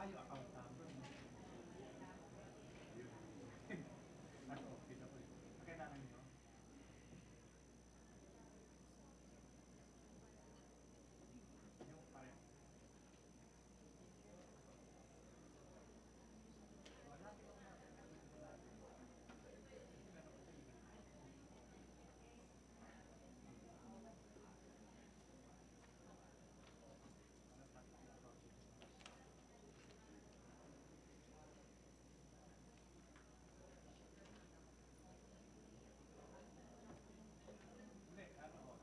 yung account number. Ano, kita ko yun. Ang kailangan nyo? Yung pareho. Wala, di ko na. Hindi, ano ko.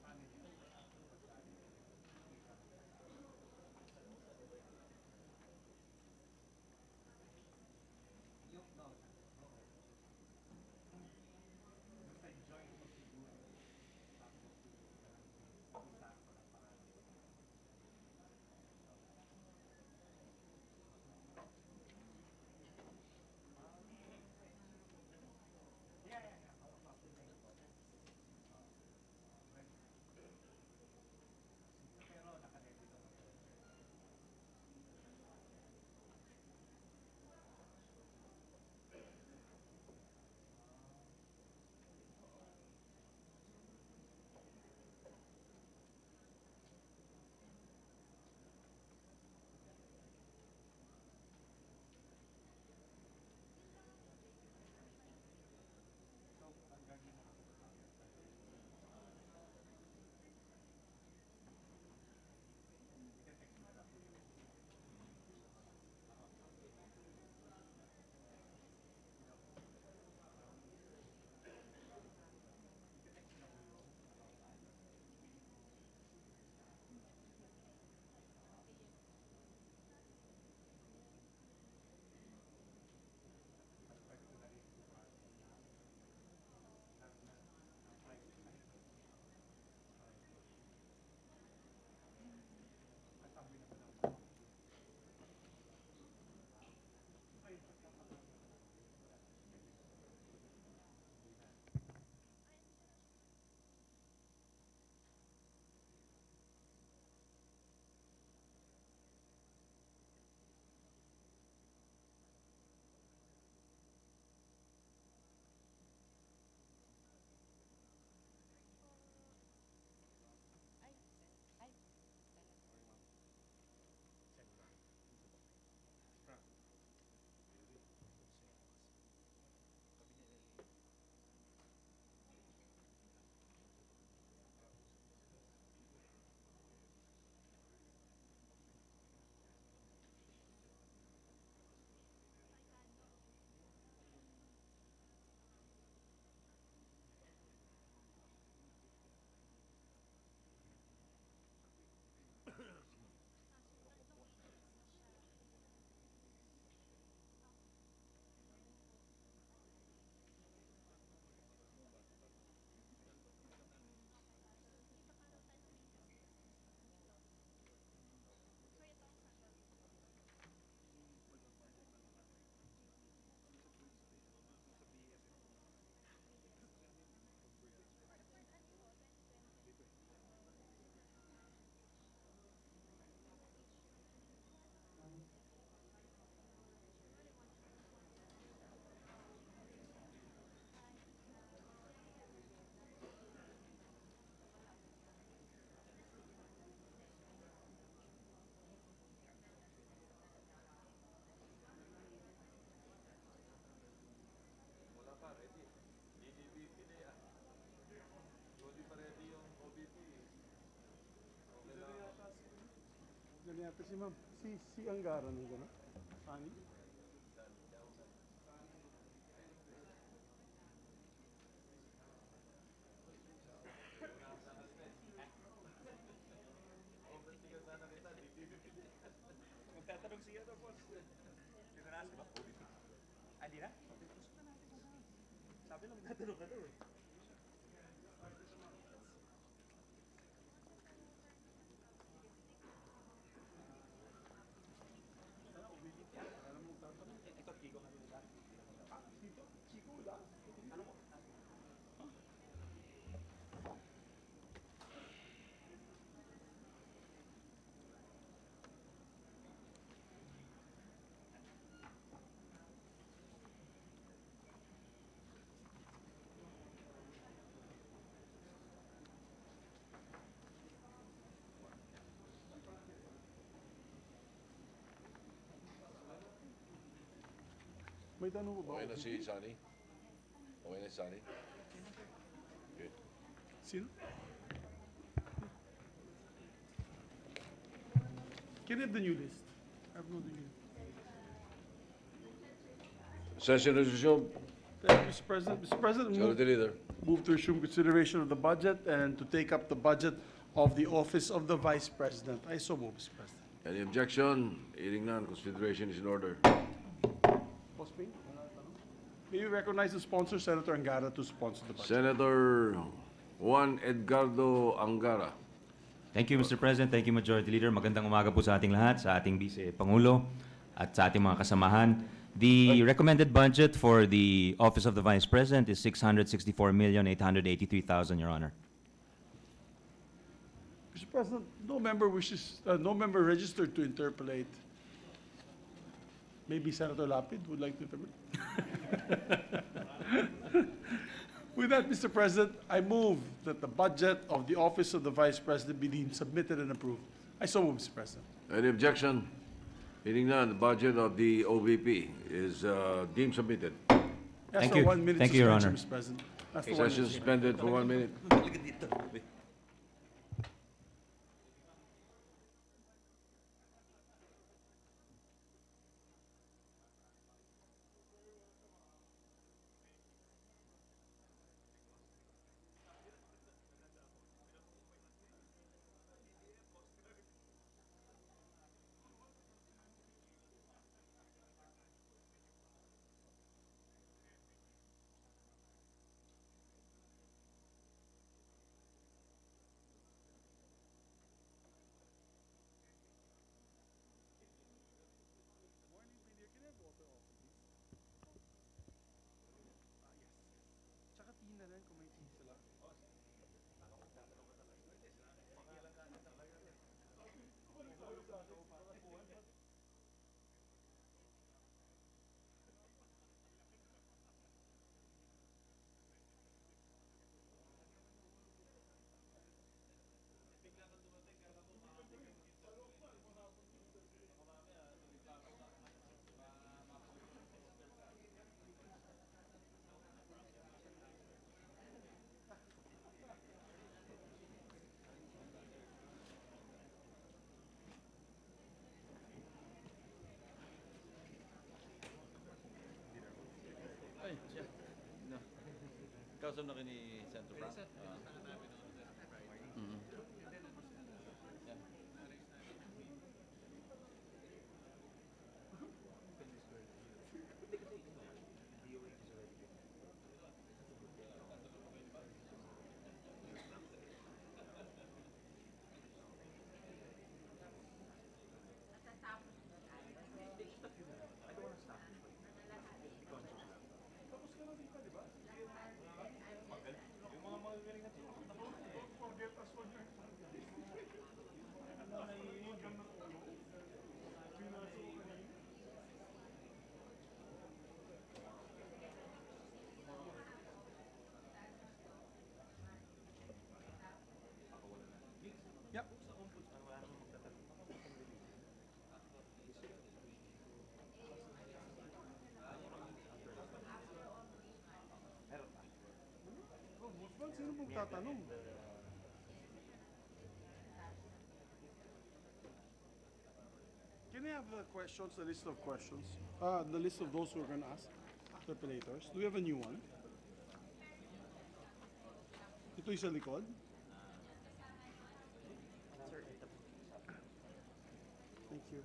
Paano yun? Yung no, oo. Basta join mo siguro. Tapos isa ko na pangalan. Yeah. Pero nakalagay ko. So, ang gagawin mo ako sa ika-text mo lang. Ika-text mo yung particularly ng private site. Kasabi naman ng mga. Ay, pagkakaroon. Wala pa, ready. Hindi BCDA. Hindi pa ready yung OBP. Okay lang. Ganyan yata si ma'am. Si Angara ng gano'n? Ani? Overtigan sana kita, hindi BCDA. Magtatanong siya to, boss. Tinanaas ko ba? OBP. Ah, di na? Gusto na natin kung saan. Sabi lang, magtatanong ka daw eh. Alam mo, tatanong. Ito, Kiko nga yung dati. Dito, Chico, wala. Ano mo? tanong ko ba? Okay na si Sunny? Okay na si Sunny? Okay. Sino? Can I have the new list? I have no new. Session resolution, Thank you, Mr. President. Mr. President, Majority Leader. move to resume consideration of the budget and to take up the budget of the Office of the Vice President. I so move, Mr. President. Any objection? Hearing none, consideration is in order. Boss Ping, may we recognize the sponsor, Senator Angara, to sponsor the budget. Senator Juan Edgardo Angara. Thank you, Mr. President. Thank you, Majority Leader. Magandang umaga po sa ating lahat, sa ating Vice Pangulo, at sa ating mga kasamahan. The recommended budget for the Office of the Vice President is 664,883,000, Your Honor. Mr. President, no member registered to interpolate. Maybe Senator Lapid would like to interpolate. With that, Mr. President, I move that the budget of the Office of the Vice President be deemed submitted and approved. I so move, Mr. President. Any objection? Hearing none, the budget of the OVP is deemed submitted. Ask Thank for you. 1 minute Thank you, Your suspension, Honor. Mr. President. Ask for 1 Session minute. suspended for 1 minute. Tsaka tina rin kung may tea sila. Ay, siya. No. Kausap na kayo ni Senator Frank? Yep. Ombudsman, sino pong tatanong? Can I have the questions, the list of questions? The list of those who are going to ask, interpelators. Do we have a new one? Ito yung sa likod. Thank you.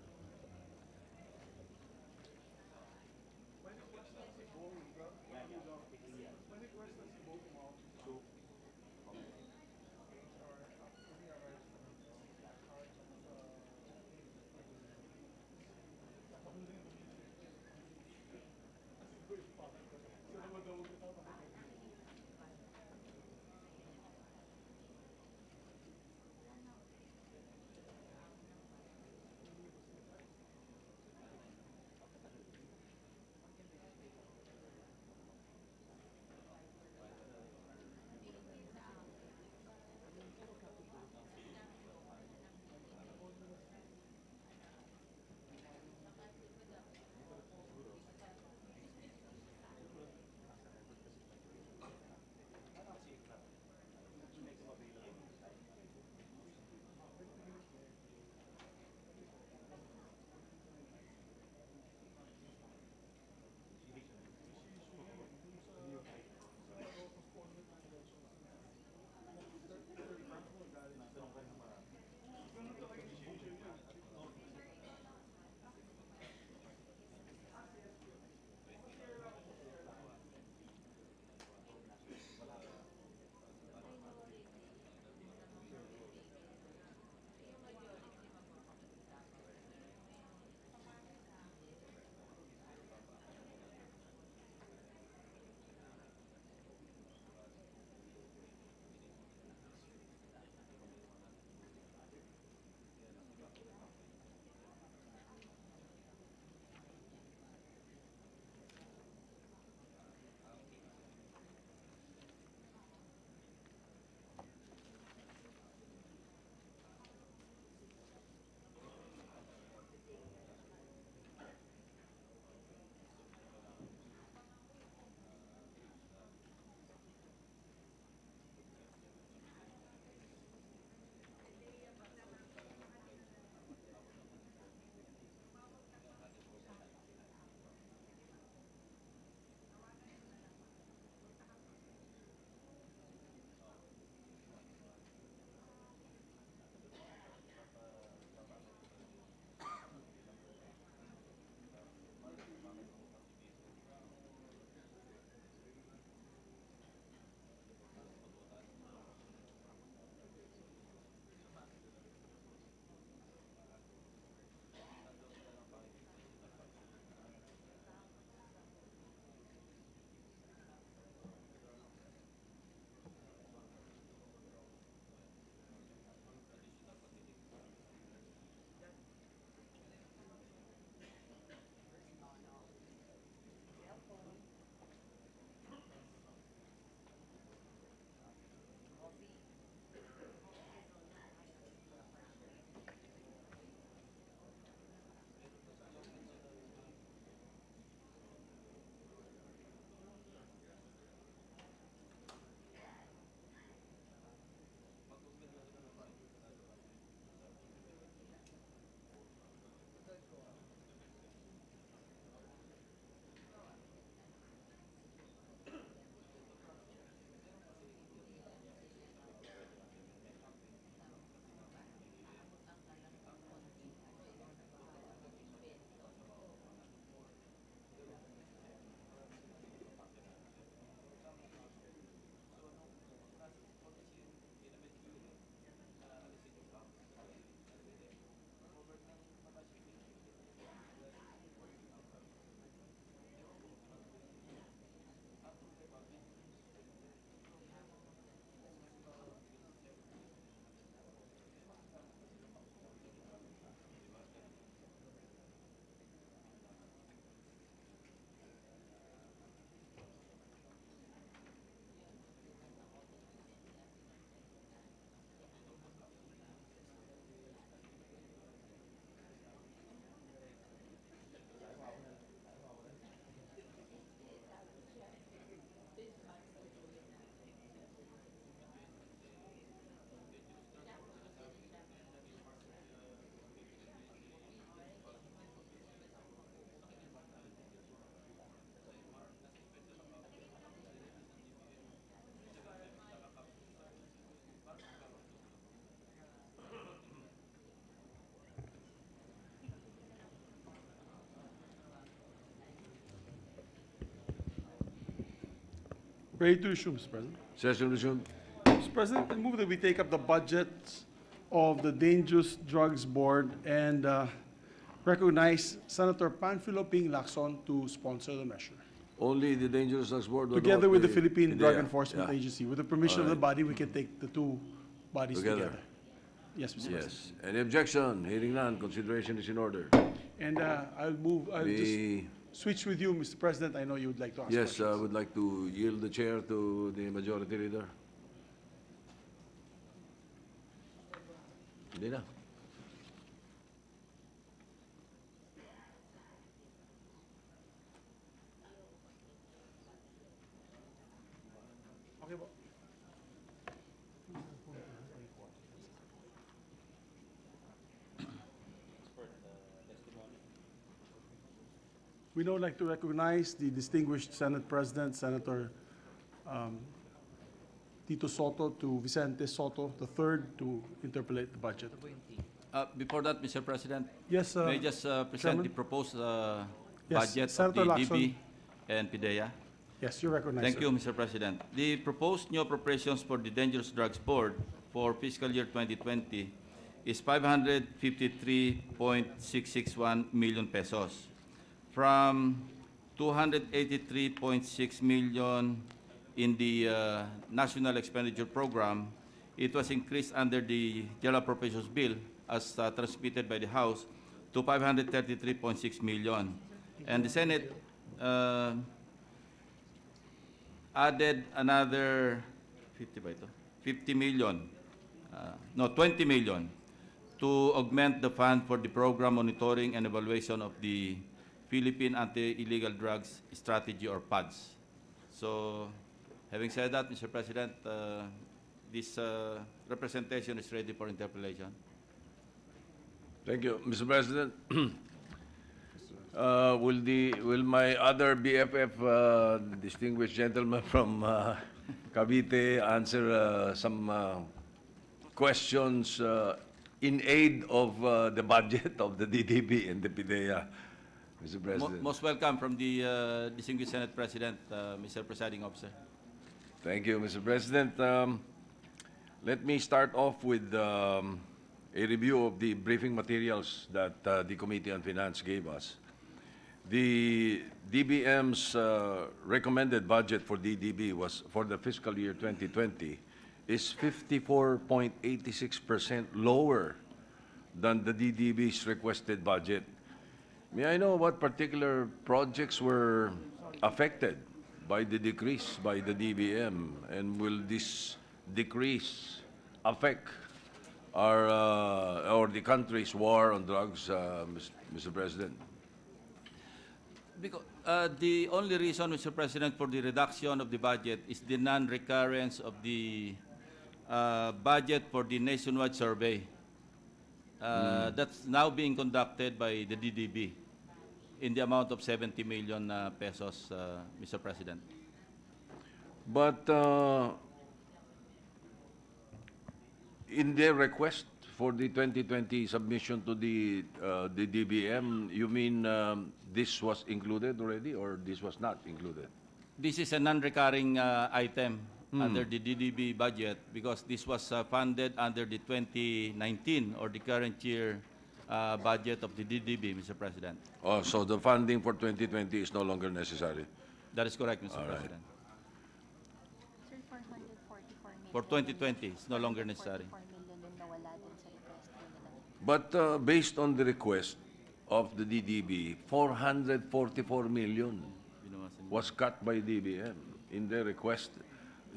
Ready to resume, Mr. President. Session resumed. Mr. President, I move that we take up the budget of the Dangerous Drugs Board and recognize Senator Panfilo Ping Lacson to sponsor the measure. Only the Dangerous Drugs Board? What Together about with the Philippine Drug PIDEA? Enforcement Yeah. Agency. With the permission of the Alright. body, we can take the two bodies Together. together. Yes, Mr. President. Yes. Any objection? Hearing none, consideration is in order. And I'll just The, switch with you, Mr. President. I know you would like to ask yes, I questions. would like to yield the chair to the Majority Leader. Hindi na. Okay po. We now like to recognize the distinguished Senate President, Senator Tito Soto to Vicente Soto III to interpolate the budget. Before that, Mr. President, Yes, may I just present Chairman? the proposed Yes, budget of Senator the Lacson. DB and PIDEA? yes, you're recognized. Thank sir. you, Mr. President. The proposed new appropriations for the Dangerous Drugs Board for fiscal year 2020 is 553.661 million pesos. From 283.6 million in the National Expenditure Program, it was increased under the General Appropriations Bill as transmitted by the House to 533.6 million. And the Senate added another 50 ba ito? 50 million, 20 million to augment the fund for the program monitoring and evaluation of the Philippine Anti-Illegal Drugs Strategy or PADS. So, having said that, Mr. President, this representation is ready for interpellation. Thank you, Mr. President. Will my other BFF, distinguished gentleman from Cavite, answer some questions in aid of the budget of the DDB and the PIDEA, Mr. President? Most welcome from the distinguished Senate President, Mr. Presiding Officer. Thank you, Mr. President. Let me start off with a review of the briefing materials that the Committee on Finance gave us. The DBM's recommended budget for DDB was for the fiscal year 2020 is 54.86% lower than the DDB's requested budget. May I know what particular projects were affected by the decrease by the DBM, and will this decrease affect our or the country's war on drugs, Mr. President? Because, the only reason, Mr. President, for the reduction of the budget is the non-recurrence of the budget for the nationwide survey. That's now being conducted by the DDB in the amount of 70 million pesos, Mr. President. But in their request for the 2020 submission to the DBM, you mean this was included already, or this was not included? This is a non-recurring item under the DDB budget because this was funded under the 2019 or the current year budget of the DDB, Mr. President. Oh, so the funding for 2020 is no longer necessary. That is correct, Mr. All right. President. Sir, 444 million. For 2020, it's no longer necessary. 444 million yung nawala dun sa request nila. But based on the request of the DDB, 444 million Binawasan niyo. was cut by DBM in their request.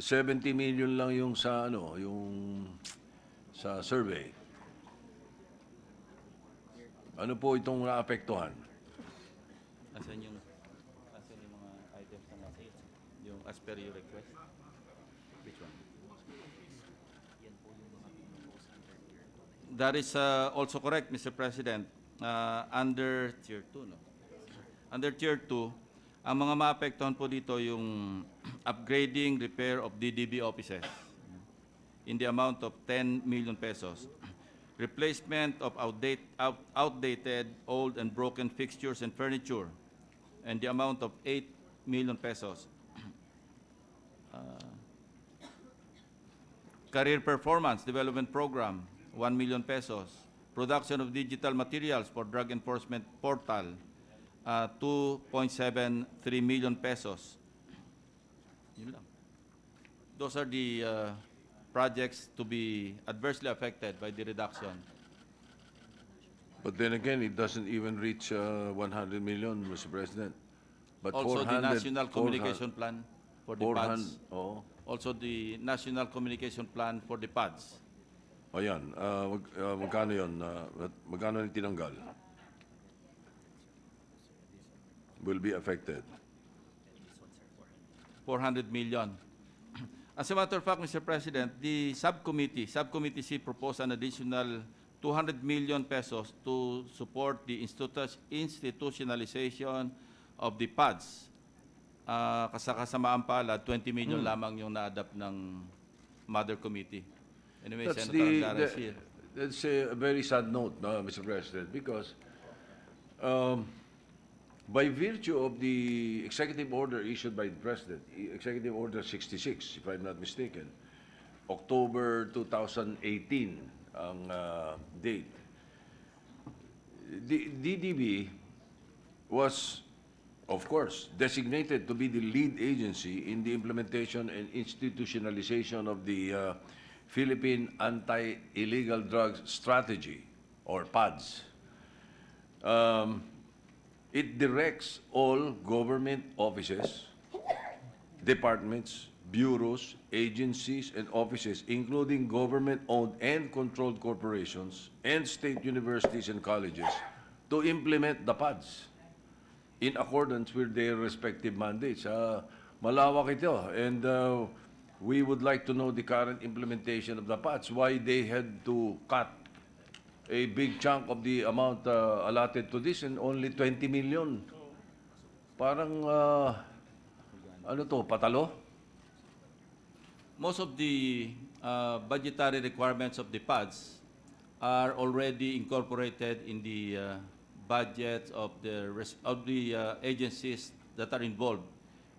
70 million lang yung sa ano, yung sa survey. Ano po itong naapektuhan? Asan yung mga items na nasa yung as per your request? Which one? That is also correct, Mr. President. Under Tier 2, no? Under Tier 2, ang mga maapektuhan po dito yung upgrading, repair of DDB offices in the amount of 10 million pesos. Replacement of outdated, old, and broken fixtures and furniture, and the amount of 8 million pesos. Career Performance Development Program, 1 million pesos. Production of digital materials for Drug Enforcement Portal, 2.73 million pesos. Yun lang. Those are the projects to be adversely affected by the reduction. But then again, it doesn't even reach 100 million, Mr. President. But Also, the 400 National Communication Plan for the 400 PADS. oh. Also, the National Communication Plan for the PADS. O yan, magkano yun? Magkano yung tinanggal? Will be affected. 400 million. As a matter of fact, Mr. President, the Subcommittee C proposed an additional 200 million pesos to support the institutionalization of the PADS. Kasamaan pala, 20 million lamang yung na-adapt ng Mother Committee. Anyway, Senator Angara is here. That's a very sad note, Mr. President, because by virtue of the executive order issued by the President, Executive Order 66, if I'm not mistaken, October 2018 ang date. The DDB was, of course, designated to be the lead agency in the implementation and institutionalization of the Philippine Anti-Illegal Drugs Strategy, or PADS. It directs all government offices, departments, bureaus, agencies, and offices, including government-owned and controlled corporations and state universities and colleges, to implement the PADS in accordance with their respective mandates. Malawak ito, and we would like to know the current implementation of the PADS, why they had to cut a big chunk of the amount allotted to this and only 20 million. Parang, ano to, patalo? Most of the budgetary requirements of the PADS are already incorporated in the budgets of the agencies that are involved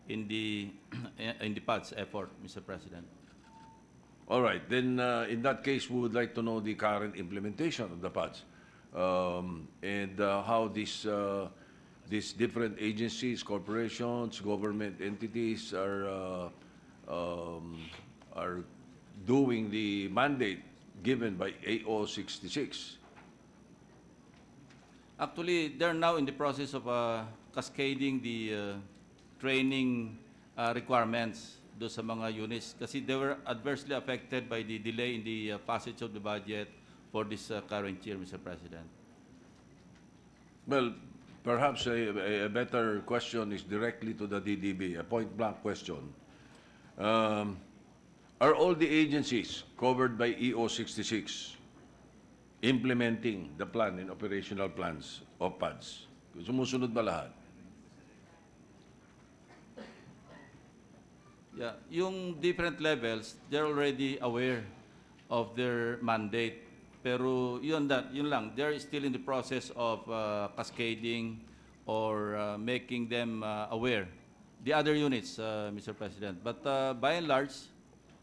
in the PADS effort, Mr. President. All right, then in that case, we would like to know the current implementation of the PADS and how these different agencies, corporations, government entities are doing the mandate given by AO 66. Actually, they're now in the process of cascading the training requirements do sa mga units kasi they were adversely affected by the delay in the passage of the budget for this current year, Mr. President. Well, perhaps a better question is directly to the DDB, a point-blank question. Are all the agencies covered by EO 66 implementing the plan and operational plans of PADS? Sumusunod ba lahat? Yeah, yung different levels, they're already aware of their mandate. Pero yun lang, they're still in the process of cascading or making them aware. The other units, Mr. President. But by and large,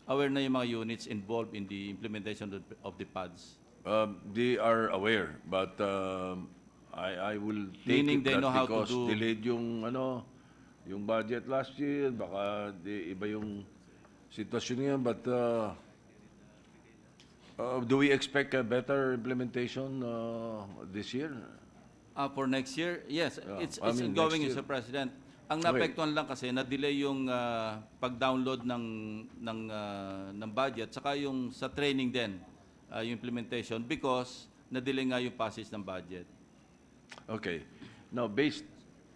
aware na yung mga units involved in the implementation of the PADS. They are aware, but I will take Meaning it they that know how to because do- delayed yung budget last year, baka iba yung sitwasyon ngayon, but do we expect a better implementation this year? For next year, yes, it's I mean, ongoing, next year. Mr. President. Ang Okay. naapektuhan lang kasi na-delay yung pag-download ng budget saka yung sa training din, yung implementation because na-delay nga yung passage ng budget. Okay. Now,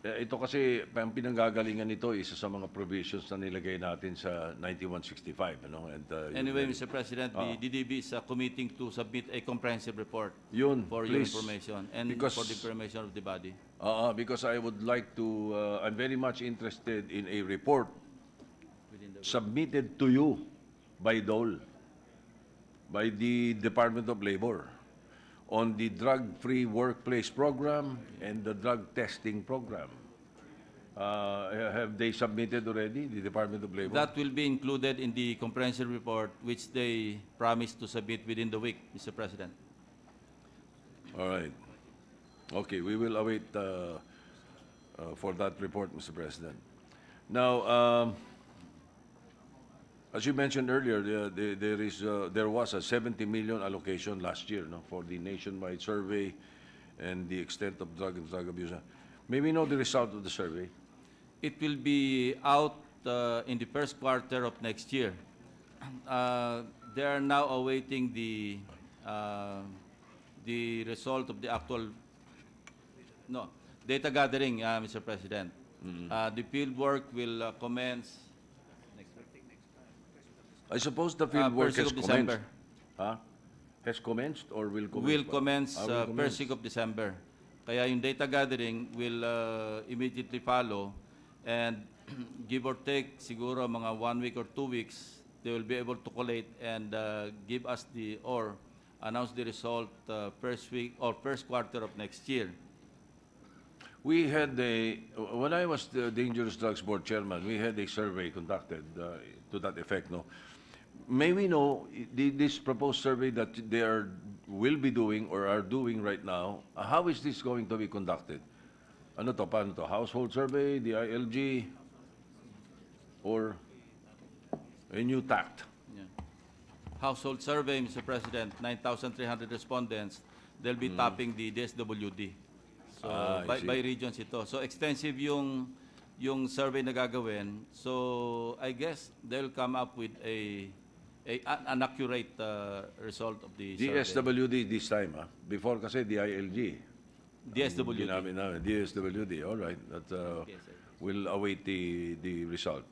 ito kasi, ang pinanggagalingan nito, isa sa mga provisions na nilagay natin sa 9165. Ano? And, Anyway, Mr. President, the DDB is committing to submit a comprehensive report Yun, for your please. information and Because- for the information of the body. Because I would like to, I'm very much interested in a report submitted to you by DOL, by the Department of Labor, on the drug-free workplace program and the drug testing program. Have they submitted already, the Department of Labor? That will be included in the comprehensive report, which they promised to submit within the week, Mr. President. All right. Okay, we will await for that report, Mr. President. Now, as you mentioned earlier, there was a 70 million allocation last year, no, for the nationwide survey and the extent of drug and drug abuse. May we know the result of the survey? It will be out in the first quarter of next year. They are now awaiting the result of the actual data gathering, Mr. President. The field work will commence I suppose the field work first week has of commenced. December. Huh? Has commenced or will commence? Will commence Will first commence. week of December. Kaya yung data gathering will immediately follow, and give or take siguro mga 1 week or 2 weeks, they will be able to collate and give us or announce the result first week or first quarter of next year. We had when I was the Dangerous Drugs Board chairman, we had a survey conducted to that effect, no? May we know this proposed survey that they will be doing or are doing right now, how is this going to be conducted? Ano to, paano to? Household survey, the ILG, or a new tact? Yeah. Household survey, Mr. President, 9,300 respondents. They'll be tapping the DSWD. So I see. by regions ito. So extensive yung survey na gagawin. So I guess they'll come up with an accurate result of the survey. DSWD this time, ah? Before kasi DILG. DSWD. Ginamit namin, DSWD, all right. That, we'll await the result.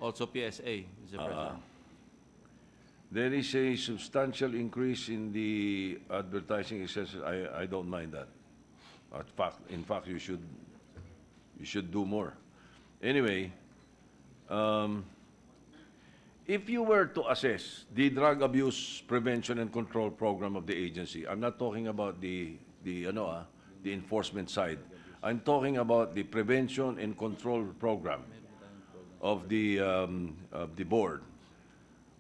Also PSA, Mr. President. There is a substantial increase in the advertising expenses. I don't mind that. In fact, you should do more. Anyway, if you were to assess the drug abuse prevention and control program of the agency, I'm not talking about the enforcement side. I'm talking about the prevention and control program of the board.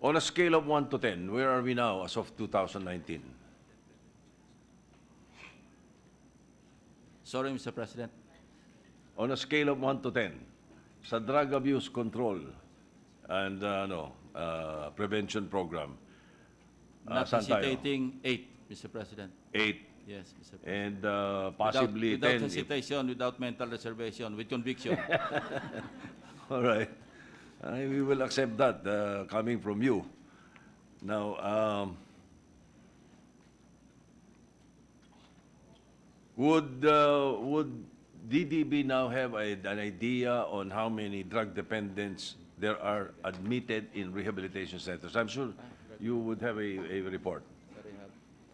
On a scale of 1 to 10, where are we now as of 2019? Sorry, Mr. President. On a scale of 1 to 10, sa drug abuse control and prevention program, Not saan tayo? hesitating, 8, Mr. President. 8, Yes, Mr. President. and possibly without 10. hesitation, without mental reservation, with conviction. All right. We will accept that coming from you. Now, would DDB now have an idea on how many drug dependents there are admitted in rehabilitation centers? I'm sure you would have a report.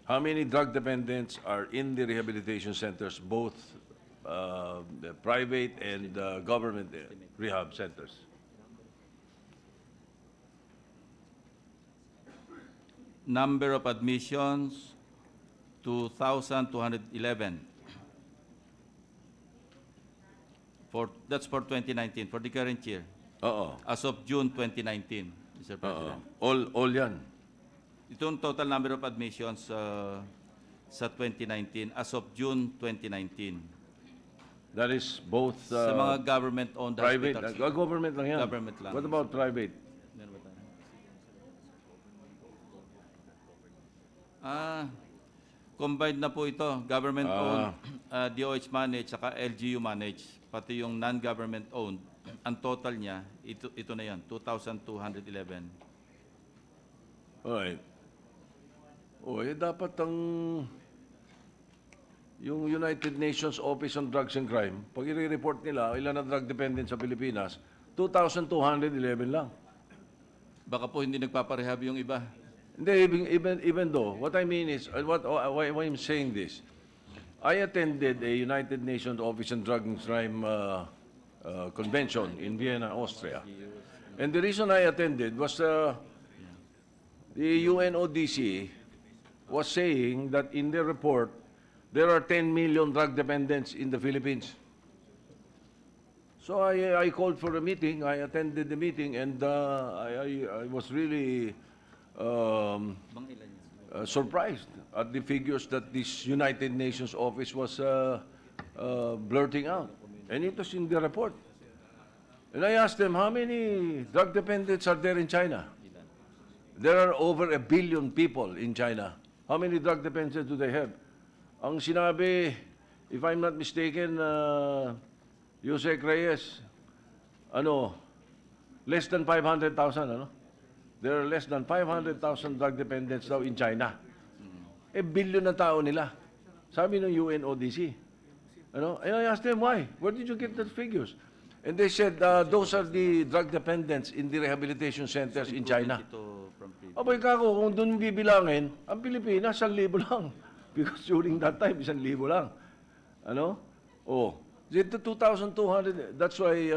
How many drug dependents are in the rehabilitation centers, both the private and government rehab centers? Number of admissions, 2,211. That's for 2019, for the current year. Oo. As of June 2019, Mr. Oo. President. All yan. Itong total number of admissions sa 2019, as of June 2019. That is both Sa mga government-owned private, hospitals. government lang yan. Government lang. What about private? Meron ba tayo? Combined na po ito. Government-owned, DOH managed, saka LGU managed. Pati yung non-government owned. Ang total niya, ito na yan, 2,211. Alright. Dapat yung United Nations Office on Drugs and Crime, pag i-report nila, ilan na drug dependent sa Pilipinas, 2,211 lang. Baka po hindi nagpaparehab yung iba. Hindi, even though, what I mean is, why I'm saying this, I attended a United Nations Office on Drug and Crime convention in Vienna, Austria. And the reason I attended was the UNODC was saying that in their report, there are 10 million drug dependents in the Philippines. So I called for a meeting, I attended the meeting, and I was really surprised at the figures that this United Nations office was blurting out. And it was in the report. And I asked them, how many drug dependents are there in China? There are over 1 billion people in China. How many drug dependents do they have? Ang sinabi, if I'm not mistaken, Yusek Reyes, less than 500,000, There are less than 500,000 drug dependents daw in China. Billion na tao nila. Sabi ng UNODC. And I asked them, why? Where did you get those figures? And they said, those are the drug dependents in the rehabilitation centers in China. Abay kako, kung doon bibilangin, ang Pilipinas, 1,000 lang. Because during that time, 1,000 lang. The 2,200, that's why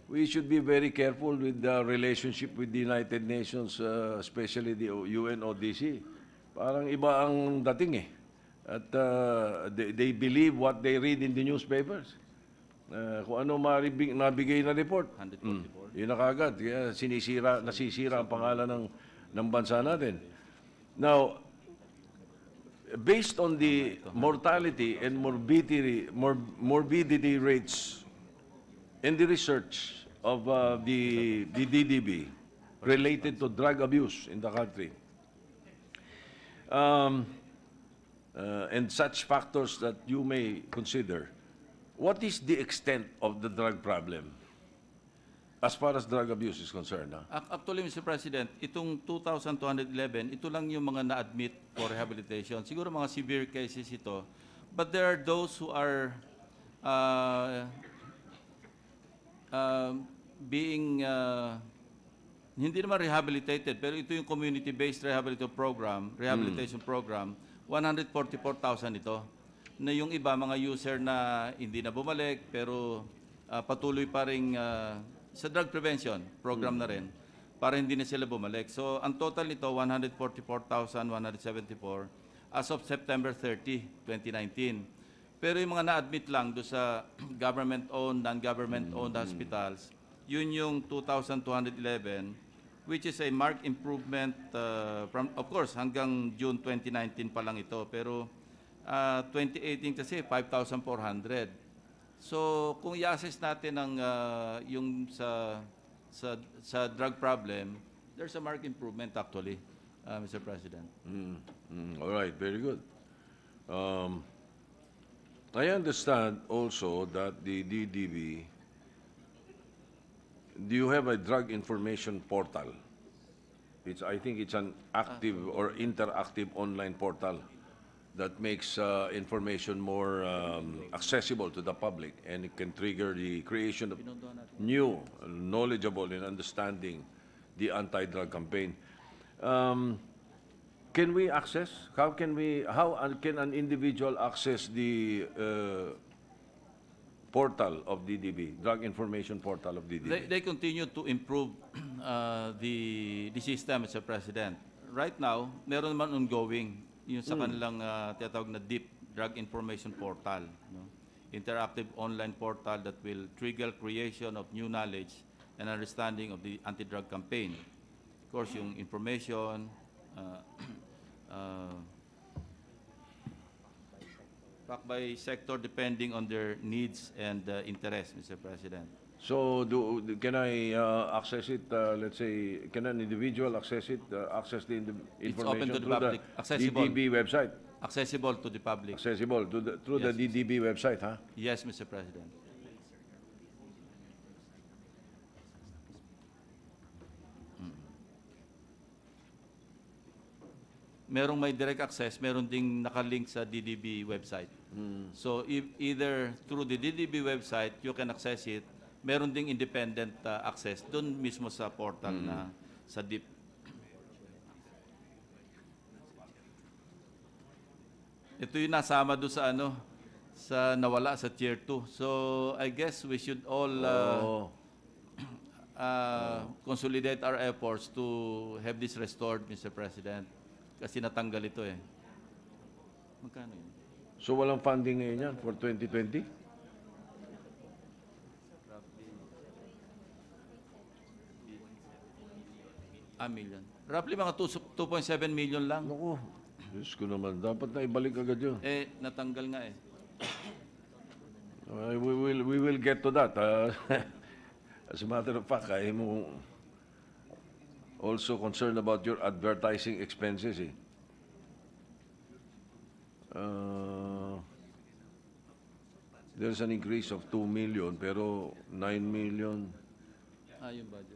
we should be very careful with the relationship with the United Nations, especially the UNODC. Parang iba ang dating eh. At they believe what they read in the newspapers. Kung ano nabigay na report, 144. yun na kagad. Kaya nasisira ang pangalan ng bansa natin. Now, based on the mortality and morbidity rates in the research of the DDB related to drug abuse in the country, and such factors that you may consider, what is the extent of the drug problem as far as drug abuse is concerned? Actually, Mr. President, itong 2,211, ito lang yung mga na-admit for rehabilitation. Siguro mga severe cases ito. But there are those who are being hindi naman rehabilitated, pero ito yung community-based rehabilitation program, 144,000 ito. Na yung iba, mga user na hindi na bumalik, pero patuloy pa rin sa drug prevention program na rin, para hindi na sila bumalik. So, ang total nito, 144,174 as of September 30, 2019. Pero yung mga na-admit lang do sa government-owned, non-government-owned hospitals, yun yung 2,211, which is a marked improvement from, of course, hanggang June 2019 pa lang ito. Pero 2018 kasi 5,400. So, kung i-assess natin ang yung sa drug problem, there's a marked improvement actually, Mr. President. All right, very good. I understand also that the DDB, do you have a drug information portal? I think it's an active or interactive online portal that makes information more accessible to the public, and it can trigger the creation of new, knowledgeable, and understanding the anti-drug campaign. Can we access? How can an individual access the portal of DDB, drug information portal of DDB? They continue to improve the system, Mr. President. Right now, meron naman ongoing yung sa kanilang tinatawag na DIP, Drug Information Portal. Interactive online portal that will trigger creation of new knowledge and understanding of the anti-drug campaign. Of course, yung information, backed by sector depending on their needs and interests, Mr. President. So, can I access it, let's say, can an individual access it, access the It's information open to the through public, the accessible. DDB website? Accessible to the public. Accessible through the Yes. DDB website, huh? Yes, Mr. President. Merong may direct access, meron ding nakalink sa DDB website. So either through the DDB website, you can access it. Meron ding independent access doon mismo sa portal na sa DIP. Ito yung nasama doon sa sa nawala sa Tier 2. So I guess we should all consolidate our efforts to have this restored, Mr. President. Kasi natanggal ito eh. Magkano yun? So, walang funding ngayon yan for 2020? Million. Roughly mga 2.7 million lang. Naku, Diyos ko naman, dapat na ibalik agad yun. Natanggal nga eh. We will get to that. As a matter of fact, I am also concerned about your advertising expenses. There's an increase of 2 million, pero 9 million. Yung budget.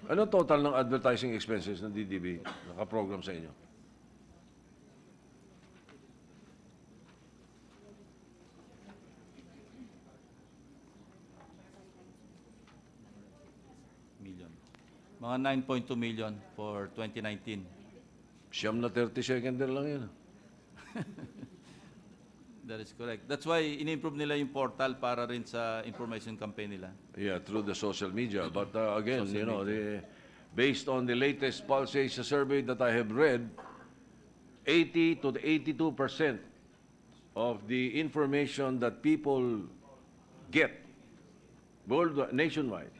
Ano total ng advertising expenses ng DDB nakaprogram sa inyo? Million. Mga 9.2 million for 2019. Siyam na 30-seconder lang yun. That is correct. That's why in-improve nila yung portal para rin sa information campaign nila. Yeah, through the social media. But again, based on the latest pulse survey that I have read, 80 to 82% of the information that people get nationwide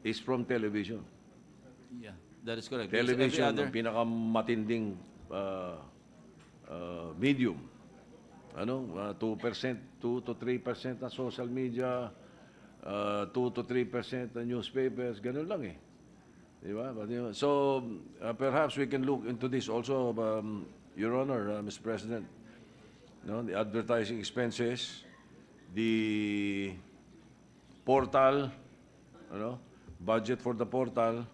is from television. Yeah, that is correct. Because Television every ang pinakamatinding medium. 2%, 2 to 3% na social media, 2 to 3% na newspapers, ganun lang eh. Di ba? So, perhaps we can look into this also, Your Honor, Mr. President. The advertising expenses, the portal, budget for the portal,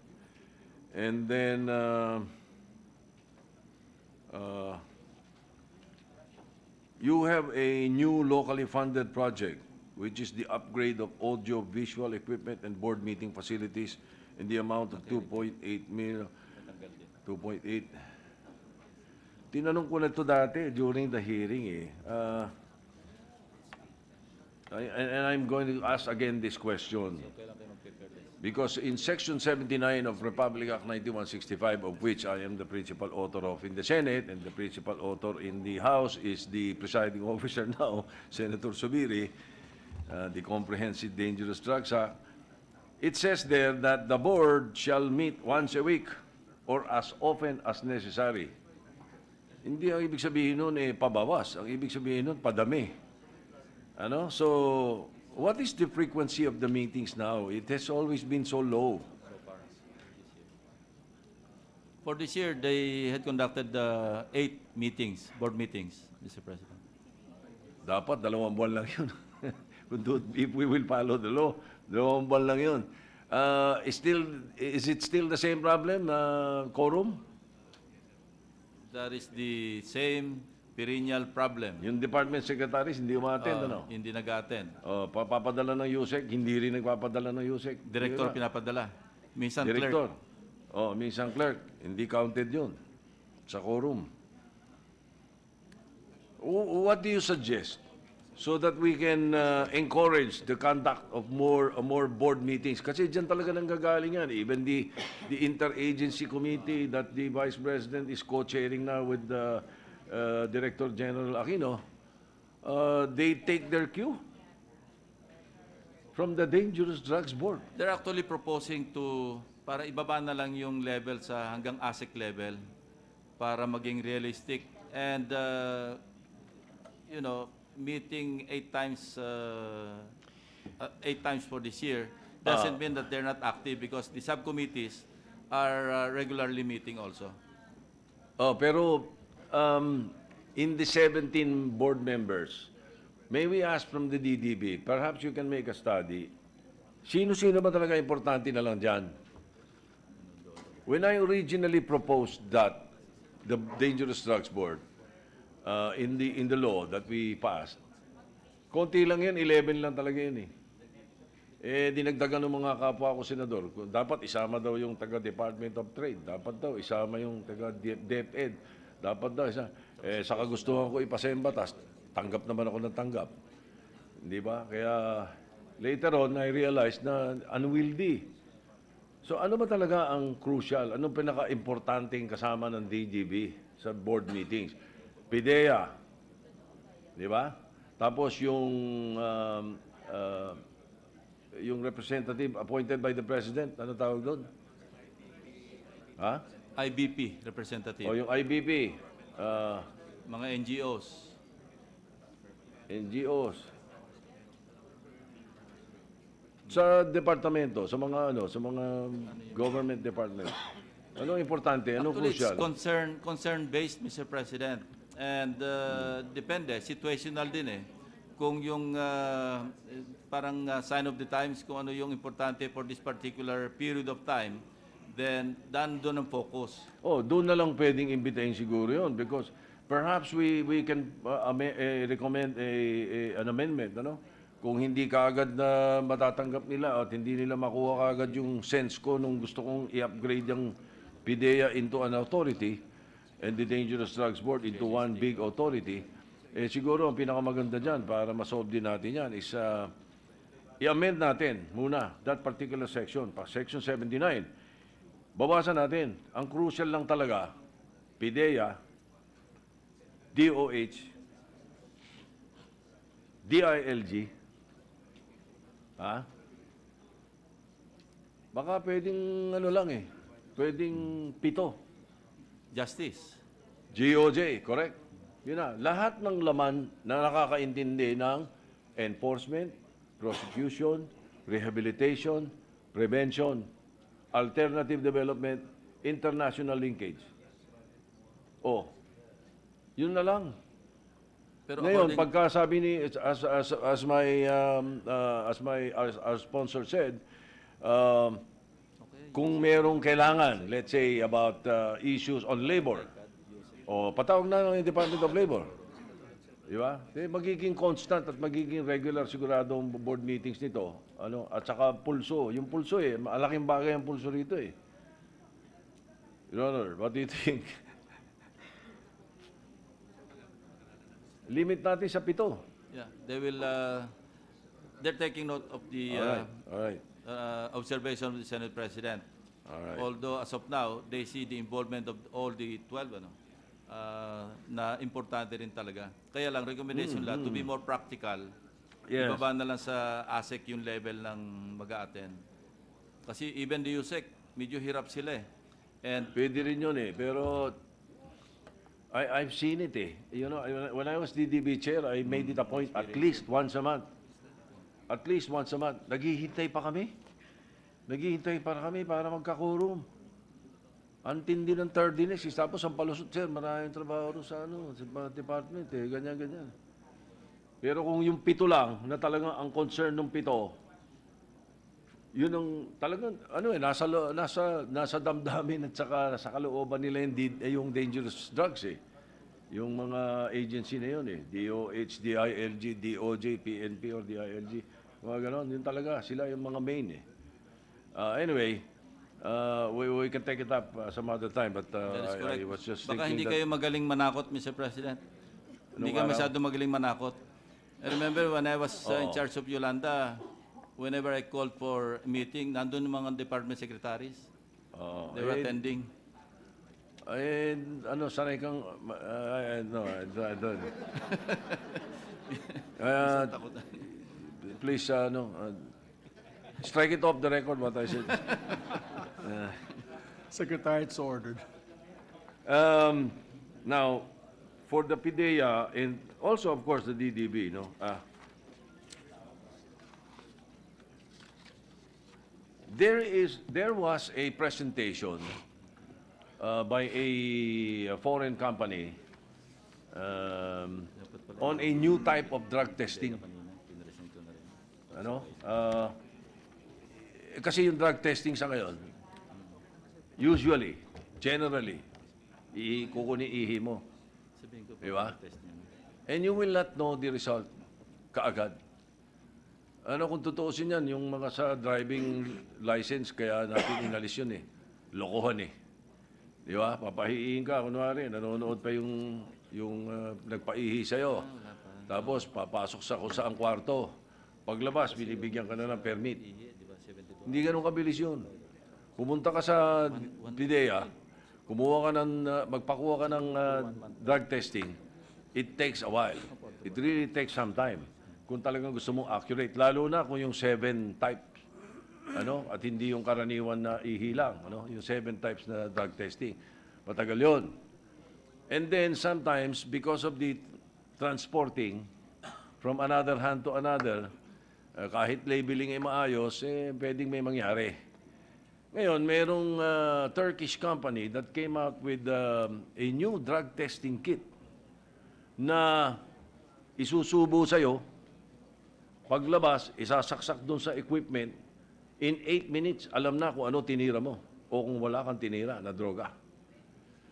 and then you have a new locally funded project, which is the upgrade of audio-visual equipment and board meeting facilities in the amount of 2.8 million. 2.8. Tinanong ko na ito dati during the hearing and I'm going to ask again this question. Because in Section 79 of Republic Act 9165, of which I am the principal author of in the Senate, and the principal author in the House is the presiding officer now, Senator Subiri, the Comprehensive Dangerous Drugs Act, it says there that the board shall meet once a week or as often as necessary. Hindi ang ibig sabihin nun pabawas. Ang ibig sabihin nun, padami. So, what is the frequency of the meetings now? It has always been so low. For this year, they had conducted 8 meetings, board meetings, Mr. President. Dapat 2 buwan lang yun. If we will follow the law, 2 buwan lang yun. Is it still the same problem, quorum? That is the same perennial problem. Yung department secretaries hindi umaattend, Hindi nag-attend. Papapadala ng USEC, hindi rin nagpapadala ng USEC. Director pinapadala. Minsan Director. clerk. Minsan clerk. Hindi counted yun sa quorum. What do you suggest so that we can encourage the conduct of more board meetings? Kasi dyan talaga nanggagaling yan. Even the interagency committee that the Vice President is co-chairing now with the Director General Aquino, they take their cue from the Dangerous Drugs Board. They're actually proposing para ibaba na lang yung level sa hanggang ASEC level para maging realistic and meeting 8 times for this year doesn't mean that they're not active because the subcommittees are regularly meeting also. Pero in the 17 board members, may we ask from the DDB, perhaps you can make a study, sino-sino ba talaga importante na lang dyan? When I originally proposed that, the Dangerous Drugs Board, in the law that we passed, konti lang yan, 11 lang talaga yun dinagdagan ng mga kapwa ko senador. Dapat isama daw yung taga-Department of Trade. Dapat daw isama yung taga-DepEd. Dapat daw sa kagustuhan ko ipasemba, tas tanggap naman ako ng tanggap. Di ba? Kaya later on, I realized na unwieldy. So ano ba talaga ang crucial? Anong pinaka-importanting kasama ng DGB sa board meetings? PIDEA. Di ba? Tapos yung representative appointed by the President, ano tawag doon? Ha? IBP representative, O yung IBP, mga NGOs. NGOs. Sa departamento, sa mga sa mga government department. Ano importante? Ano Actually, it's crucial? concern-based, Mr. President. And depende, situational din eh. Kung yung parang sign of the times, kung ano yung importante for this particular period of time, then doon ang focus. Oh, doon na lang pwedeng imbitahin siguro yun because perhaps we can recommend an amendment, ano? Kung hindi kaagad na matatanggap nila at hindi nila makuha kaagad yung sense ko nung gusto kong i-upgrade yung PIDEA into an authority and the Dangerous Drugs Board into one big authority, siguro ang pinakamaganda dyan para masolve din natin yan is i-amend natin muna that particular section, section 79. Bawasan natin. Ang crucial lang talaga, PIDEA, DOH, DILG, ha? Baka pwedeng pwedeng 7. Justice. GOJ, correct? Yun na. Lahat ng laman na nakakaintindi ng enforcement, prosecution, rehabilitation, prevention, alternative development, international linkage. Oh, yun na lang. Pero Ngayon, according- pagka sabi ni, as our sponsor said, kung merong kailangan, let's say about issues on labor, o patawag na ng Department of Labor. Di ba? Magiging constant at magiging regular sigurado ang board meetings nito. Ano? At saka pulso. Yung pulso malaking bagay ang pulso rito eh. Your Honor, what do you think? Limit natin sa 7. Yeah, they're taking note of the All right. observation of the Senate President. All right. Although as of now, they see the involvement of all the 12 na importante rin talaga. Kaya lang, recommendation lang, to be more practical, Yes. ibaba na lang sa ASEC yung level ng mag-a-attend. Kasi even the USEC, medyo hirap sila eh. And Pwede rin yun eh. Pero I've seen it eh. You know, when I was DDB chair, I made it a point at least once a month. At least once a month. Naghihintay pa kami. Naghihintay para kami para magka-quorum. Ang tindi ng tardiness. Tapos ang palusot, sir, maraming trabaho rin sa department eh. Ganyan. Pero kung yung 7 lang, na talagang ang concern ng 7, yun ang talagang, nasa damdamin at saka sa kalooban nila yung dangerous drugs eh. Yung mga agency na yun eh. DOH, DILG, DOJ, PNP or DILG. Mga ganon. Yun talaga. Sila yung mga main eh. Anyway, we can take it up some other time, but that is correct. I was just Baka thinking hindi that... kayo magaling manakot, Mr. President. Hindi ka araw? masyado magaling manakot. I remember when I was in charge of Yolanda, whenever I called for a meeting, nandun yung mga department secretaries. They were attending. sanay kang... no, I don't. Please, strike it off the record what I said. Secretary, it's ordered. Now, for the PIDEA and also, of course, the DDB, there was a presentation by a foreign company on a new type of drug testing. Kasi yung drug testing sa ngayon, usually, generally, ihi mo. Di ba? And you will not know the result kaagad. Kung tutuusin yan, yung mga sa driving license, kaya natin inalis yun eh. Lokohan eh. Di ba? Papahiin ka, kunwari, nanonood pa yung nagpaihi sa'yo. Tapos, papasok sa kung saang kwarto. Paglabas, binibigyan ka na ng permit. Hindi ganun kabilis yun. Pumunta ka sa PIDEA, magpakuha ka ng drug testing, it takes a while. It really takes some time. Kung talagang gusto mong accurate, lalo na kung yung 7 types. at hindi yung karaniwan na ihilang, yung 7 types na drug testing. Matagal yun. And then sometimes, because of the transporting from another hand to another, kahit labeling ay maayos, pwedeng may mangyari. Ngayon, merong Turkish company that came out with a new drug testing kit na isusubo sa'yo, paglabas, isasaksak doon sa equipment, in 8 minutes, alam na kung ano tinira mo o kung wala kang tinira na droga.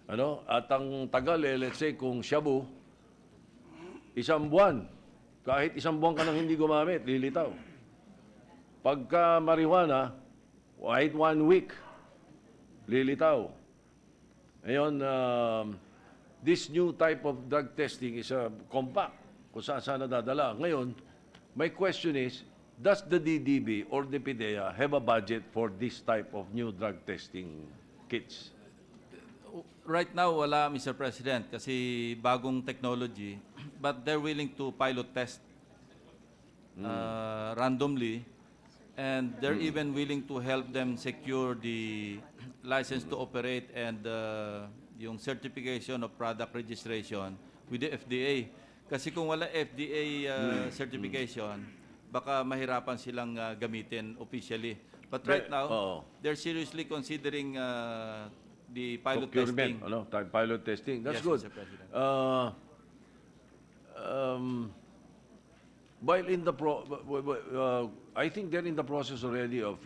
At ang tagal, let's say, kung shabu, 1 buwan. Kahit 1 buwan ka nang hindi gumamit, lilitaw. Pagka marijuana, kahit 1 week, lilitaw. Ngayon, this new type of drug testing is a compact, kung saan nadadala. Ngayon, my question is, does the DDB or the PDEA have a budget for this type of new drug testing kits? Right now, wala, Mr. President, kasi bagong technology, but they're willing to pilot test randomly, and they're even willing to help them secure the license to operate and yung certification of product registration with the FDA. Kasi kung wala FDA certification, baka mahirapan silang gamitin officially. But right now, they're seriously considering the pilot testing. Pilot testing. That's Yes, good. Mr. President. While in the I think they're in the process already of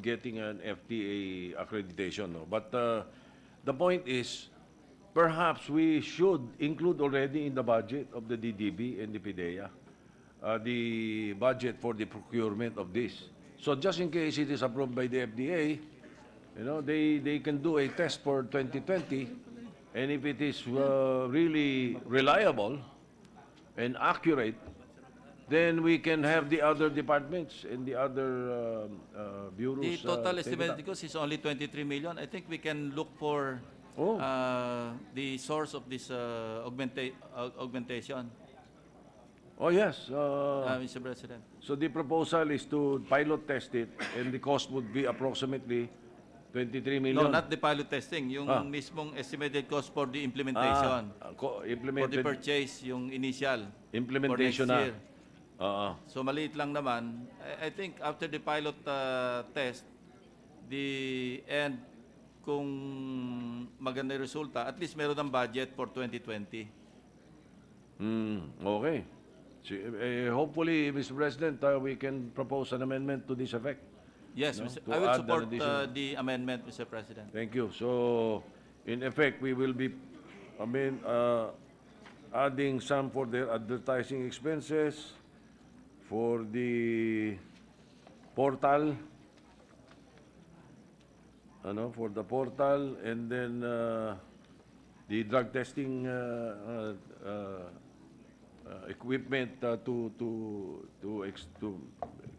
getting an FDA accreditation. But the point is, perhaps we should include already in the budget of the DDB and the PDEA the budget for the procurement of this. So just in case it is approved by the FDA, they can do a test for 2020, and if it is really reliable and accurate, then we can have the other departments and the other bureaus. The total take it up. estimated cost is only 23 million. I think we can look for the source of this augmentation, Oh, yes. Mr. President. So the proposal is to pilot test it, and the cost would be approximately 23 million. No, not the pilot testing. Yung mismong estimated cost for the implementation. For the Implemented, purchase, yung initial. implementation for na. next year. So maliit lang naman. I think after the pilot test, the end, kung maganda yung resulta, at least meron ng budget for 2020. Okay. Hopefully, Mr. President, we can propose an amendment to this effect. Yes, No, Mr. to I will add an support additional- the amendment, Mr. President. Thank you. So, in effect, we will be, adding some for their advertising expenses, for the portal, for the portal, and then the drug testing equipment to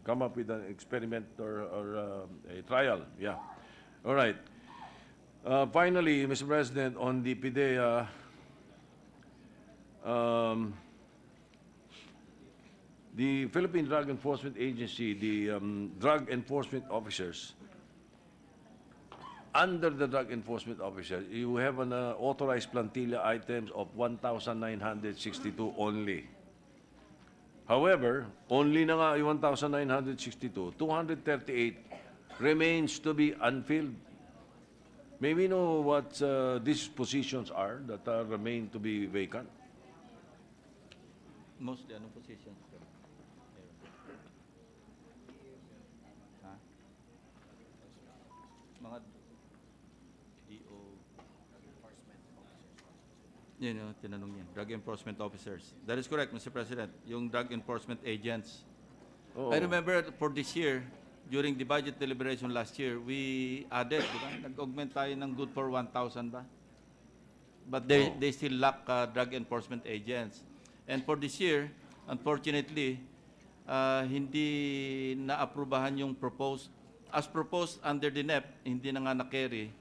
come up with an experiment or a trial. Yeah. All right. Finally, Mr. President, on the PDEA, the Philippine Drug Enforcement Agency, the drug enforcement officers, under the drug enforcement officer, you have an authorized plantilla items of 1,962 only. However, only na nga yung 1,962, 238 remains to be unfilled. May we know what these positions are that remain to be vacant? Mostly, anong position? Mga DO yun yung tinanong niya. Drug enforcement officers. That is correct, Mr. President. Yung drug enforcement agents. Oo. I remember for this year, during the budget deliberation last year, we added, di ba? Nag-augment tayo ng good for 1,000 ba? But they still lack drug enforcement agents. And for this year, unfortunately, hindi na-aprubahan yung proposed, as proposed under the NEP, hindi na nga na-carry.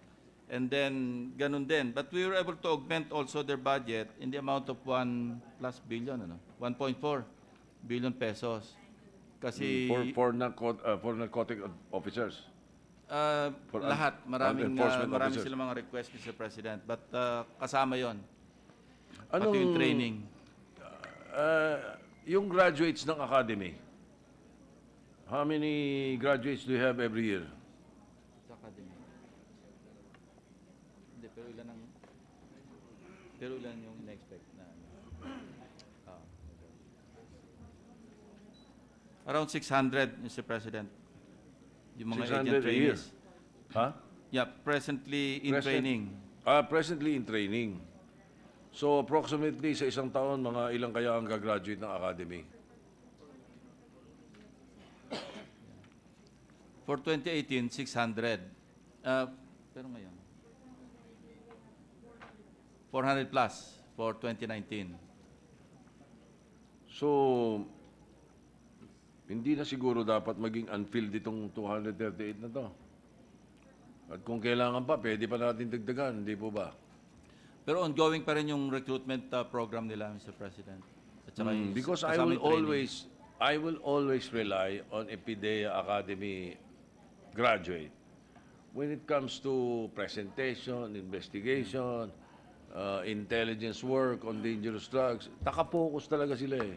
And then, ganun din. But we were able to augment also their budget in the amount of 1+ billion, 1.4 billion pesos. Kasi For narcotic officers. for lahat, enforcement marami officers. sila mga request, Mr. President. But kasama yon, pati Anong, yung training. yung graduates ng academy, how many graduates do you have every year? Sa academy. Hindi, pero ilan yung in-expect na around 600, Mr. President. Yung mga 600 agent a year? trainees. Huh? Yeah, presently in training. Presently in training. So approximately sa isang taon, mga ilang kaya ang gagraduate ng academy? For 2018, 600. Pero ngayon, 400 plus for 2019. So, hindi na siguro dapat maging unfilled itong 238 na to. At kung kailangan pa, pwede pa natin dagdagan, hindi po ba? Pero ongoing pa rin yung recruitment program nila, Mr. President. At saka yung Because I kasama will yung training. always rely on PDEA Academy graduate when it comes to presentation, investigation, intelligence work on dangerous drugs. Nakapokus talaga sila eh.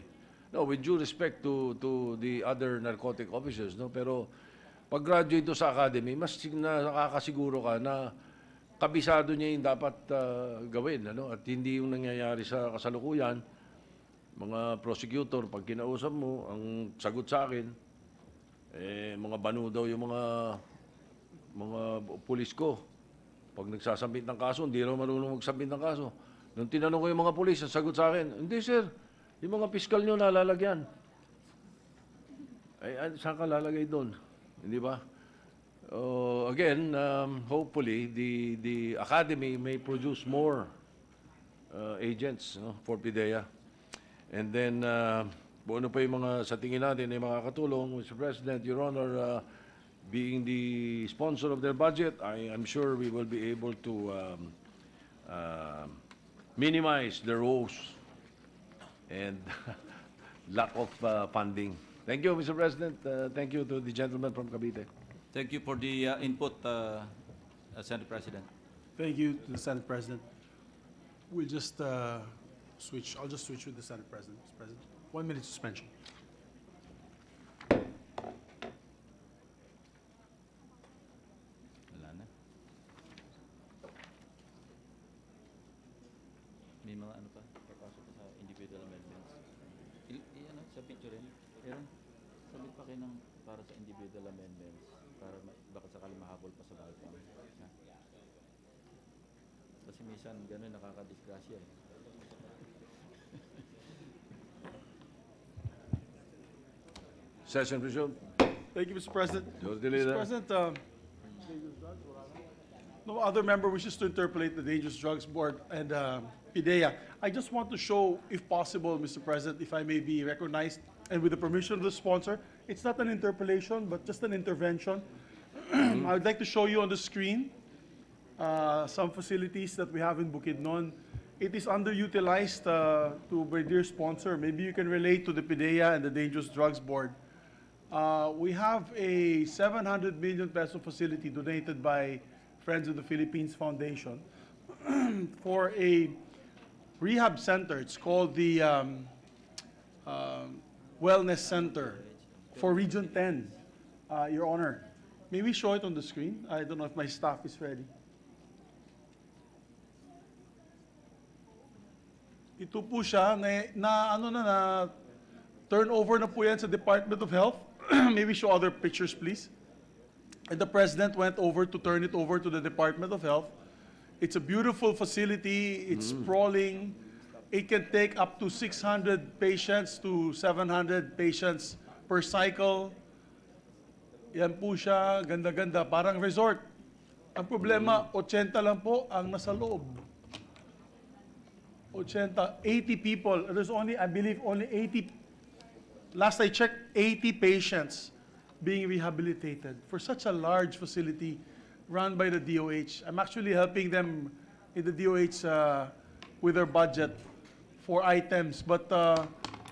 No, with due respect to the other narcotic officers, no, pero pag graduate do sa academy, mas nakakasiguro ka na kabisado niya yung dapat gawin, ano, at hindi yung nangyayari sa kasalukuyan. Mga prosecutor, pag kinausap mo, ang sagot sa akin, mga banu daw yung mga pulis ko. Pag nagsasambit ng kaso, hindi raw marunong magsambit ng kaso. Nung tinanong ko yung mga pulis, ang sagot sa akin, hindi sir, yung mga piskal nyo nalalagyan. Saan ka lalagay doon? Hindi ba? Again, hopefully, the academy may produce more agents, no, for PIDEA. And then, kung ano pa yung mga sa tingin natin ay makakatulong, Mr. President, Your Honor, being the sponsor of their budget, I'm sure we will be able to minimize the woes and lack of funding. Thank you, Mr. President. Thank you to the gentleman from Cavite. Thank you for the input, Senate President. Thank you to the Senate President. We'll just switch. I'll just switch with the Senate President, Mr. President. 1 minute suspension. Wala na. May mga ano pa, papasok pa sa individual amendments. Ano, sa picture rin. Pero, salit pa kayo ng para sa individual amendments para baka sakali mahabol pa sa bawat one. Kasi minsan gano'n nakakadisgrasya eh. Session resumed. Thank you, Mr. President. Majority Mr. Leader. President, no other member wishes to interpolate the Dangerous Drugs Board and PIDEA. I just want to show, if possible, Mr. President, if I may be recognized, and with the permission of the sponsor, it's not an interpolation, but just an intervention. I would like to show you on the screen some facilities that we have in Bukidnon. It is underutilized to my dear sponsor. Maybe you can relate to the PIDEA and the Dangerous Drugs Board. We have a 700 million peso facility donated by Friends of the Philippines Foundation for a rehab center. It's called the Wellness Center for Region 10, Your Honor. May we show it on the screen? I don't know if my staff is ready. Ito po siya na turnover na po yan sa Department of Health. May we show other pictures, please? And the President went over to turn it over to the Department of Health. It's a beautiful facility. It's sprawling. It can take up to 600 patients to 700 patients per cycle. Yan po siya, ganda-ganda, parang resort. Ang problema, 80 lang po ang nasa loob. 80 people. There's only, I believe, only 80, last I checked, 80 patients being rehabilitated for such a large facility run by the DOH. I'm actually helping them in the DOH with their budget for items, but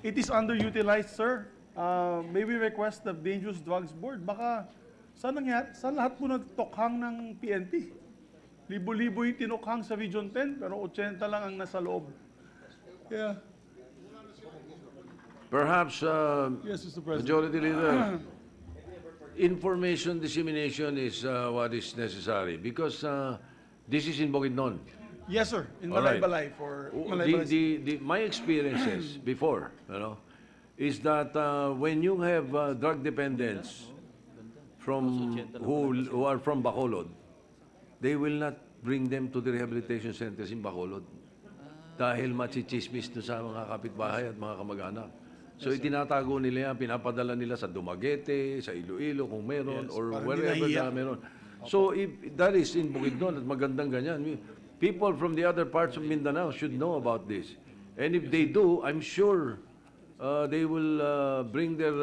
it is underutilized, sir. may we request the Dangerous Drugs Board, baka sa lahat po nagtokhang ng PNP. Libo-libo yung tinukhang sa Region 10, pero 80 lang ang nasa loob. Yeah. Perhaps, Yes, Mr. President. Majority Leader, information dissemination is what is necessary because this is in Bukidnon. Yes, sir. In All right. Malaybalay for Malaybalay. My experiences before, is that when you have drug dependents who are from Bacolod, they will not bring them to the rehabilitation centers in Bacolod dahil machichismis doon sa mga kapitbahay at mga kamag-anak. So itinatago nila yan, pinapadala nila sa Dumaguete, sa Iloilo kung meron, Yes, or para wherever hindi nahiya. na meron. So if that is in Bukidnon at magandang ganyan, people from the other parts of Mindanao should know about this. And if they do, I'm sure they will bring their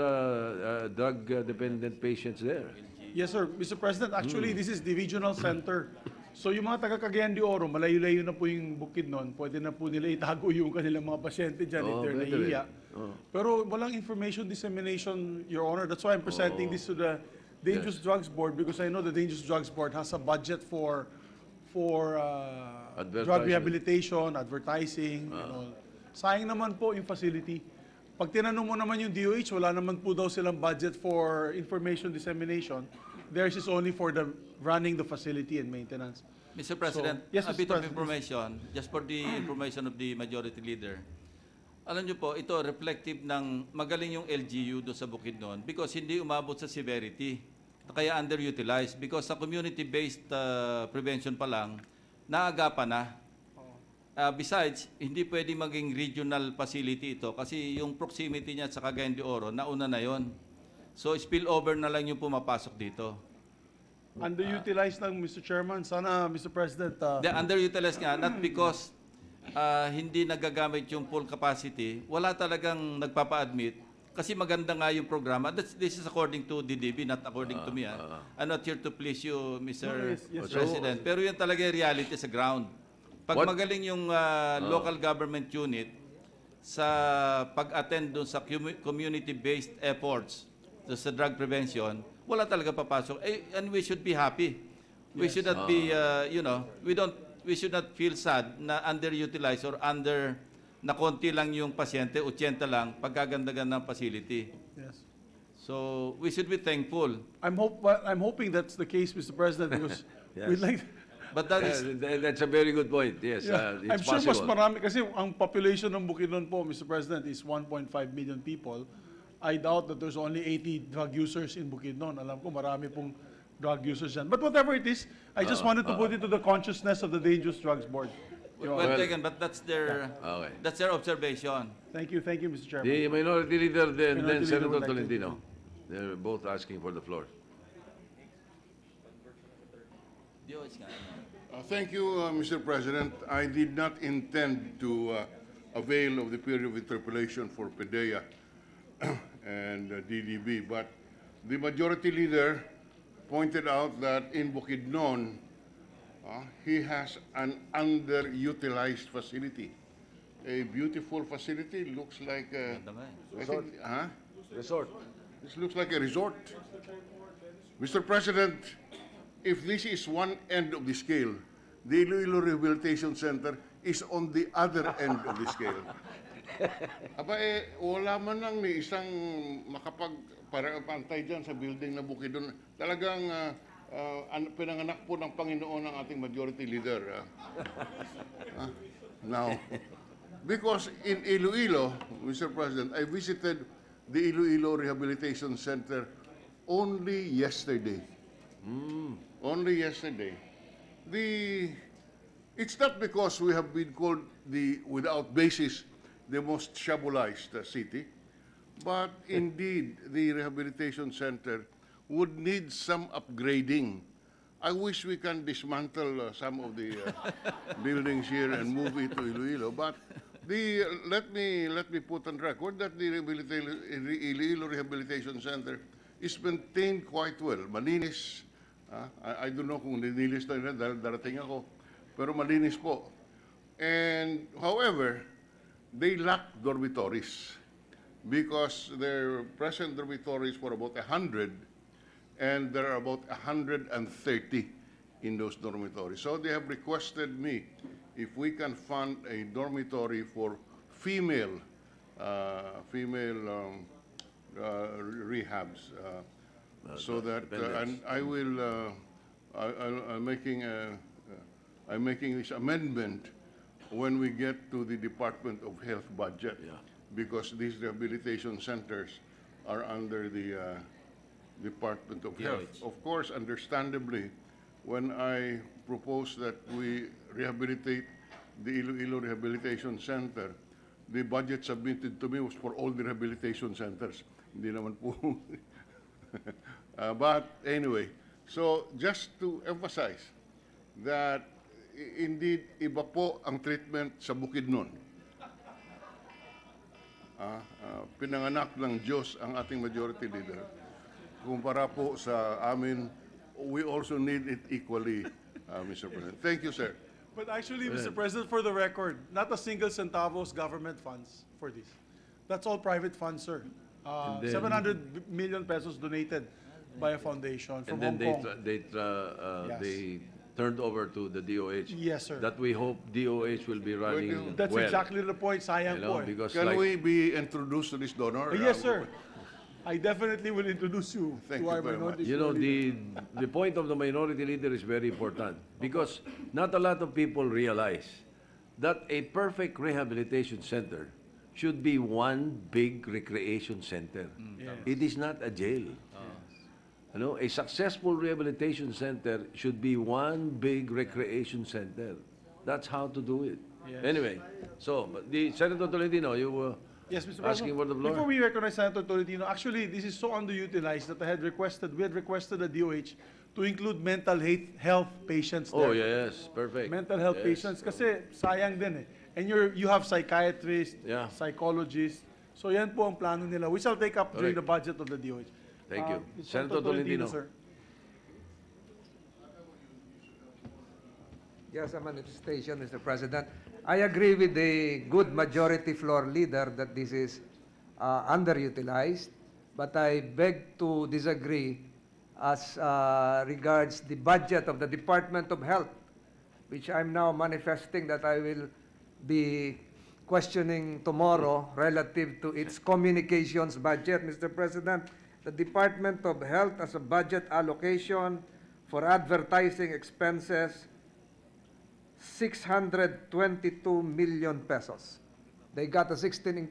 drug-dependent patients there. Yes, sir. Mr. President, actually, this is the regional center. So yung mga taga Cagayan de Oro, malayo-layo na po yung Bukidnon, pwede na po nila itago yung kanilang mga pasyente dyan if they're pwede rin. nahiya. Pero walang information dissemination, Your Honor. That's why I'm presenting this to the Dangerous Drugs Board because I know the Dangerous Drugs Board has a budget for drug Advertising. rehabilitation, advertising, and all. Sayang naman po yung facility. Pag tinanong mo naman yung DOH, wala naman po daw silang budget for information dissemination. Theirs is only for the running the facility and maintenance. Mr. President, yes, a Mr. bit of President. information, just for the information of the Majority Leader. Alam niyo po, ito reflective ng magaling yung LGU do sa Bukidnon because hindi umabot sa severity. Kaya underutilized because sa community-based prevention pa lang, naagapan na. Besides, hindi pwede maging regional facility ito kasi yung proximity niya sa Cagayan de Oro, nauna na yon. So spillover na lang yung pumapasok dito. Underutilized lang, Mr. Chairman. Sana, Mr. President, The underutilized nga, not because hindi nagagamit yung full capacity, wala talagang nagpapa-admit kasi maganda nga yung programa. This is according to DDB, not according to me. I'm not here to please you, Mr. yes, President. Pero yan talaga yung reality sa ground. Pag magaling yung local government unit sa pag-attend dun sa community-based efforts sa drug prevention, wala talaga papasok. And we should be happy. We should not be, we should not feel sad na underutilized or na konti lang yung pasyente, 80 lang, pagkagandagan ng facility. yes. So, we should be thankful. I'm hoping that's the case, Mr. President, because we'd like... But that is, That's a very good point. Yes, Yeah, it's I'm sure mas possible. marami, kasi ang population ng Bukidnon po, Mr. President, is 1.5 million people. I doubt that there's only 80 drug users in Bukidnon. Alam ko marami pong drug users dyan. But whatever it is, I just wanted to put it to the consciousness of the Dangerous Drugs Board. well taken, but that's their observation. Thank you, Mr. Chairman. The Minority Leader, then Minority Leader Senator would like to- Tolentino. They're both asking for the floor. Thank you, Mr. President. I did not intend to avail of the period of interpellation for PDEA and DDB, but the Majority Leader pointed out that in Bukidnon, he has an underutilized facility. A beautiful facility, looks like I think, Resort. this looks like a resort. Mr. President, if this is one end of the scale, the Iloilo Rehabilitation Center is on the other end of the scale. Aba wala man lang ni isang makapagpantay dyan sa building na Bukidnon. Talagang pinanganak po ng Panginoon ng ating Majority Leader. Now, because in Iloilo, Mr. President, I visited the Iloilo Rehabilitation Center only yesterday. Only yesterday. It's not because we have been called without basis, the most shabulized city, but indeed the rehabilitation center would need some upgrading. I wish we can dismantle some of the buildings here and move it to Iloilo, but let me put on record that the Iloilo Rehabilitation Center is maintained quite well. Malinis. I don't know kung nilinis na nila dahil darating ako, pero malinis po. And however, they lack dormitories. because their present dormitories for about 100, and there are about 130 in those dormitories. So they have requested me if we can fund a dormitory for female rehabs, so that and I will I'm making this amendment when we get to the Department of Health budget, because these rehabilitation centers are under the Department of Health. Of course, understandably, when I propose that we rehabilitate the Iloilo Rehabilitation Center, the budget submitted to me was for all the rehabilitation centers. Hindi naman po. But anyway, so just to emphasize that indeed iba po ang treatment sa Bukidnon. Pinanganak ng Diyos ang ating majority leader. Kumpara po sa amin, we also need it equally, Mr. President. Thank you, sir. But actually, Mr. President, for the record, not a single centavos government funds for this. That's all private funds, sir. And then- 700 million pesos donated by a foundation from And then Hong Kong. they Yes. turned over to the DOH. Yes, sir. That we hope DOH will be running That's well. exactly the point, sayang You know, po eh. because Can like, we be introduced to this donor? Yes, sir. I definitely will introduce you Thank to you our very minority. you know, leader. the point of the minority leader is very important because not a lot of people realize that a perfect rehabilitation center should be one big recreation center. Yes. It is not a jail. You know, a successful rehabilitation center should be one big recreation center. That's how to do it. Yes. Anyway, so but the Senator Tolentino, you were Yes, Mr. asking for the floor. Before we recognize Senator Tolentino, actually, this is so underutilized that we had requested the DOH to include mental health patients there. Oh, yes, perfect. Mental health Yes. patients, kasi sayang din eh. And you have psychiatrists, Yeah. psychologists. So yan po ang plano nila, which I'll take up during the Correct. budget of the DOH. Thank you. Senator Senator Tolentino. sir. Yes, a manifestation, Mr. President. I agree with the good majority floor leader that this is underutilized, but I beg to disagree as regards the budget of the Department of Health, which I'm now manifesting that I will be questioning tomorrow relative to its communications budget, Mr. President. The Department of Health has a budget allocation for advertising expenses 622 million pesos. They got a 16%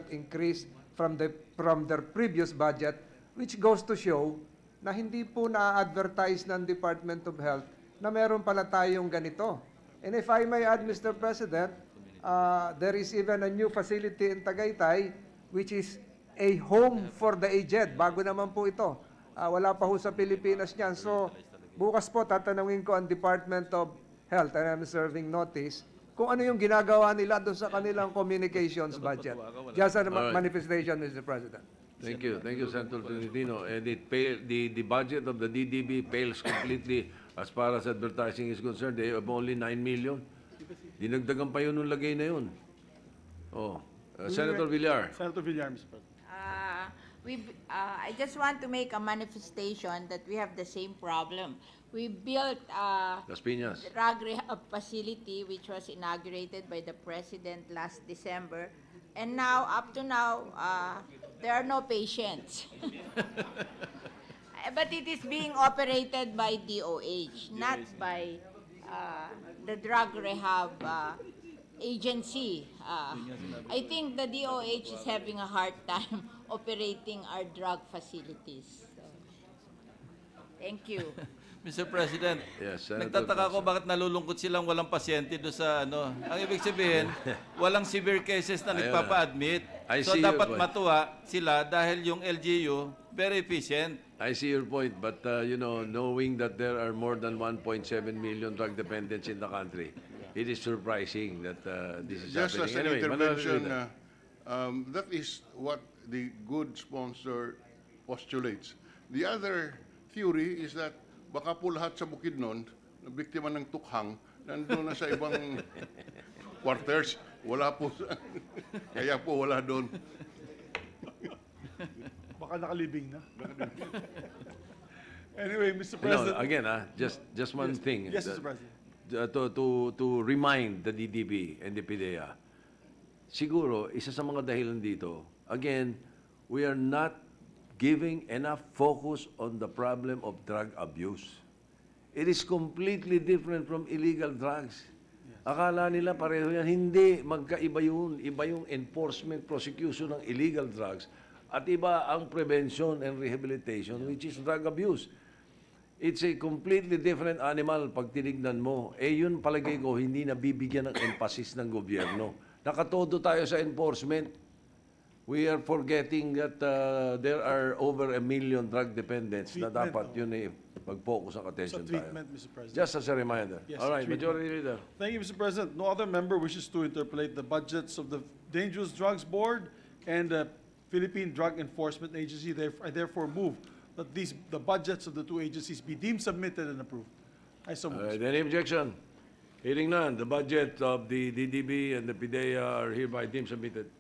increase from their previous budget, which goes to show na hindi po na-advertise ng Department of Health na meron pala tayong ganito. And if I may add, Mr. President, there is even a new facility in Tagaytay which is a home for the aged. Bago naman po ito. Wala pa ho sa Pilipinas niyan. So, bukas po tatanungin ko ang Department of Health, and I'm serving notice, kung ano yung ginagawa nila doon sa kanilang communications budget. Just a Alright. manifestation, Mr. President. Thank you, Senator Tolentino. And the budget of the DDB pales completely as far as advertising is concerned. They have only 9 million. Dinagdagan pa yun nung lagay na yun. Oh, Senator Villar. Senator Villar, Mr. President. I just want to make a manifestation that we have the same problem. We built a Las Piñas. drug rehab facility which was inaugurated by the President last December. And now, up to now, there are no patients. But it is being operated by DOH, not by the drug rehab agency. I think the DOH is having a hard time operating our drug facilities. So, thank you. Mr. President, Yes, Senator nagtataka ko bakit nalulungkot silang walang pasyente doon sa ano. Ang ibig sabihin, walang severe cases na Ayun nagpapa-admit. I So see your dapat point. matuwa sila dahil yung LGU very efficient. I see your point, but you know, knowing that there are more than 1.7 million drug dependents in the country, it is surprising that this is Just as happening. an Manalo intervention, Rita. that is what the good sponsor postulates. The other theory is that baka po lahat sa Bukidnon, na biktima ng tukhang, nandun na sa ibang quarters. Wala po. Kaya po wala doon. Baka nakalibing na. Anyway, Mr. No, President. again, just one thing. Yes, that- Mr. President. To remind the DDB and the PIDEA, siguro, isa sa mga dahilan dito, again, we are not giving enough focus on the problem of drug abuse. It is completely different from illegal drugs. Akala nila pareho yan. Hindi, magkaiba yun. Iba yung enforcement, prosecution ng illegal drugs at iba ang prevention and rehabilitation, which is drug abuse. It's a completely different animal pag tinignan mo. Yun palagay ko, hindi nabibigyan ng emphasis ng gobyerno. Nakatodo tayo sa enforcement. We are forgetting that there are over 1 million drug dependents na Treatment, dapat yun mag-focus ang Sa attention tayo. treatment, Mr. President. Just as a reminder. Yes, All right, treatment. Majority Leader. Thank you, Mr. President. No other member wishes to interpolate the budgets of the Dangerous Drugs Board and the Philippine Drug Enforcement Agency. I therefore move that the budgets of the two agencies be deemed submitted and approved. I so All move. right, any objection? Hearing none, the budget of the DDB and the PIDEA are hereby deemed submitted.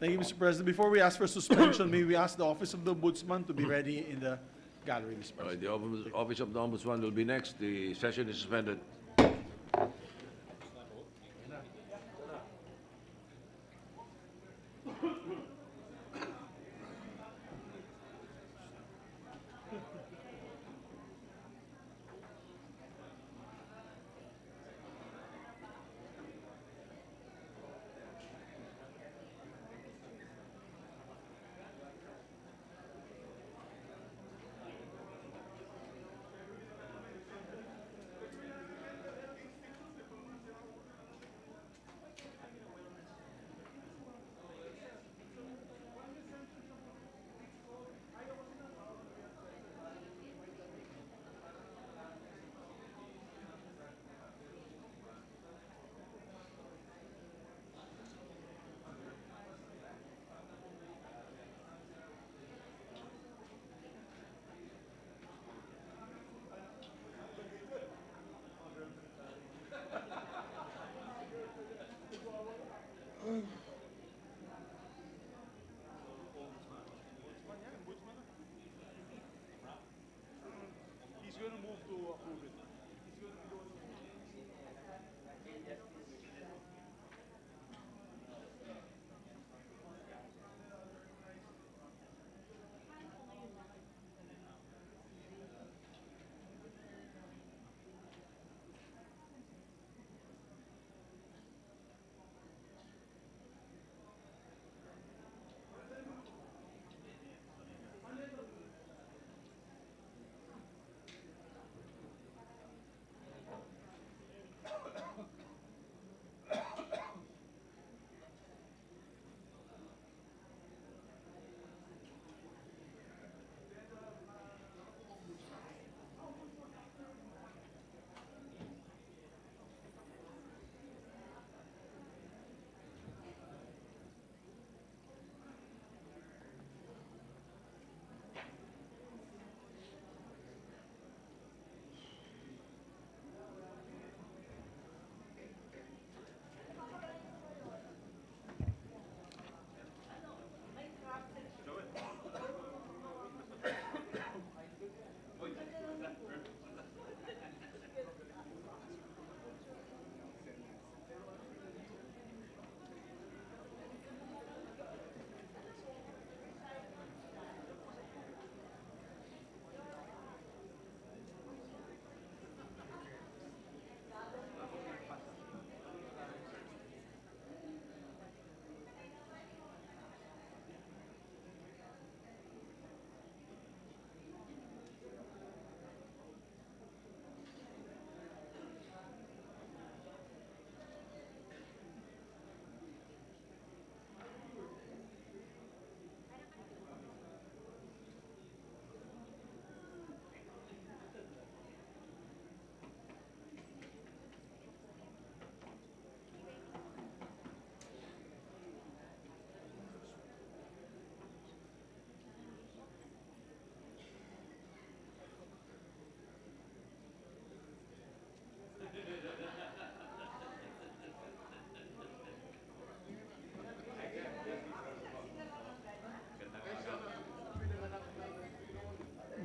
Thank you, Mr. President. Before we ask for suspension, may we ask the Office of the Ombudsman to be ready in the gallery, Mr. All right, President. the Office of the Ombudsman will be next. The session is suspended.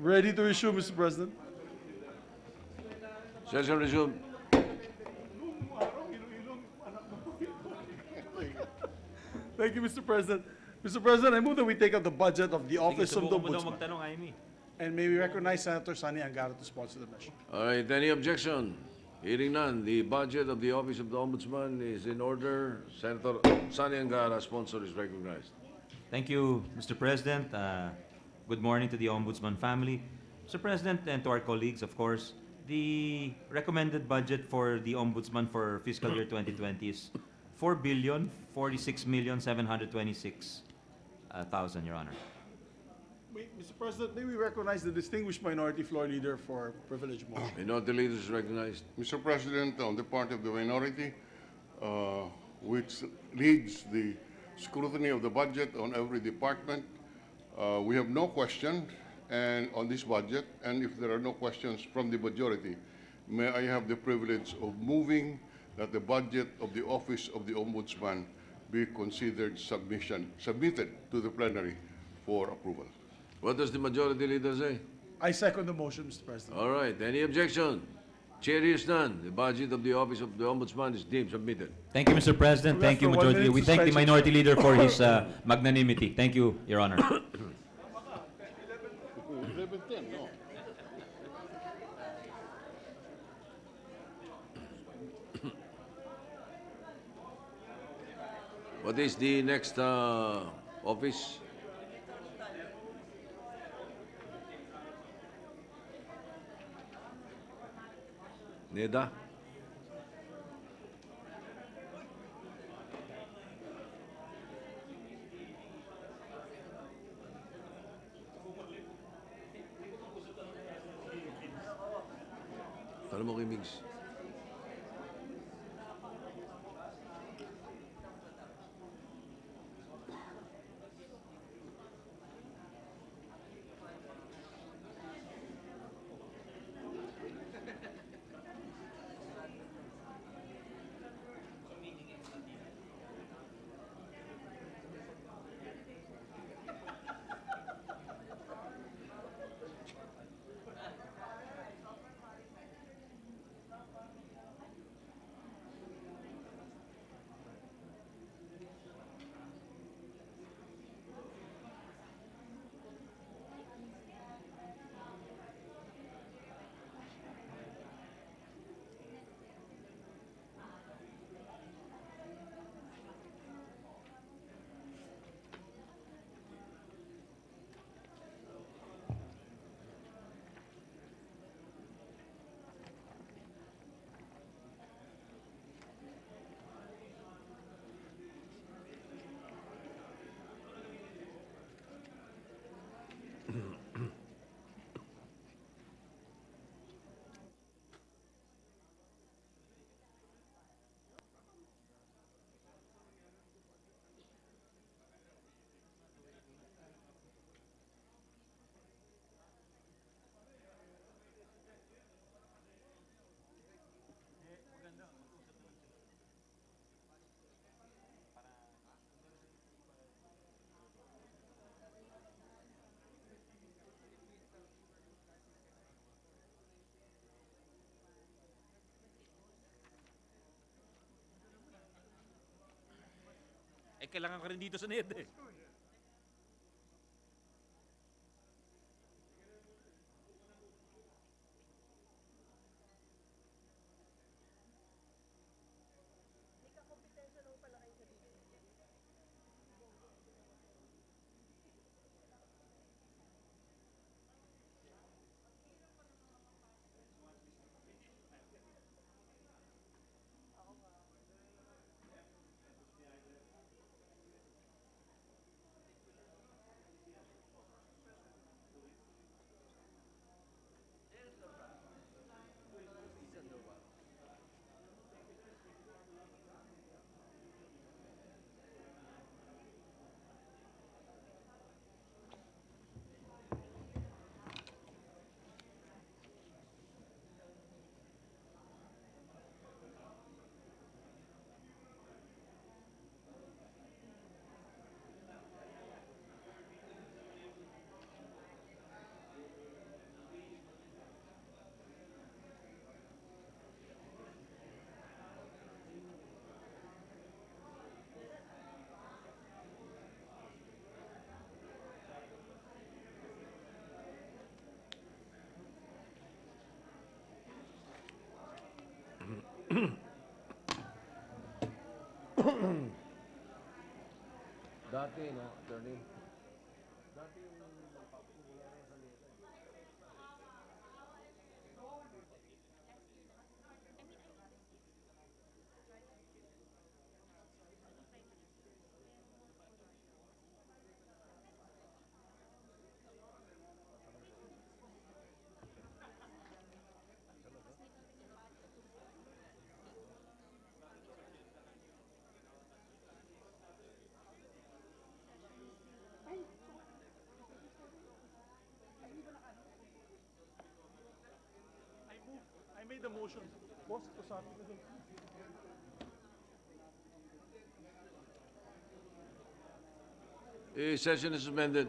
Ready to issue, Mr. President. Session resumed. Thank you, Mr. President. Mr. President, I move that we take up the budget of the Sige, Office of the subukan mo daw Ombudsman. magtanong, Amy. And may we recognize Senator Sani Angara to sponsor the measure. All right, any objection? Hearing none, the budget of the Office of the Ombudsman is in order. Senator Sani Angara, sponsor, is recognized. Thank you, Mr. President. Good morning to the Ombudsman family. Mr. President, and to our colleagues, of course, the recommended budget for the Ombudsman for fiscal year 2020 is 4,046,726,000, Your Honor. Mr. President, may we recognize the distinguished minority floor leader for privilege motion. Minority leader is recognized. Mr. President, on the part of the minority, which leads the scrutiny of the budget on every department, we have no question and on this budget, and if there are no questions from the majority, may I have the privilege of moving that the budget of the Office of the Ombudsman be considered submitted to the plenary for approval. What does the majority leader say? I second the motion, Mr. President. All right, any objection? Chair hears none. The budget of the Office of the Ombudsman is deemed submitted. Thank you, Mr. President. We Thank you, ask for 1 Majority Leader. We minute thank the suspension. Minority Leader for his magnanimity. Thank you, Your Honor. 11:10, no? What is the next office? NEDA? Tanong mo kay Migs. Eh, kailangan ka rin dito sa NED eh. Dati, no, attorney? I made the motion. Boss, sabi ko dun. Session is suspended.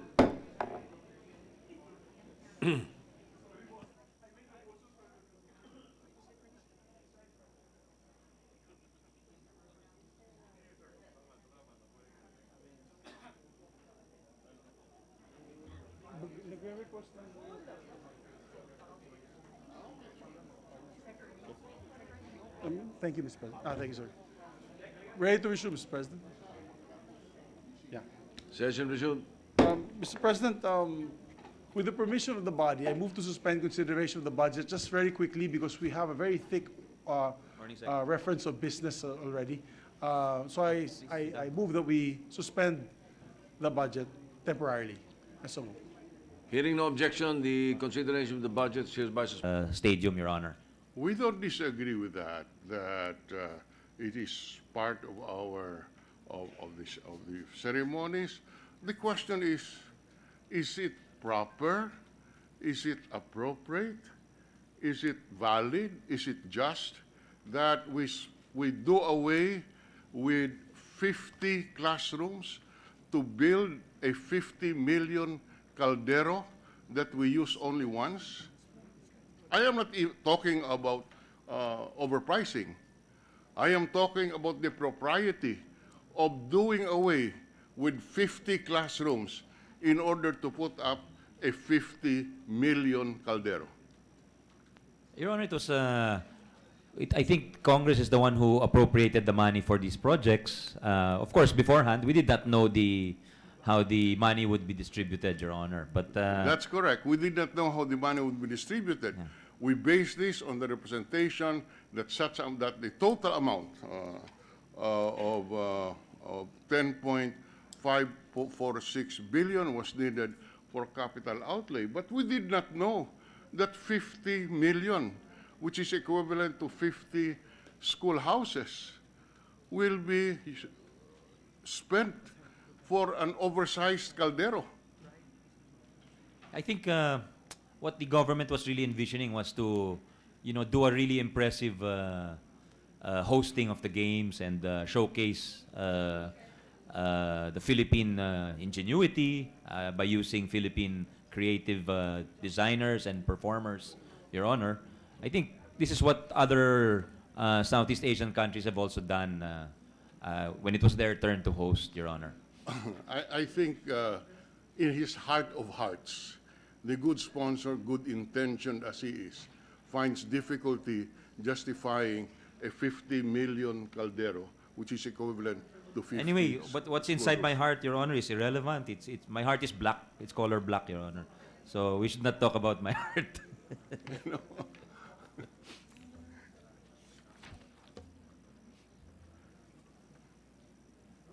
Nagre-request ng... Thank you, Mr. President. Thank you, sir. Ready to resume, Mr. President? Yeah. Session resumed. Mr. President, with the permission of the body, I move to suspend consideration of the budget just very quickly because we have a very thick reference of business already. So I move that we suspend the budget temporarily. So moved. Hearing no objection, the consideration of the budget is hereby suspended. Stadium, Your Honor. We don't disagree with that, it is part of our, of the ceremonies. The question is it proper? Is it appropriate? Is it valid? Is it just that we do away with 50 classrooms to build a 50 million caldero that we use only once? I am not talking about overpricing. I am talking about the propriety of doing away with 50 classrooms in order to put up a 50 million caldero. Your Honor, it was, I think Congress is the one who appropriated the money for these projects. Of course, beforehand, we did not know how the money would be distributed, Your Honor. But That's correct. We did not know how the money would be distributed. Yeah. We based this on the representation that that the total amount of 10.546 billion was needed for capital outlay. But we did not know that 50 million, which is equivalent to 50 schoolhouses, will be spent for an oversized caldero. I think what the government was really envisioning was to, do a really impressive hosting of the games and showcase the Philippine ingenuity by using Philippine creative designers and performers, Your Honor. I think this is what other Southeast Asian countries have also done when it was their turn to host, Your Honor. I think in his heart of hearts, the good sponsor, good intentioned as he is, finds difficulty justifying a 50 million caldero, which is equivalent to 50. Anyway, but what's inside my heart, Your Honor, is irrelevant. My heart is black. It's color black, Your Honor. So we should not talk about my heart.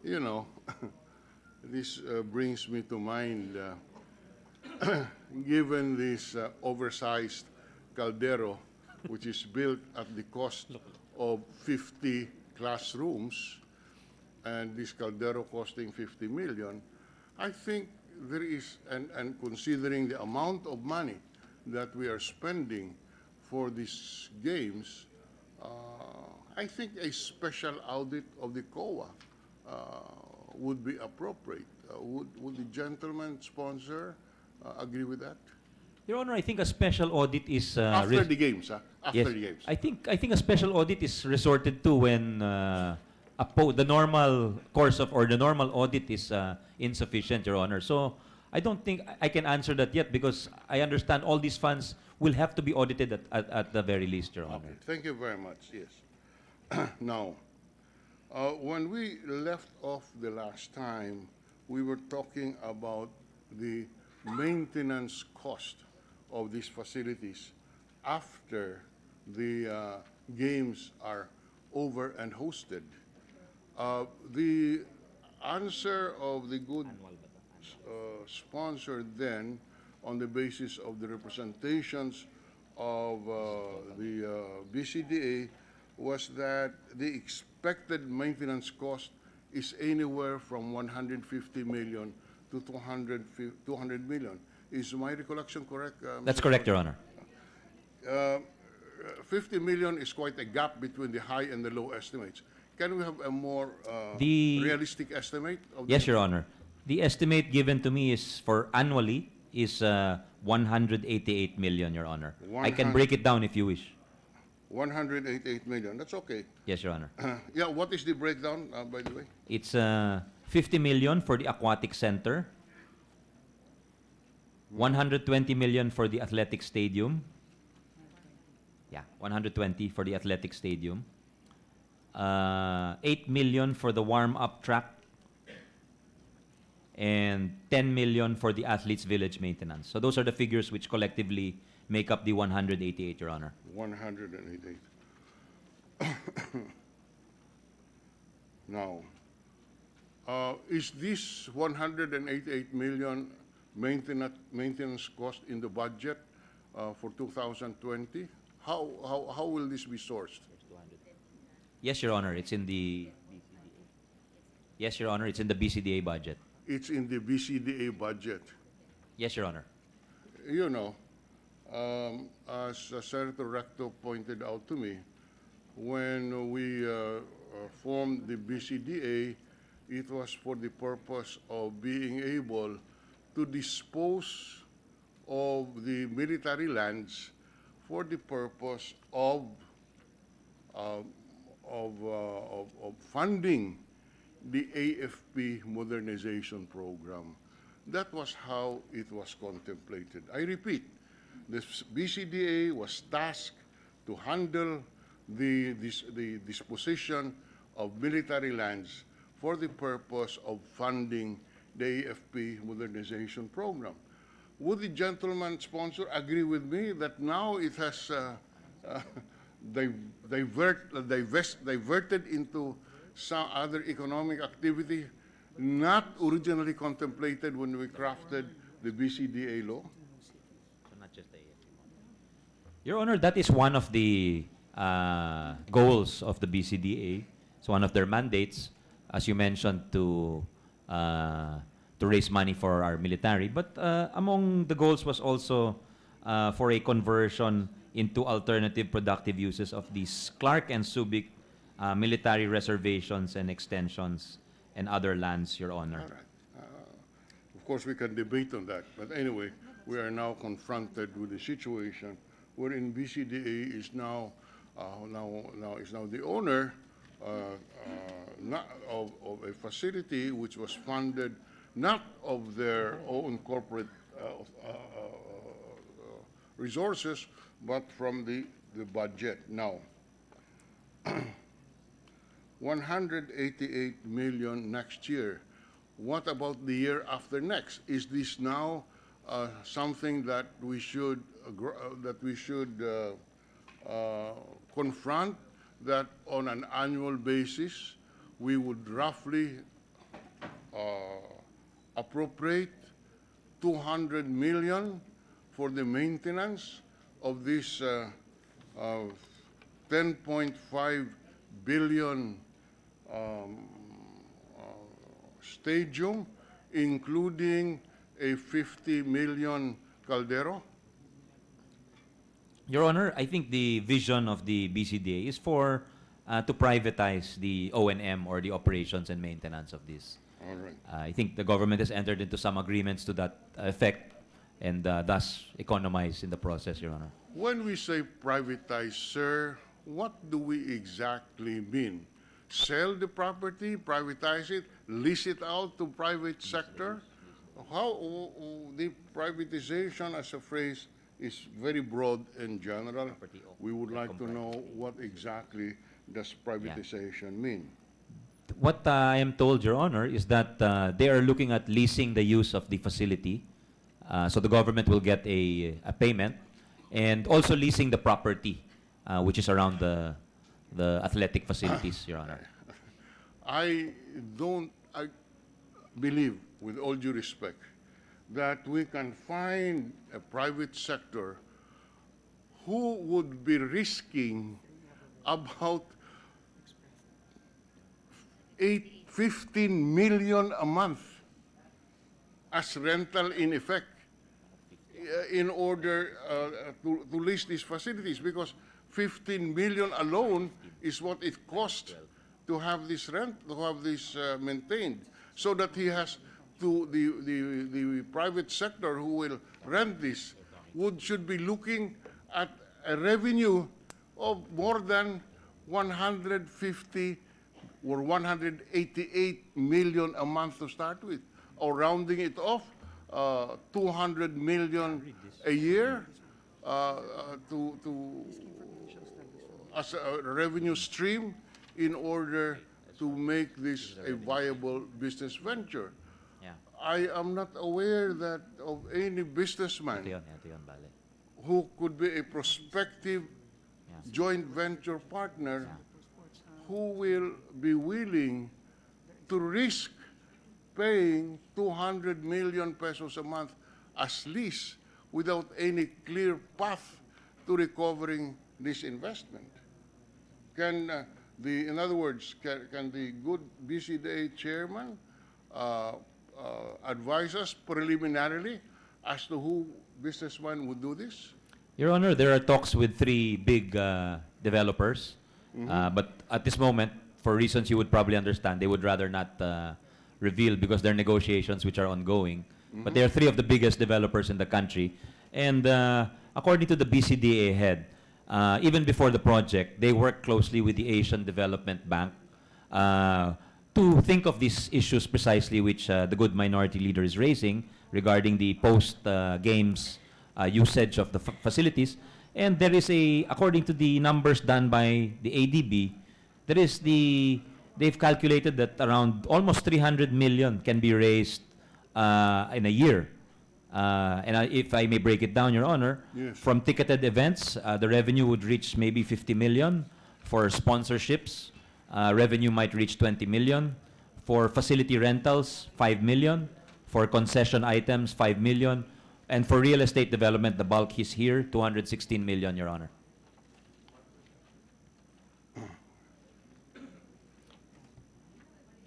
You know, this brings me to mind, given this oversized caldero, which is built at the cost of 50 classrooms, and this caldero costing 50 million, I think there is, and considering the amount of money that we are spending for these games, I think a special audit of the COA would be appropriate. Would the gentleman sponsor agree with that? Your Honor, I think a special audit is After the games, after yes, the games. I think a special audit is resorted to when the normal course of or the normal audit is insufficient, Your Honor. So I don't think I can answer that yet because I understand all these funds will have to be audited at the very least, Your Honor. Okay, thank you very much, yes. Now, when we left off the last time, we were talking about the maintenance cost of these facilities after the games are over and hosted. The answer of the good sponsor then, on the basis of the representations of the BCDA, was that the expected maintenance cost is anywhere from 150 million to 200 million. Is my recollection correct? That's Mr. correct, Your Honor. 50 million is quite a gap between the high and the low estimates. Can we have a more The- realistic estimate of Yes, the- Your Honor. The estimate given to me is for annually is 188 million, Your Honor. I can break it down if you wish. 188 million? That's okay. Yes, Your Honor. Yeah, what is the breakdown, by the way? It's 50 million for the aquatic center, 120 million for the athletic stadium. Yeah, 120 for the athletic stadium. 8 million for the warm-up track, and 10 million for the athletes' village maintenance. So those are the figures which collectively make up the 188, Your Honor. 188. Now, is this 188 million maintenance cost in the budget for 2020? How will this be sourced? Yes, Your Honor, it's in the Yes, Your Honor, it's in the BCDA budget. It's in the BCDA budget. Yes, Your Honor. You know, as Senator Recto pointed out to me, when we formed the BCDA, it was for the purpose of being able to dispose of the military lands for the purpose of funding the AFP modernization program. That was how it was contemplated. I repeat, the BCDA was tasked to handle the disposition of military lands for the purpose of funding the AFP modernization program. Would the gentleman sponsor agree with me that now it has diverted into some other economic activity not originally contemplated when we crafted the BCDA law? Your Honor, that is one of the goals of the BCDA. It's one of their mandates, as you mentioned, to raise money for our military. But among the goals was also for a conversion into alternative productive uses of these Clark and Subic military reservations and extensions and other lands, Your Honor. All right. Of course, we can debate on that. But anyway, we are now confronted with a situation wherein BCDA is now the owner of a facility which was funded not of their own corporate resources, but from the budget. Now, 188 million next year. What about the year after next? Is this now something that we should confront, that on an annual basis we would roughly appropriate 200 million for the maintenance of this 10.5 billion stadium, including a 50 million caldero? Your Honor, I think the vision of the BCDA is for to privatize the O&M, or the operations and maintenance of this. All right. I think the government has entered into some agreements to that effect, and thus economize in the process, Your Honor. When we say privatize, sir, what do we exactly mean? Sell the property, privatize it, lease it out to private sector? How the privatization as a phrase is very broad and general. We would like to know what exactly does privatization mean? What I am told, Your Honor, is that they are looking at leasing the use of the facility. So the government will get a payment, and also leasing the property, which is around the athletic facilities, Your Honor. I believe, with all due respect, that we can find a private sector who would be risking about 15 million a month as rental in effect in order to lease these facilities, because 15 million alone is what it costs to have this maintained, so that he has to the private sector who will rent this should be looking at a revenue of more than 150 or 188 million a month to start with, or rounding it off, 200 million a year as a revenue stream in order to make this a viable business venture. Yeah. I am not aware that of any businessman Ito yun, bale. who could be a prospective Yeah. joint venture partner who will be willing to risk paying 200 million pesos a month as lease without any clear path to recovering this investment. In other words, can the good BCDA chairman advise us preliminarily as to who businessman would do this? Your Honor, there are talks with 3 big developers, but at this moment, for reasons you would probably understand, they would rather not reveal because there are negotiations which are ongoing. But they are 3 of the biggest developers in the country. And according to the BCDA head, even before the project, they work closely with the Asian Development Bank to think of these issues precisely which the good minority leader is raising regarding the post-games usage of the facilities. And there is according to the numbers done by the ADB, they've calculated that around almost 300 million can be raised in a year. If I may break it down, Your Honor, Yes. from ticketed events, the revenue would reach maybe 50 million. For sponsorships, revenue might reach 20 million. For facility rentals, 5 million. For concession items, 5 million. And for real estate development, the bulk is here, 216 million, Your Honor.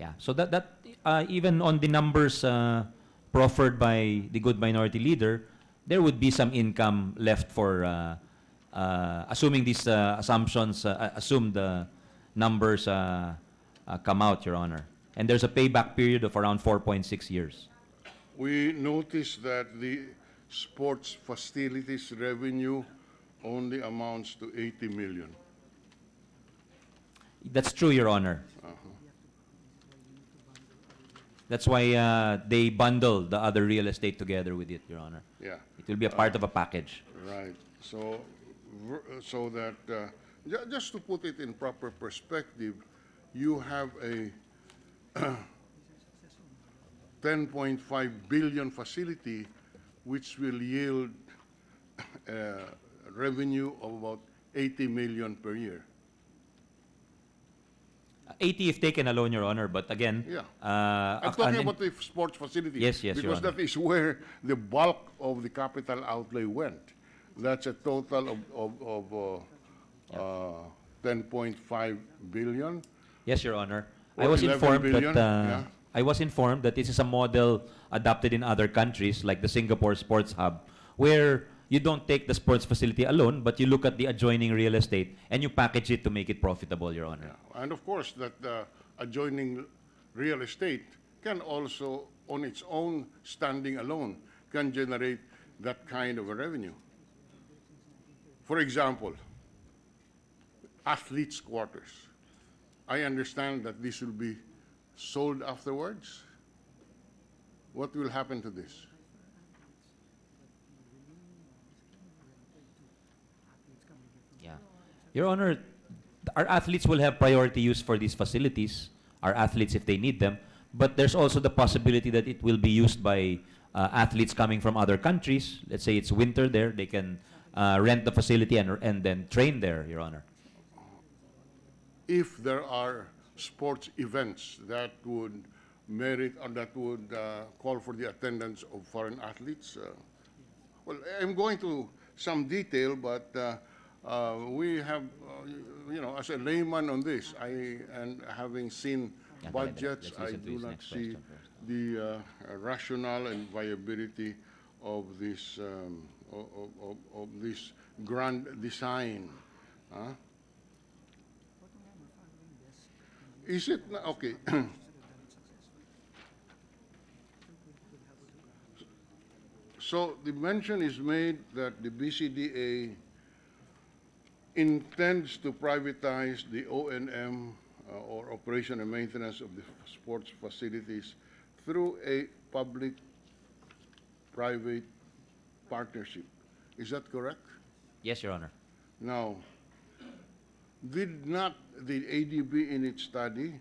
Yeah, so that even on the numbers proffered by the good minority leader, there would be some income left for, assuming these assumptions, assume the numbers come out, Your Honor. And there's a payback period of around 4.6 years. We noticed that the sports facilities revenue only amounts to 80 million. That's true, Your Honor. That's why they bundle the other real estate together with it, Your Honor. Yeah, It will be a part of a package. right. So that, just to put it in proper perspective, you have a 10.5 billion facility which will yield revenue of about 80 million per year. 80 if taken alone, Your Honor, but again, Yeah. I'm talking about the sports facility. Yes, yes, Your because Honor. that is where the bulk of the capital outlay went. That's a total of 10.5 billion. Yes, Your Honor. Or I was 11 informed billion, that yeah. I was informed that this is a model adopted in other countries, like the Singapore Sports Hub, where you don't take the sports facility alone, but you look at the adjoining real estate and you package it to make it profitable, Your Honor. Yeah. And of course, that adjoining real estate can also, on its own standing alone, can generate that kind of a revenue. For example, athletes' quarters. I understand that this will be sold afterwards. What will happen to this? Yeah. Your Honor, our athletes will have priority use for these facilities, our athletes if they need them, but there's also the possibility that it will be used by athletes coming from other countries. Let's say it's winter there, they can rent the facility and then train there, Your Honor. If there are sports events that would merit or that would call for the attendance of foreign athletes, well, I'm going to some detail, but we have, as a layman on this, and having seen budgets, I do not see the rationale and viability of this of this grand design. Is it okay? So the mention is made that the BCDA intends to privatize the O&M or operation and maintenance of the sports facilities through a public-private partnership. Is that correct? Yes, Your Honor. Now, did not the ADB in its study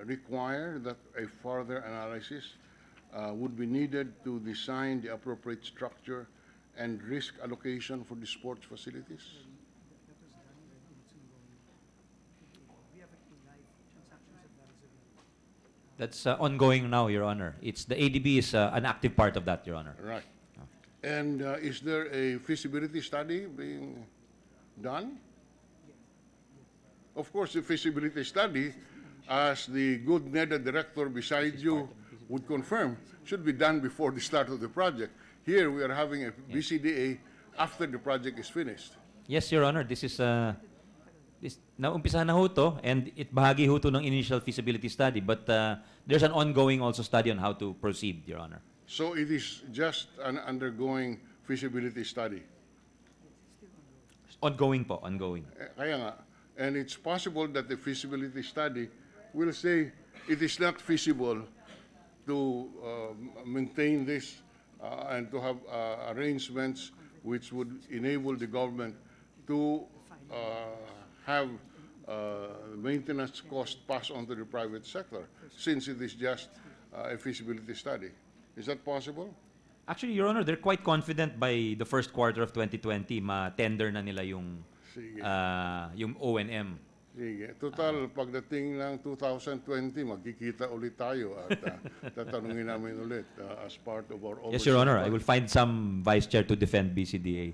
require that a further analysis would be needed to design the appropriate structure and risk allocation for the sports facilities? That's ongoing now, Your Honor. It's the ADB is an active part of that, Your Honor. Right. And is there a feasibility study being done? Of course, the feasibility study, as the good NEDA director beside you would confirm, should be done before the start of the project. Here, we are having a BCDA after the project is finished. Yes, Your Honor. This is naumpisahan na ho to, and it bahagi ho to ng initial feasibility study, but there's an ongoing also study on how to proceed, Your Honor. So it is just an undergoing feasibility study. Ongoing po, ongoing. Kaya nga, and it's possible that the feasibility study will say it is not feasible to maintain this and to have arrangements which would enable the government to have maintenance cost passed on to the private sector, since it is just a feasibility study. Is that possible? Actually, Your Honor, they're quite confident by the first quarter of 2020, ma-tender na nila yung O&M. Sige. Total, pagdating ng 2020, magkikita ulit tayo at tatanungin namin ulit as part of our Yes, Your Honor. I will find some vice chair to defend BCDA.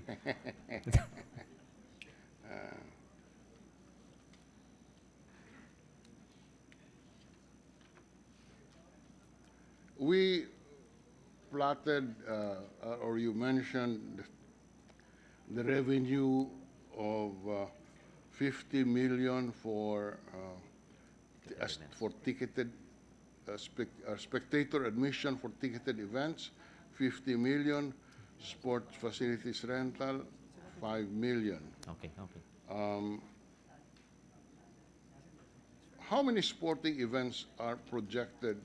We plotted, or you mentioned the revenue of 50 million for ticketed spectator admission for ticketed events, 50 million, sports facilities rental, 5 million. Okay, okay. How many sporting events are projected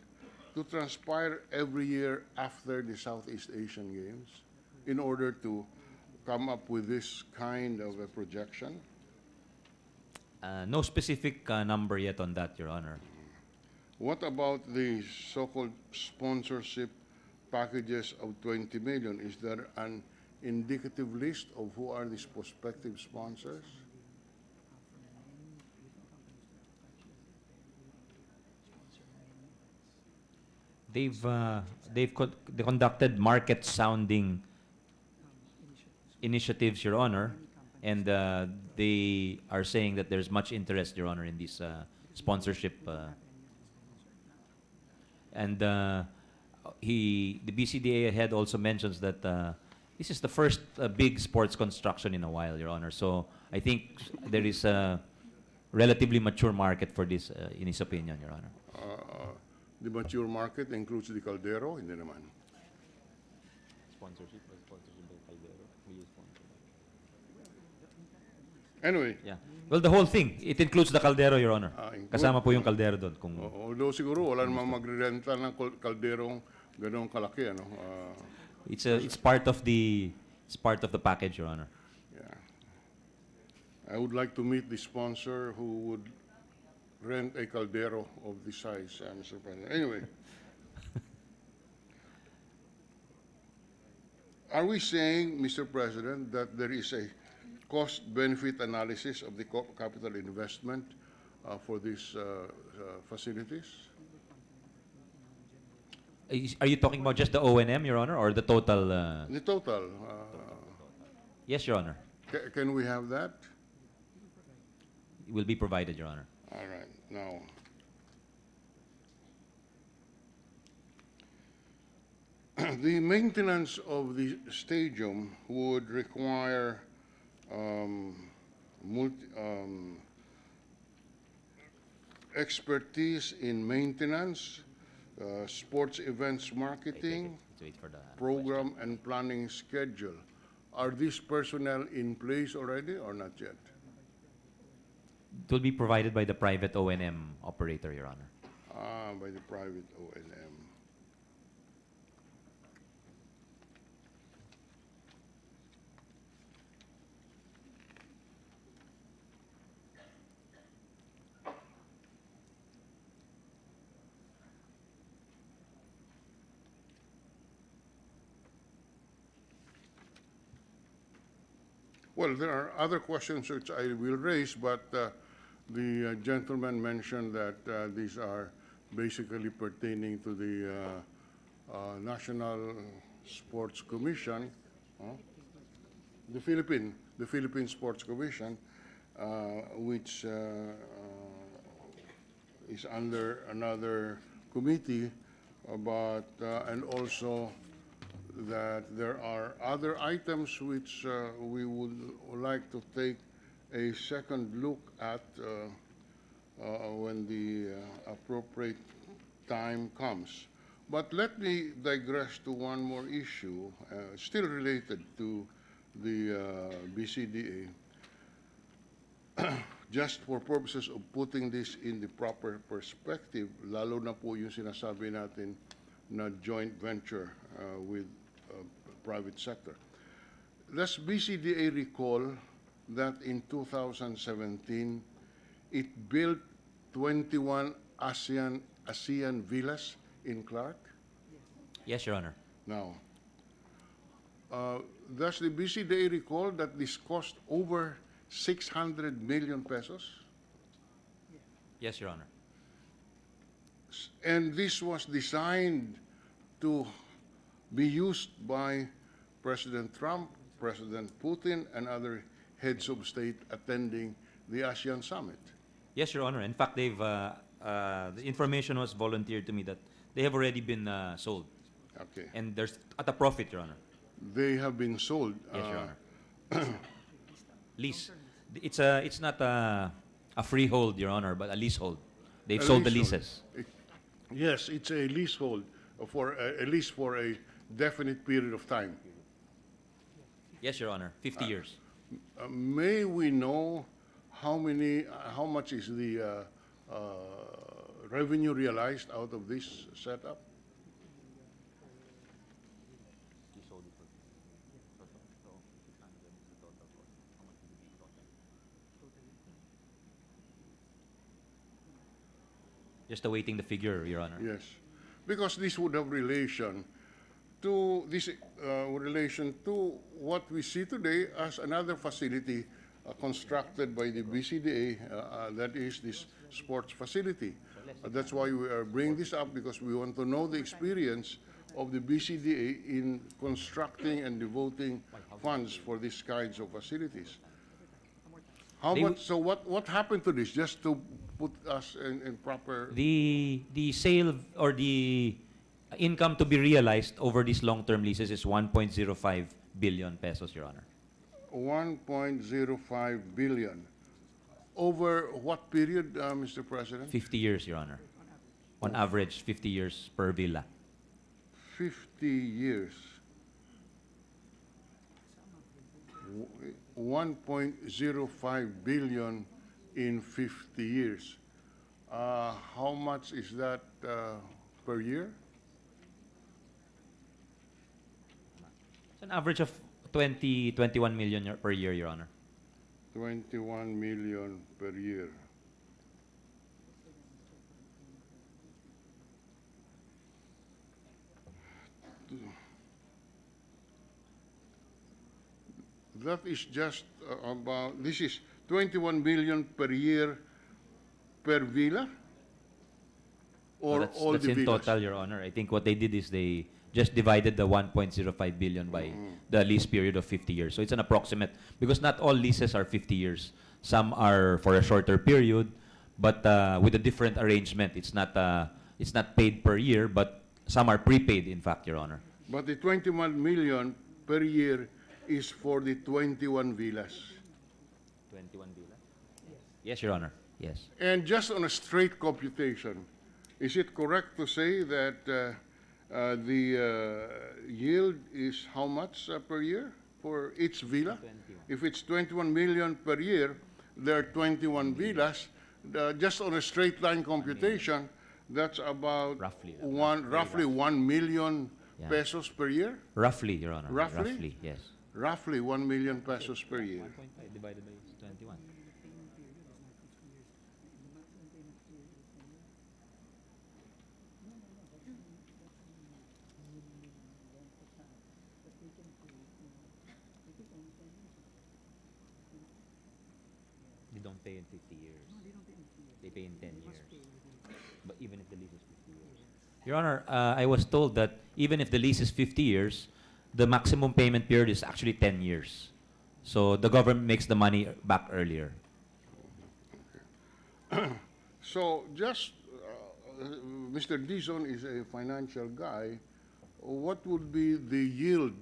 to transpire every year after the Southeast Asian Games in order to come up with this kind of a projection? No specific number yet on that, Your Honor. What about the so-called sponsorship packages of 20 million? Is there an indicative list of who are these prospective sponsors? They conducted market sounding initiatives, Your Honor, and they are saying that there's much interest, Your Honor, in this sponsorship. And the BCDA head also mentions that this is the first big sports construction in a while, Your Honor. So I think there is a relatively mature market for this, in his opinion, Your Honor. The mature market includes the Caldero, hindi naman. Sponsorship by Caldero. Anyway. Yeah. Well, the whole thing, it includes the Caldero, Your Honor. Kasama po yung Caldero doon. Kung Although siguro wala namang magre-renta ng kalderong ganong kalaki, ano? it's part of the package, Your Honor. I would like to meet the sponsor who would rent a caldero of this size, Mr. President. Anyway. Are we saying, Mr. President, that there is a cost-benefit analysis of the capital investment for these facilities? Are you talking about just the O&M, Your Honor, or the total? The total. Yes, Your Honor. Can we have that? It will be provided, Your Honor. All right. Now, the maintenance of the stadium would require expertise in maintenance, sports events marketing, Let's wait for the program and planning schedule. Are these personnel in place already or not yet? It will be provided by the private O&M operator, Your Honor. By the private O&M. Well, there are other questions which I will raise, but the gentleman mentioned that these are basically pertaining to the National Sports Commission, the Philippine Sports Commission, which is under another committee, and also that there are other items which we would like to take a second look at when the appropriate time comes. But let me digress to one more issue, still related to the BCDA, just for purposes of putting this in the proper perspective, lalo na po yung sinasabi natin na joint venture with private sector. Does BCDA recall that in 2017, it built 21 ASEAN villas in Clark? Yes, Your Honor. Now, does the BCDA recall that this cost over 600 million pesos? Yes, Your Honor. And this was designed to be used by President Trump, President Putin, and other heads of state attending the ASEAN summit. Yes, Your Honor. In fact, the information was volunteered to me that they have already been sold. Okay. And there's at a profit, Your Honor. They have been sold. Yes, Your Honor. Lease. It's not a freehold, Your Honor, but a leasehold. They've sold the leasehold. leases. Yes, it's a leasehold for a lease for a definite period of time. Yes, Your Honor. 50 years. May we know how much is the revenue realized out of this setup? Just awaiting the figure, Your Honor. Yes, because this would have relation to what we see today as another facility constructed by the BCDA, that is this sports facility. That's why we are bringing this up, because we want to know the experience of the BCDA in constructing and devoting funds for these kinds of facilities. So what happened to this, just to put us in proper... The sale or the income to be realized over these long-term leases is 1.05 billion pesos, Your Honor. 1.05 billion. Over what period, Mr. President? 50 years, Your Honor. On average, 50 years per villa. 50 years. 1.05 billion in 50 years. How much is that per year? It's an average of 21 million per year, Your Honor. 21 million per year. That is just about, this is 21 million per year per villa? Or that's all that's the in villas? total, Your Honor. I think what they did is they just divided the 1.05 billion by the lease period of 50 years. So it's an approximate, because not all leases are 50 years. Some are for a shorter period, but with a different arrangement. It's not paid per year, but some are prepaid, in fact, Your Honor. But the 21 million per year is for the 21 villas. 21 villas? Yes, Your Honor. Yes. And just on a straight computation, is it correct to say that the yield is how much per year for each villa? 21. If it's 21 million per year, there are 21 villas. Just on a straight line computation, that's about Roughly, roughly 1 million Yeah. pesos per year? Roughly, Your Honor. Roughly? Yes. Roughly 1 million pesos per year. 1.5 divided by 21. They don't pay in 50 years. They pay in 10 years. But even if the lease is 50 years. Your Honor, I was told that even if the lease is 50 years, the maximum payment period is actually 10 years. So the government makes the money back earlier. So just, Mr. Dizon is a financial guy. What would be the yield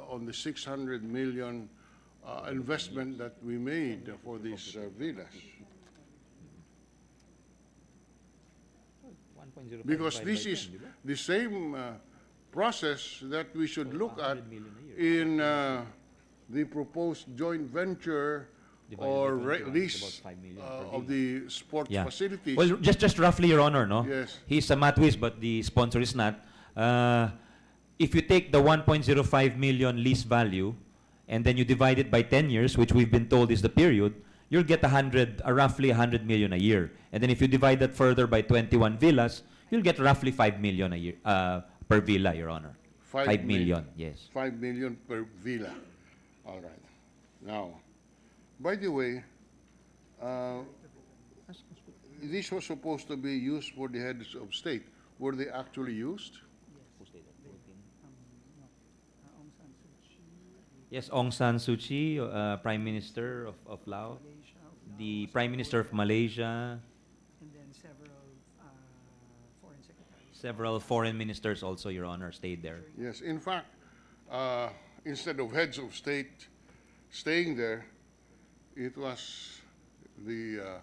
on the 600 million investment that we made for these villas? 1.05 Because divided this by is 10, di ba? the same process that we should look at 100 million a year. in the proposed joint venture Divided or by 21, it's lease about 5 million per of villa. the sports Yeah. facilities. Well, just roughly, Your Honor, no? Yes. He's a math whiz, but the sponsor is not. If you take the 1.05 million lease value and then you divide it by 10 years, which we've been told is the period, you'll get roughly 100 million a year. And then if you divide that further by 21 villas, you'll get roughly 5 million a year per villa, Your Honor. 5 million, yes. 5 million per villa. All right. Now, by the way, this was supposed to be used for the heads of state. Were they actually used? Yes, Aung San Suu Kyi, Prime Minister of Laos, the Prime Minister of Malaysia, And then several foreign secretaries. several foreign ministers also, Your Honor, stayed there. Yes. In fact, instead of heads of state staying there, it was the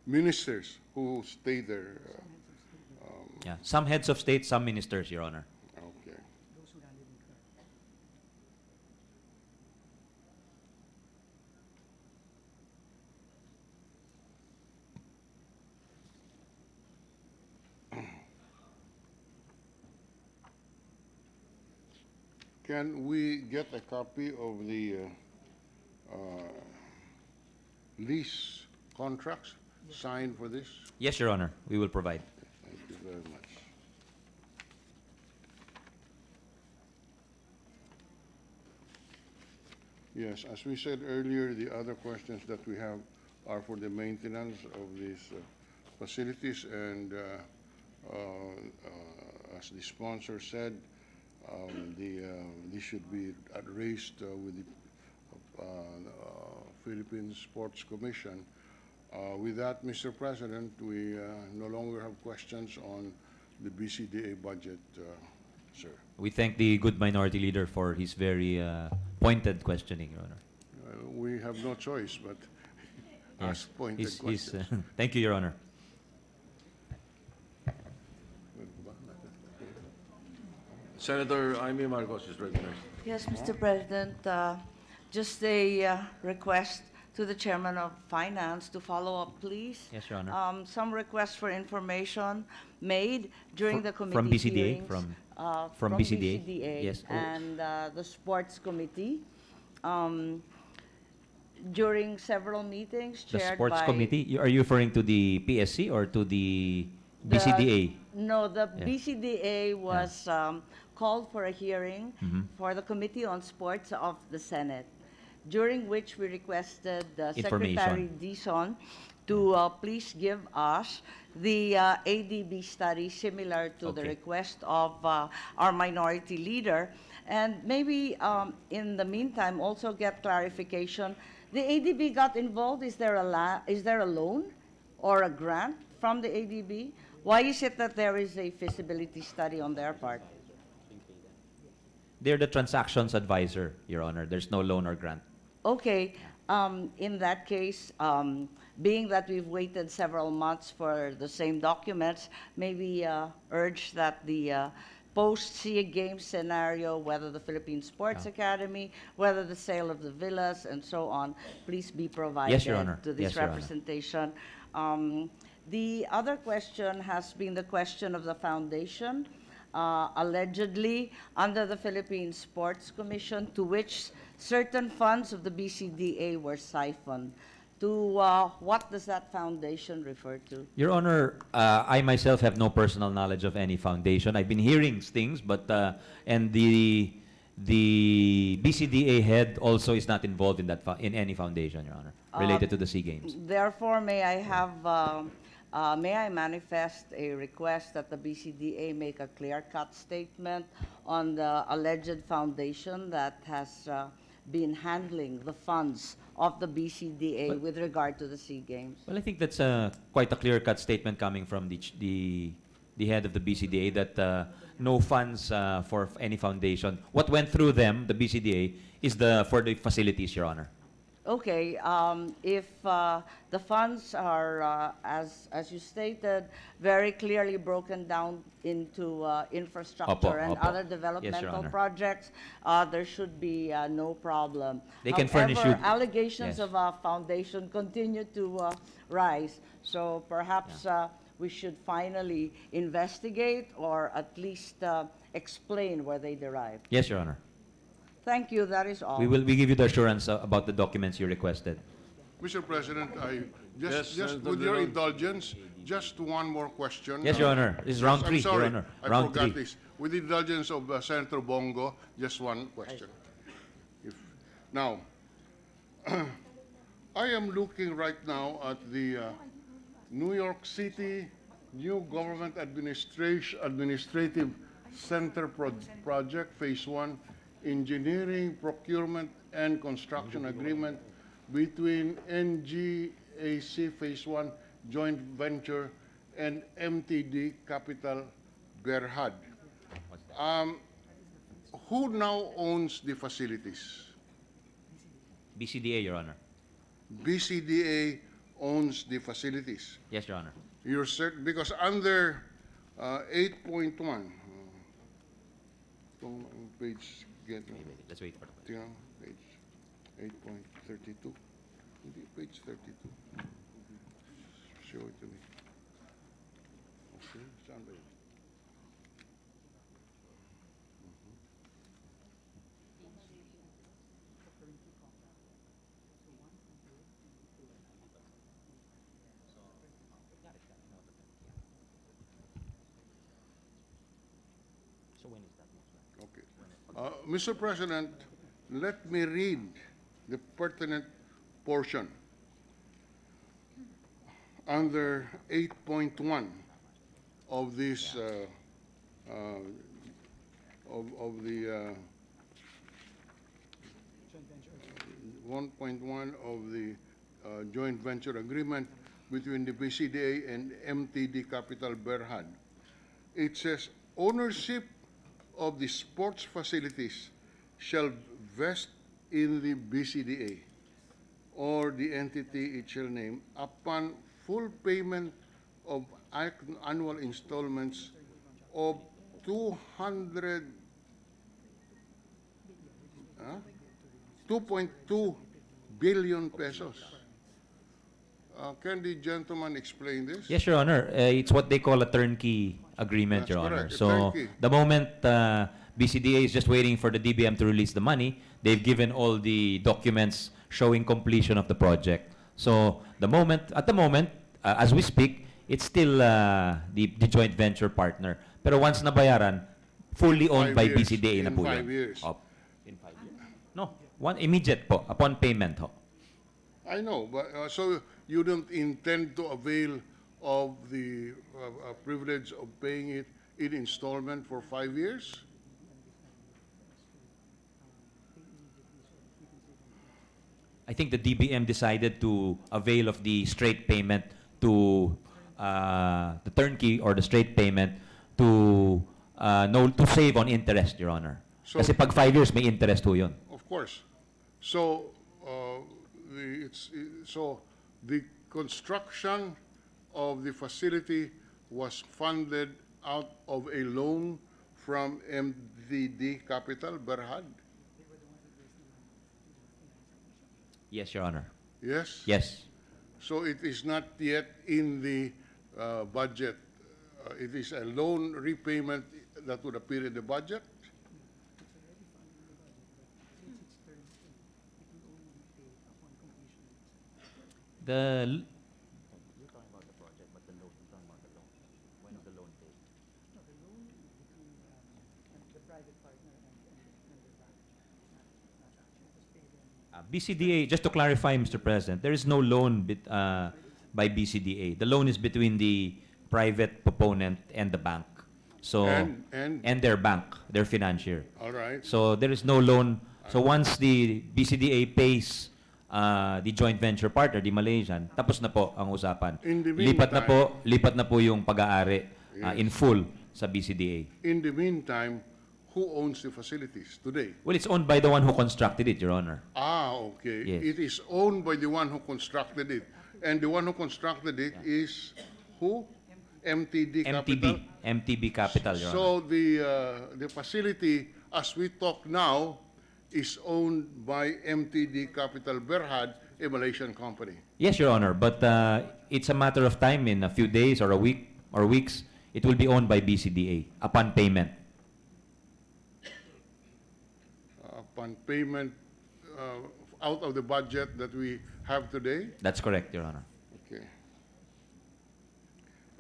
ministers who stayed there. Yeah, some heads of state, some ministers, Your Honor. Okay. Those who landed in Kra. Can we get a copy of the lease contracts signed for this? Yes, Your Honor, we will provide. Thank you very much. Yes, as we said earlier, the other questions that we have are for the maintenance of these facilities, and as the sponsor said, this should be raised with the Philippine Sports Commission. With that, Mr. President, we no longer have questions on the BCDA budget, sir. We thank the good minority leader for his very pointed questioning, Your Honor. We have no choice but Yes, ask pointed questions. thank you, Your Honor. Senator Amy Marcos is recognized. Yes, Mr. President, just a request to the Chairman of Finance to follow up, please. Yes, Your Honor. Some requests for information made during the committee From BCDA? hearings. From BCDA? Yes. And the Sports Committee. during several meetings The chaired sports by... committee, are you referring to the PSC or to the the- BCDA? No, the Yeah. BCDA was called for a hearing Mhm. for the Committee on Sports of the Senate, during which we requested Secretary Information. Dizon to please give us the ADB study similar to the Okay. request of our minority leader. And maybe in the meantime, also get clarification. The ADB got involved. Is there a loan or a grant from the ADB? Why is it that there is a feasibility study on their part? They're the transactions advisor, Your Honor. There's no loan or grant. Okay, in that case, being that we've waited several months for the same documents, maybe urge that the post-SEA Games scenario, whether the Philippine Sports Academy, whether the sale of the villas, and so on, please be provided Yes, Your Honor. to this Yes, Your Honor. representation. The other question has been the question of the foundation, allegedly under the Philippine Sports Commission, to which certain funds of the BCDA were siphoned. To what does that foundation refer to? Your Honor, I myself have no personal knowledge of any foundation. I've been hearing things, but and the BCDA head also is not involved in that in any foundation, Your Honor, related to the SEA Games. Therefore, may I manifest a request that the BCDA make a clear-cut statement on the alleged foundation that has been handling the funds of the BCDA with regard to the SEA Games? Well, I think that's quite a clear-cut statement coming from the head of the BCDA that no funds for any foundation. What went through them, the BCDA, is for the facilities, Your Honor. Okay, if the funds are, as you stated, very clearly broken down into infrastructure and Opo. other Yes, Your developmental Honor. projects, there should be no problem. They can furnish you- However, allegations Yes. of a foundation continue to rise, so perhaps we should finally investigate or at least explain where they derive. Yes, Your Honor. Thank you, that is all. We give you the assurance about the documents you requested. Mr. President, Yes, just Senator with your Dillon. indulgence, just one more question. Yes, Your Honor. This is round I'm three, Your sorry, Honor. I Round forgot three. this. With the indulgence of Senator Bongo, just one question. Now, I am looking right now at the New York City New Government Administrative Center Project, Phase 1, Engineering, Procurement, and Construction Agreement between NGAC Phase 1 Joint Venture and MTD Capital Berhad. Who now owns the facilities? BCDA, Your Honor. BCDA owns the facilities. Yes, Your Honor. You're certain, because under 8.1, page, Let's wait for the tingnan mo, page 8.32. Hindi, page 32. Show it to me. Okay, saan ba yun? So when is that? Okay. Mr. President, let me read the pertinent portion. Under 8.1 of this, of the 1.1 of the joint venture agreement between the BCDA and MTD Capital Berhad. It says ownership of the sports facilities shall vest in the BCDA or the entity it shall name upon full payment of annual installments of 2.2 billion pesos. Can the gentleman explain this? Yes, Your Honor. It's what they call a turnkey agreement, That's Your Honor. correct, a So turnkey. the moment BCDA is just waiting for the DBM to release the money. They've given all the documents showing completion of the project. So at the moment, as we speak, it's still the joint venture partner. Pero once nabayaran, fully owned 5 by years. BCDA na In po 5 yun. years. In 5 years? No, one immediate po, upon payment ho. I know, but so you don't intend to avail of the privilege of paying it in installment for 5 years? I think the DBM decided to avail of the straight payment to the turnkey or the straight payment to to save on interest, Your Honor. So- Kasi pag 5 years, may interest ho yun. Of course. So, so the construction of the facility was funded out of a loan from MDD Capital, Berhad? Yes, Your Honor. Yes? Yes. So it is not yet in the budget. It is a loan repayment that would appear in the budget? The BCDA, just to clarify, Mr. President, there is no loan by BCDA. The loan is between the private proponent and the bank. So And? their bank, their financier. All right. So there is no loan. So once the BCDA pays the joint venture partner, the Malaysian, tapos na po ang usapan. In the Lipat na po yung pag-aari Yes. in full sa BCDA. In the meantime, who owns the facilities today? Well, it's owned by the one who constructed it, Your Honor. Ah, okay. Yes. It is owned by the one who constructed it. And the one who constructed it is who? MTD Capital? MTB Capital, Your Honor. So the facility, as we talk now, is owned by MTD Capital Berhad, a Malaysian company. Yes, Your Honor, but it's a matter of time. In a few days or a week or weeks, it will be owned by BCDA upon payment. Upon payment out of the budget that we have today? That's correct, Your Honor. Okay.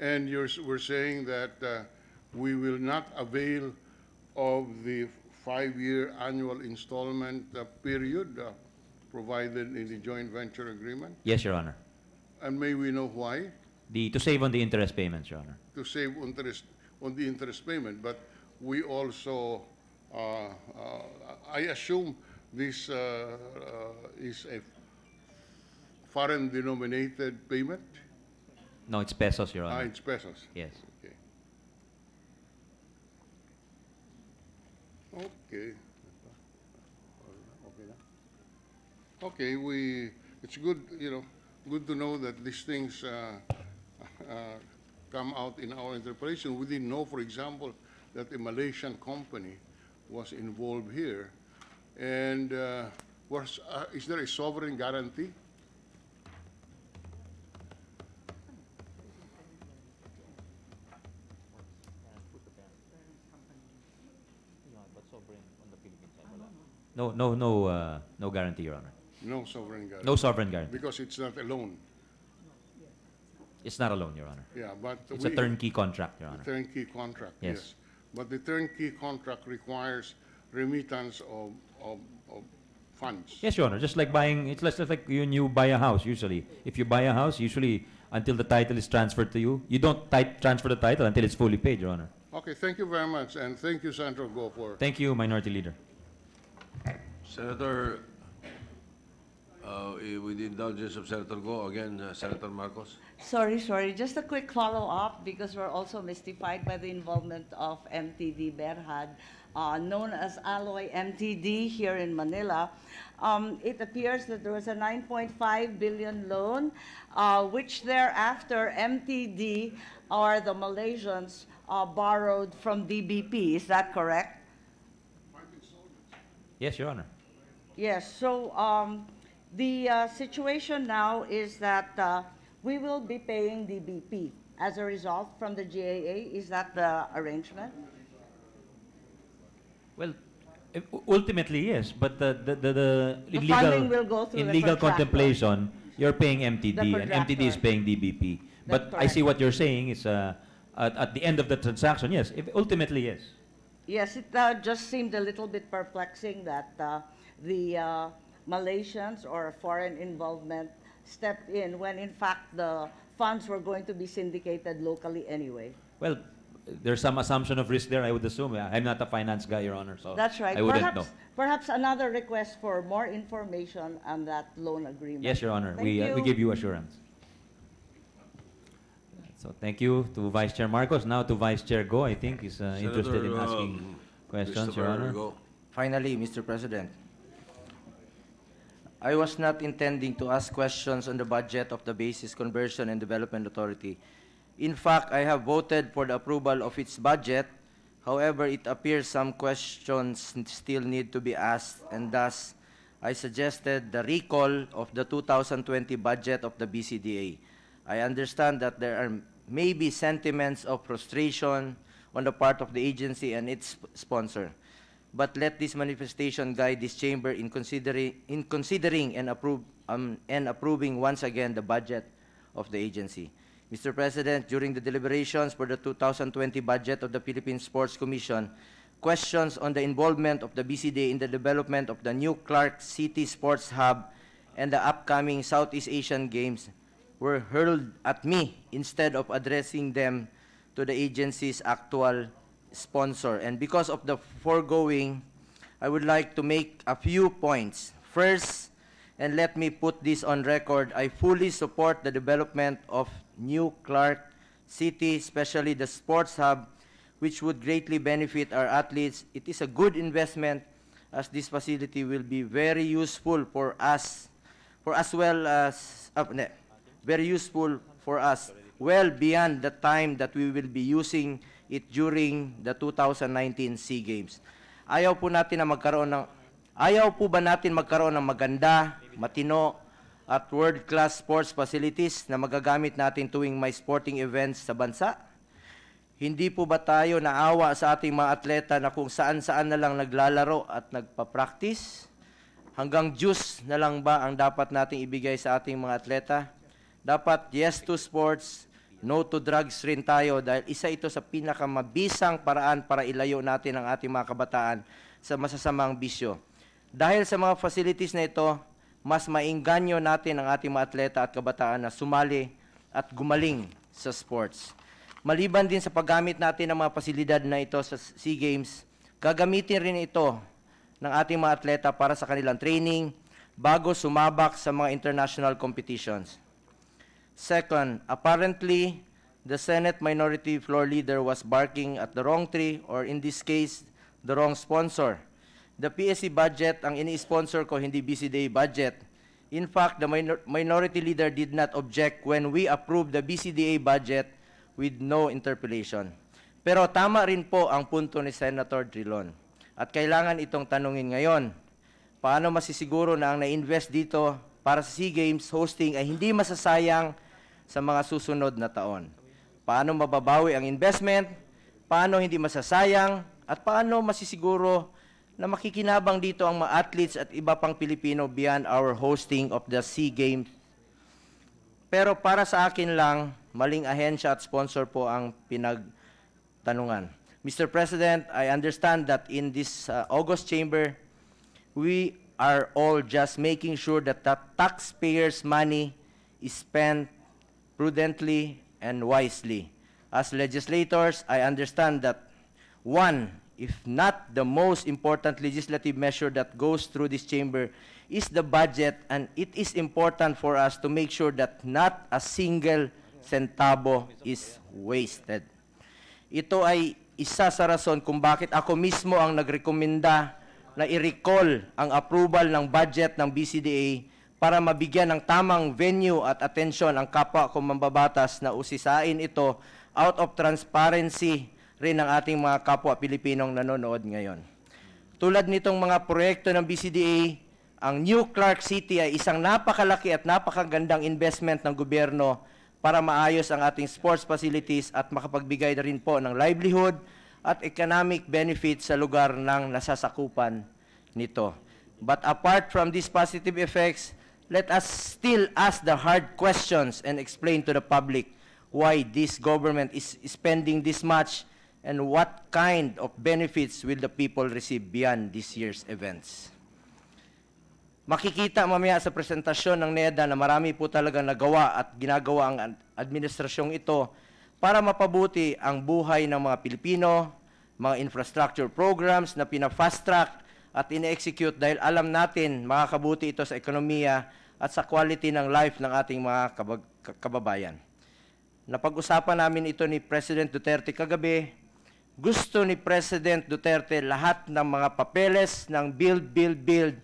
And we're saying that we will not avail of the 5-year annual installment period provided in the joint venture agreement? Yes, Your Honor. And may we know why? To save on the interest payments, Your Honor. To save interest on the interest payment, but we also, I assume this is a foreign denominated payment? No, it's pesos, Your Honor. It's pesos. Yes. Okay. Okay. Okay, it's good, good to know that these things come out in our interpretation. We didn't know, for example, that a Malaysian company was involved here. And is there a sovereign guarantee? No guarantee, Your Honor. No sovereign guarantee. No sovereign guarantee. Because it's not a loan. It's not a loan, Your Honor. Yeah, but It's a turnkey contract, Your Honor. Turnkey contract, Yes. yes. But the turnkey contract requires remittance of funds. Yes, Your Honor. Just like buying, it's just like you buy a house usually. If you buy a house, usually until the title is transferred to you, you don't transfer the title until it's fully paid, Your Honor. Okay, thank you very much, and thank you, Senator Go, for Thank you, Minority Leader. Senator, with the indulgence of Senator Go, again, Senator Marcos. Sorry, just a quick follow-up because we're also mystified by the involvement of MTD Berhad, known as Alloy MTD here in Manila. It appears that there was a 9.5 billion loan, which thereafter MTD or the Malaysians borrowed from DBP. Is that correct? Yes, Your Honor. Yes, so the situation now is that we will be paying DBP as a result from the GAA. Is that the arrangement? Well, ultimately, yes, but The funding will go through in the legal contractor. contemplation, you're paying MTD, The and MTD is contractor. paying DBP. That's But I see correct. what you're saying is, at the end of the transaction, yes, ultimately, yes. Yes, it just seemed a little bit perplexing that the Malaysians or foreign involvement stepped in when in fact the funds were going to be syndicated locally anyway. Well, there's some assumption of risk there, I would assume. I'm not a finance guy, Your Honor, so That's right. I wouldn't know. Perhaps another request for more information on that loan agreement. Yes, Your Honor, Thank we you. give you assurance. So thank you to Vice Chair Marcos. Now to Vice Chair Go, I think is interested in asking questions, Your Honor. Finally, Mr. President, I was not intending to ask questions on the budget of the Basis Conversion and Development Authority. In fact, I have voted for the approval of its budget. However, it appears some questions still need to be asked, and thus I suggested the recall of the 2020 budget of the BCDA. I understand that there are maybe sentiments of frustration on the part of the agency and its sponsor. But let this manifestation guide this chamber in considering and approving once again the budget of the agency. Mr. President, during the deliberations for the 2020 budget of the Philippine Sports Commission, questions on the involvement of the BCDA in the development of the new Clark City Sports Hub and the upcoming Southeast Asian Games were hurled at me instead of addressing them to the agency's actual sponsor. And because of the foregoing, I would like to make a few points. First, and let me put this on record, I fully support the development of new Clark City, especially the sports hub, which would greatly benefit our athletes. It is a good investment as this facility will be very useful for us, very useful for us, well beyond the time that we will be using it during the 2019 SEA Games. Ayaw po ba natin magkaroon ng maganda, matino, at world-class sports facilities na magagamit natin tuwing may sporting events sa bansa? Hindi po ba tayo naawa sa ating mga atleta na kung saan-saan na lang naglalaro at nagpa-practice? Hanggang juice na lang ba ang dapat nating ibigay sa ating mga atleta? Dapat yes to sports, no to drugs rin tayo dahil isa ito sa pinakamabisang paraan para ilayo natin ang ating mga kabataan sa masasamang bisyo. Dahil sa mga facilities na ito, mas maingganyo natin ang ating mga atleta at kabataan na sumali at gumaling sa sports. Maliban din sa paggamit natin ng mga pasilidad na ito sa SEA Games, gagamitin rin ito ng ating mga atleta para sa kanilang training bago sumabak sa mga international competitions. Second, apparently, the Senate Minority Floor Leader was barking at the wrong tree, or in this case, the wrong sponsor. The PSC budget ang ini-sponsor ko, hindi BCDA budget. In fact, the Minority Leader did not object when we approved the BCDA budget with no interpellation. Pero tama rin po ang punto ni Senator Drilon. At kailangan itong tanungin ngayon. Paano masisiguro na ang na-invest dito para sa SEA Games hosting ay hindi masasayang sa mga susunod na taon? Paano mababawi ang investment? Paano hindi masasayang? At paano masisiguro na makikinabang dito ang mga athletes at iba pang Pilipino beyond our hosting of the SEA Games? Pero para sa akin lang, maling ahensya at sponsor po ang pinagtanungan. Mr. President, I understand that in this August chamber, we are all just making sure that the taxpayers' money is spent prudently and wisely. As legislators, I understand that one, if not the most important legislative measure that goes through this chamber is the budget, and it is important for us to make sure that not a single centavo is wasted. Ito ay isa sa rason kung bakit ako mismo ang nagrekomenda na i-recall ang approval ng budget ng BCDA para mabigyan ng tamang venue at atensyon ang kapwa ko mambabatas na usisain ito out of transparency rin ng ating mga kapwa Pilipinong nanonood ngayon. Tulad nitong mga proyekto ng BCDA, ang New Clark City ay isang napakalaki at napakagandang investment ng gobyerno para maayos ang ating sports facilities at makapagbigay na rin po ng livelihood at economic benefits sa lugar ng nasasakupan nito. But apart from these positive effects, let us still ask the hard questions and explain to the public why this government is spending this much and what kind of benefits will the people receive beyond this year's events. Makikita mamaya sa presentasyon ng NEDA na marami po talaga nagawa at ginagawa ang administrasyong ito para mapabuti ang buhay ng mga Pilipino, mga infrastructure programs na pina-fast track at ine-execute dahil alam natin makakabuti ito sa ekonomiya at sa quality ng life ng ating mga kababayan. Napag-usapan namin ito ni President Duterte kagabi. Gusto ni President Duterte lahat ng mga papeles ng build,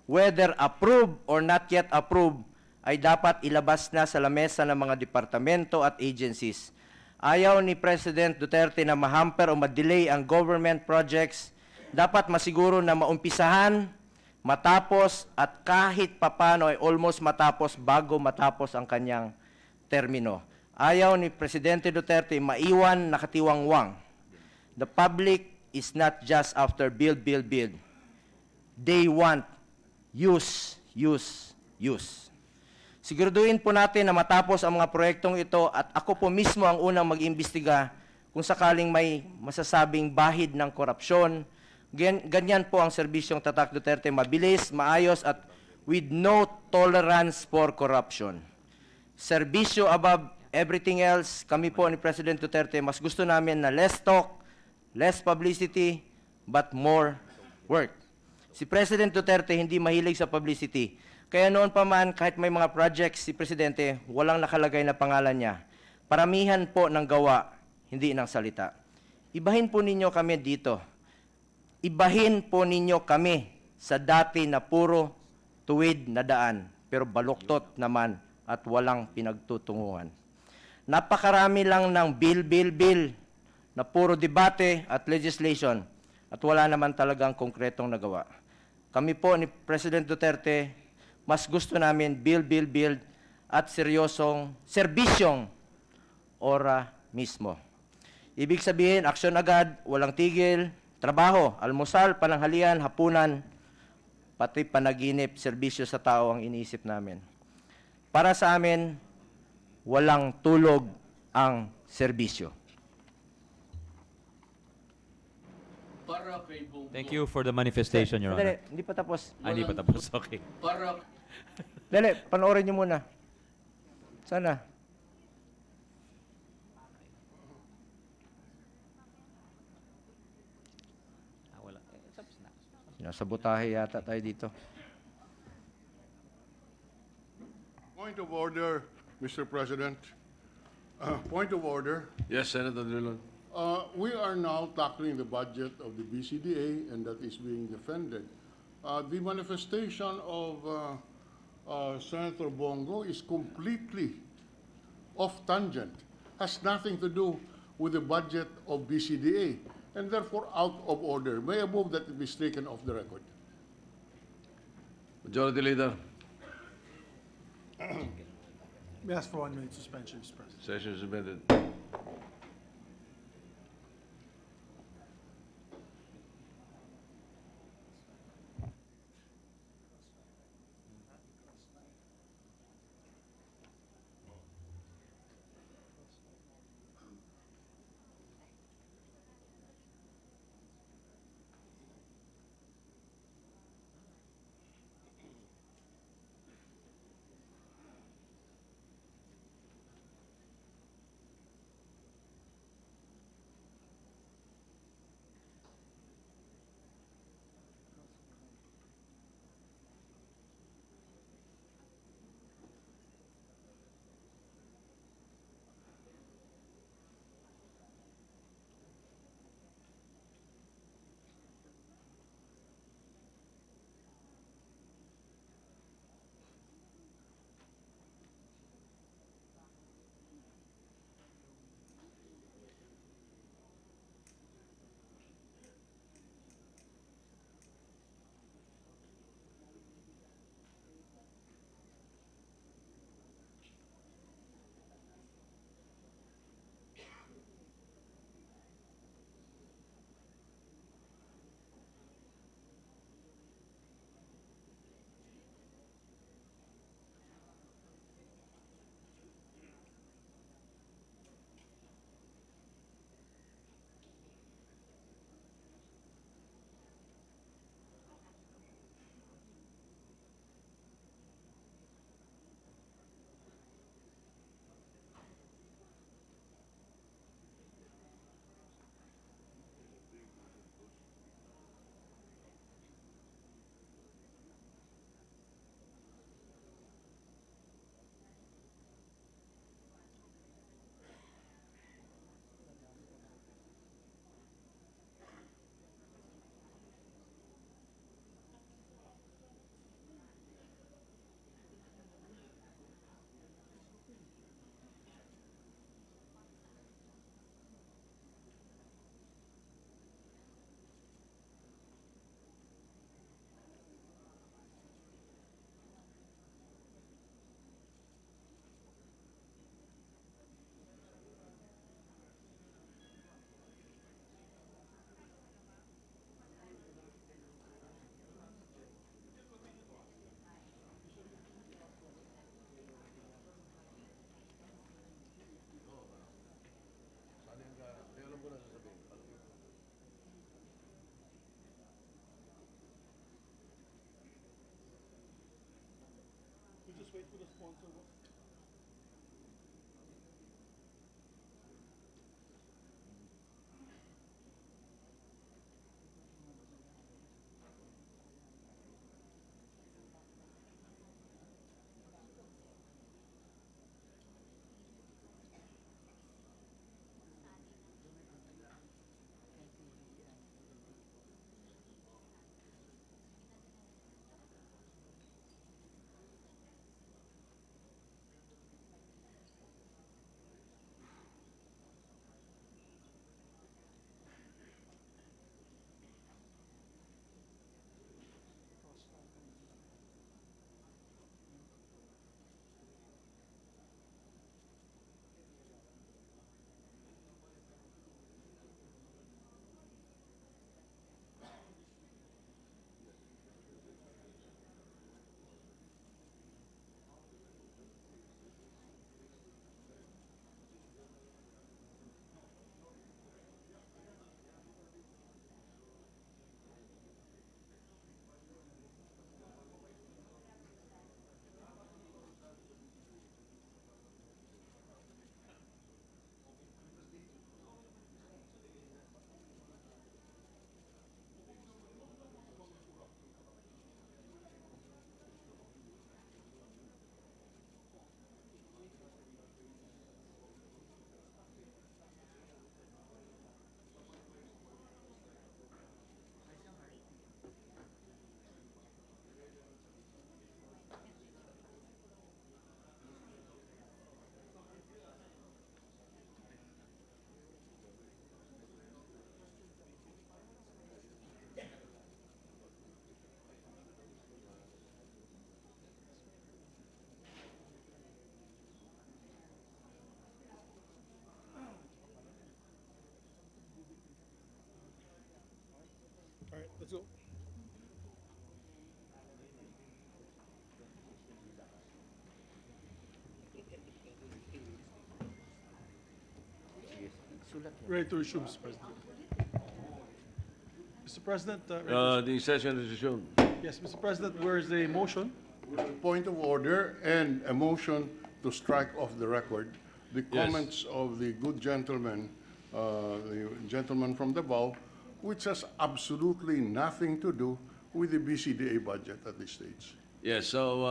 whether approved or not yet approved, ay dapat ilabas na sa lamesa ng mga departamento at agencies. Ayaw ni President Duterte na mahamper o madelay ang government projects. Dapat masiguro na maumpisahan, matapos at kahit papano ay almost matapos bago matapos ang kanyang termino. Ayaw ni Presidente Duterte maiwan nakatiwangwang. The public is not just after build. They want use. Siguraduhin po natin na matapos ang mga proyektong ito at ako po mismo ang unang mag-imbestiga kung sakaling may masasabing bahid ng korupsyon. Ganyan po ang serbisyong Tatak Duterte, mabilis, maayos at with no tolerance for corruption. Serbisyo above everything else, kami po ni President Duterte, mas gusto namin na less talk, less publicity, but more work. Si President Duterte hindi mahilig sa publicity. Kaya noon pa man, kahit may mga projects si Presidente, walang nakalagay na pangalan niya. Paramihan po ng gawa, hindi ng salita. Ibahin po ninyo kami dito. Ibahin po ninyo kami sa dati na puro tuwid na daan, pero baluktot naman at walang pinagtutunguhan. Napakarami lang ng bill na puro debate at legislation at wala naman talagang konkretong nagawa. Kami po ni President Duterte, mas gusto namin build at serbisyong ora mismo. Ibig sabihin, aksyon agad, walang tigil, trabaho, almusal, pananghalian, hapunan, pati panaginip, serbisyo sa tao ang iniisip namin. Para sa amin, walang tulog ang serbisyo. Thank you for the manifestation, Your Honor. Hindi pa tapos. Hindi pa tapos. Okay. Dali, panoorin niyo muna. Sana. Wala. Sinasabotahe yata tayo dito. Point of order, Mr. President. Point of order. Yes, Senator Drilon. We are now tackling the budget of the BCDA, and that is being defended. The manifestation of Senator Bongo is completely off tangent, has nothing to do with the budget of BCDA, and therefore out of order. May I move that it be stricken off the record? Majority Leader. May I ask for 1 minute suspension, Mr. President? Session suspended. All right, let's go. Ready to resume, Mr. President. Mr. President, The session is resumed. yes, Mr. President, where is the motion? Point of order and a motion to strike off the record the Yes. comments of the good gentleman, the gentleman from Davao, which has absolutely nothing to do with the BCDA budget at this stage. Yes, so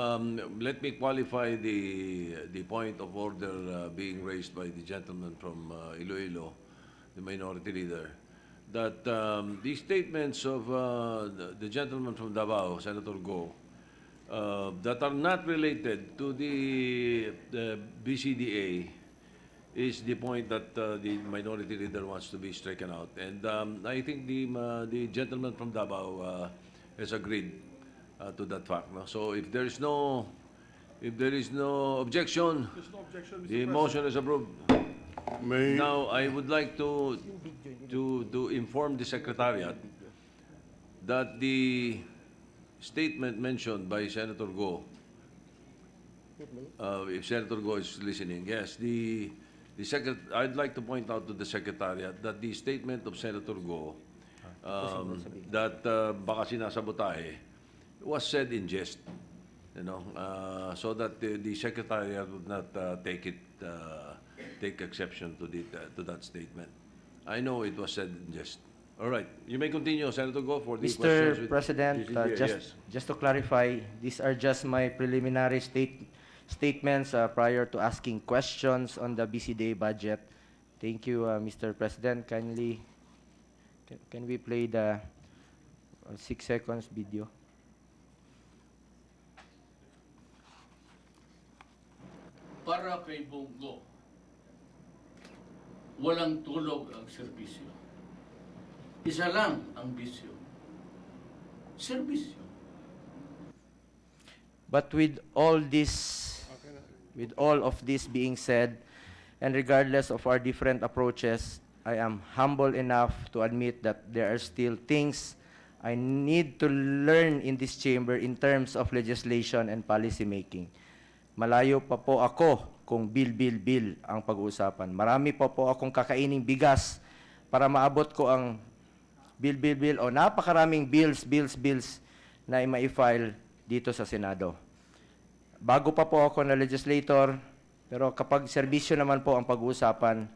let me qualify the point of order being raised by the gentleman from Iloilo, the minority leader, that the statements of the gentleman from Davao, Senator Go, that are not related to the BCDA is the point that the minority leader wants to be stricken out. And I think the gentleman from Davao has agreed to that fact. No? So if there is no objection, There's no objection, Mr. the President. motion is approved. May, Now, I would like to inform the Secretariat that the statement mentioned by Senator Go, if Senator Go is listening, yes, I'd like to point out to the Secretariat that the statement of Senator Go that baka sinasabotahe was said in jest, so that the Secretariat would not take exception to that statement. I know it was said in jest. All right, you may continue, Senator Go, for the questions. Mr. with President, BCDA, yes. just to clarify, these are just my preliminary statements prior to asking questions on the BCDA budget. Thank you, Mr. President. Kindly, can we play the 6 seconds video? Para kay Bongo, walang tulog ang serbisyo. Isa lang ang bisyo. Serbisyo. But with all of this being said, and regardless of our different approaches, I am humble enough to admit that there are still things I need to learn in this chamber in terms of legislation and policy making. Malayo pa po ako kung bill ang pag-uusapan. Marami pa po akong kakaining bigas para maabot ko ang bill o napakaraming bills na i-file dito sa Senado. bago pa po ako na legislator, pero kapag serbisyo naman po ang pag-uusapan,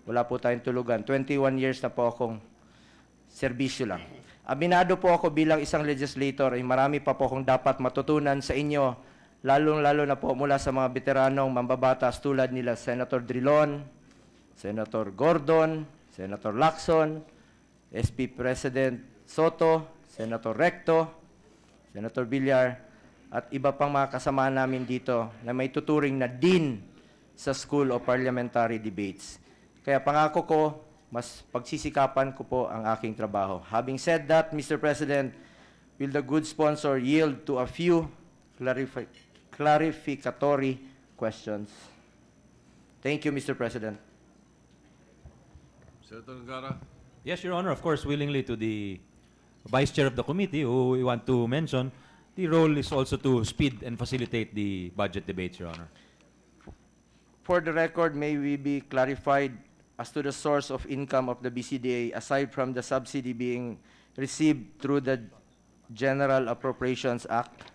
wala po tayong tulugan. 21 years na po akong serbisyo lang. Aminado po ako bilang isang legislator ay marami pa po akong dapat matutunan sa inyo, lalong-lalo na po mula sa mga veteranong mambabatas tulad nila Senator Drilon, Senator Gordon, Senator Lacson, SP President Soto, Senator Recto, Senator Villar, at iba pang mga kasama namin dito na may tuturing na dean sa School of Parliamentary Debates. Kaya pangako ko, mas pagsisikapan ko po ang aking trabaho. Having said that, Mr. President, will the good sponsor yield to a few clarificatory questions? Thank you, Mr. President. Senator Angara? Yes, Your Honor, of course, willingly to the Vice Chair of the committee who we want to mention. The role is also to speed and facilitate the budget debates, Your Honor. For the record, may we be clarified as to the source of income of the BCDA aside from the subsidy being received through the General Appropriations Act?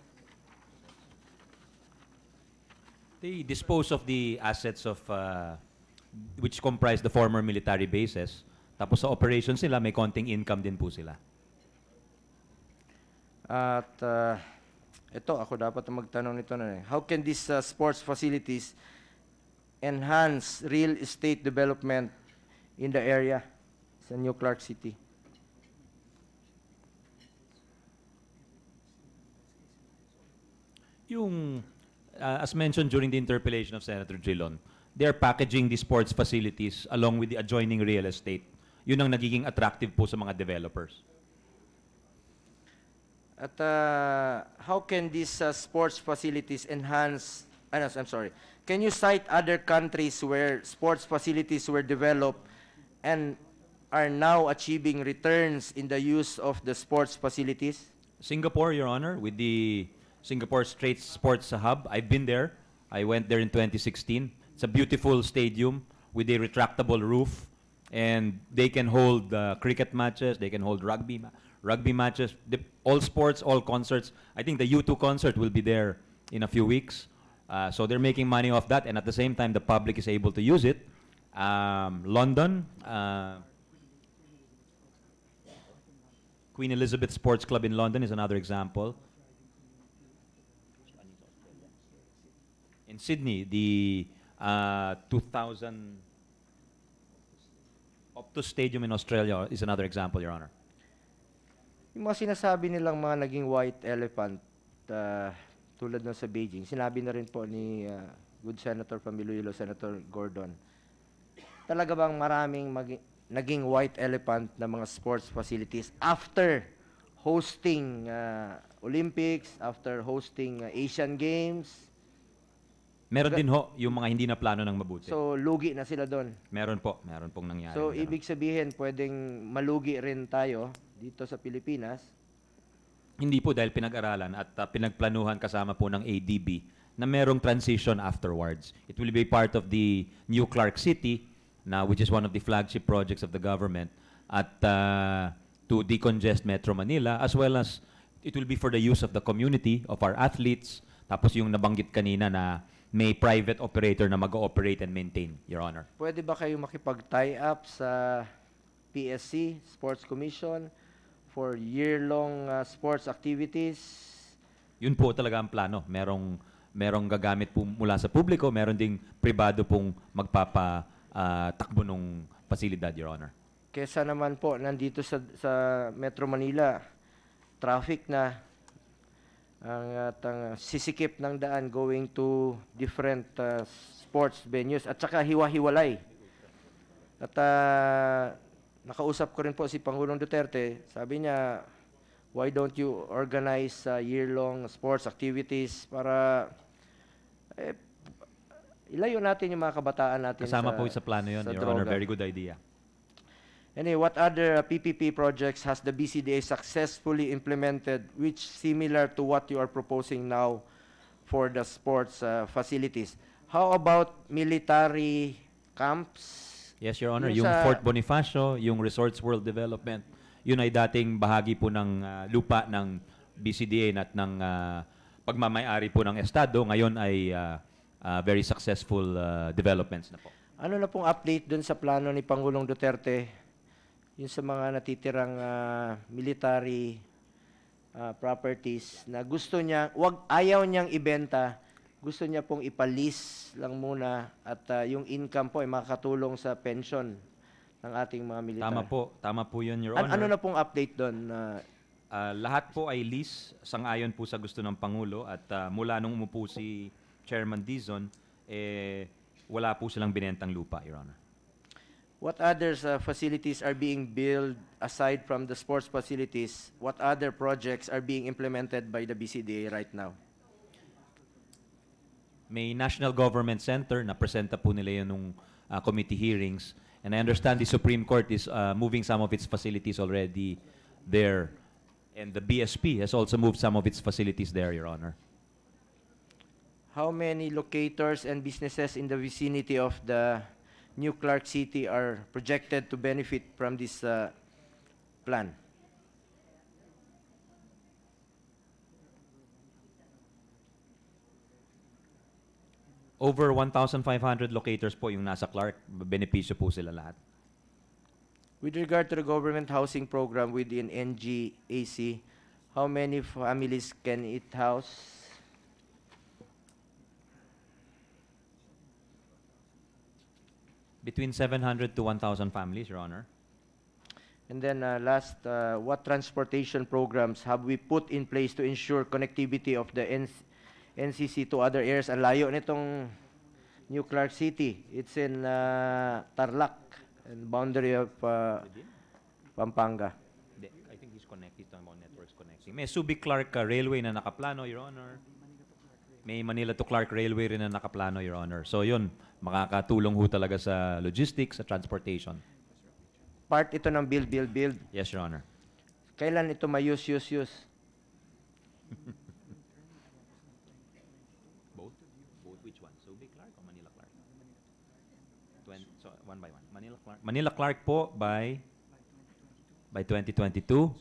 They dispose of the assets of which comprise the former military bases. Tapos sa operations nila, may konting income din po sila. At ito, ako dapat na magtanong nito na. How can these sports facilities enhance real estate development in the area sa New Clark City? Yung, as mentioned during the interpellation of Senator Drilon, they're packaging the sports facilities along with the adjoining real estate. Yun ang nagiging attractive po sa mga developers. At how can these sports facilities enhance, I'm sorry, can you cite other countries where sports facilities were developed and are now achieving returns in the use of the sports facilities? Singapore, Your Honor, with the Singapore Straits Sports Hub. I've been there. I went there in 2016. It's a beautiful stadium with a retractable roof, and they can hold cricket matches, they can hold rugby matches, all sports, all concerts. I think the U2 concert will be there in a few weeks. So they're making money off that, and at the same time, the public is able to use it. London, Queen Elizabeth Sports Club in London is another example. In Sydney, the 2000 Optus Stadium in Australia is another example, Your Honor. Yung mga sinasabi nilang mga naging white elephant tulad ng sa Beijing, sinabi na rin po ni good Senator Pamiluilo, Senator Gordon. Talaga bang maraming naging white elephant na mga sports facilities after hosting Olympics, after hosting Asian Games? Meron din ho yung mga hindi na plano ng mabuti. So, lugi na sila doon. Meron pong nangyari. So, ibig sabihin, pwedeng malugi rin tayo dito sa Pilipinas. Hindi po dahil pinag-aralan at pinagplanuhan kasama po ng ADB na merong transition afterwards. It will be part of the New Clark City, which is one of the flagship projects of the government, at to decongest Metro Manila, as well as it will be for the use of the community, of our athletes, tapos yung nabanggit kanina na may private operator na mag-ooperate and maintain, Your Honor. Pwede ba kayo makipag-tie up sa PSC, Sports Commission, for year-long sports activities? Yun po talaga ang plano. Merong gagamit po mula sa publiko, meron ding pribado pong magpapatakbo ng pasilidad, Your Honor. Kesa naman po, nandito sa Metro Manila, traffic na, ang sisikip ng daan going to different sports venues at saka hiwa-hiwalay. At nakausap ko rin po si Pangulong Duterte, sabi niya, why don't you organize year-long sports activities para ilayo natin yung mga kabataan natin Kasama po sa plano yun, Your Honor. Very good idea. Anyway, what other PPP projects has the BCDA successfully implemented which similar to what you are proposing now for the sports facilities? How about military camps? Yes, Your Honor. Yung Yung sa- Fort Bonifacio, yung Resorts World Development, yun ay dating bahagi po ng lupa ng BCDA at ng pagmamayari po ng Estado, ngayon ay very successful developments na po. Ano na pong update dun sa plano ni Pangulong Duterte, yung sa mga natitirang military properties na gusto niya, ayaw niyang ibenta, gusto niya pong ipalis lang muna at yung income po ay makakatulong sa pension ng ating mga military. Tama po yun, Your Honor. Ano na pong update doon? Lahat po ay lease, sang-ayon po sa gusto ng Pangulo at mula nung umupo si Chairman Dizon, wala po silang binentang lupa, Your Honor. What other facilities are being built aside from the sports facilities? What other projects are being implemented by the BCDA right now? May National Government Center na presenta po nila yun nung committee hearings. And I understand the Supreme Court is moving some of its facilities already there. And the BSP has also moved some of its facilities there, Your Honor. How many locators and businesses in the vicinity of the New Clark City are projected to benefit from this plan? Over 1,500 locators po yung nasa Clark. Benepisyo po sila lahat. With regard to the government housing program within NGAC, how many families can it house? Between 700 to 1,000 families, Your Honor. And then last, what transportation programs have we put in place to ensure connectivity of the NCC to other areas? Ang layo nitong New Clark City. It's in Tarlac, and boundary of Pampanga. I think he's connected to about networks connecting. May Subic Clark Railway na nakaplano, Your Honor. May Manila to Clark Railway rin na nakaplano, Your Honor. So yun, makakatulong ho talaga sa logistics, sa transportation. Part ito ng build. Yes, Your Honor. Kailan ito use? Both? Both which one? Subic Clark or Manila Clark? So one by one. Manila Clark. Manila Clark po by 2022.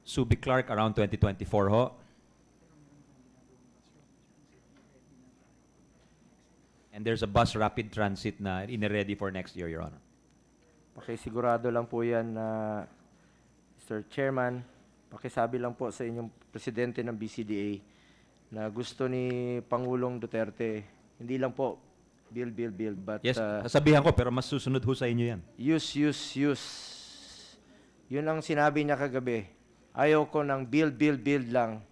Subic Clark around 2024 ho. And there's a bus rapid transit na ine-ready for next year, Your Honor. Pakisigurado lang po yan, Mr. Chairman. Pakisabi lang po sa inyong presidente ng BCDA na gusto ni Pangulong Duterte, hindi lang po build, but Yes, sasabihan ko pero mas susunod ho sa inyo yan. use. Yun ang sinabi niya kagabi. Ayaw ko ng build lang,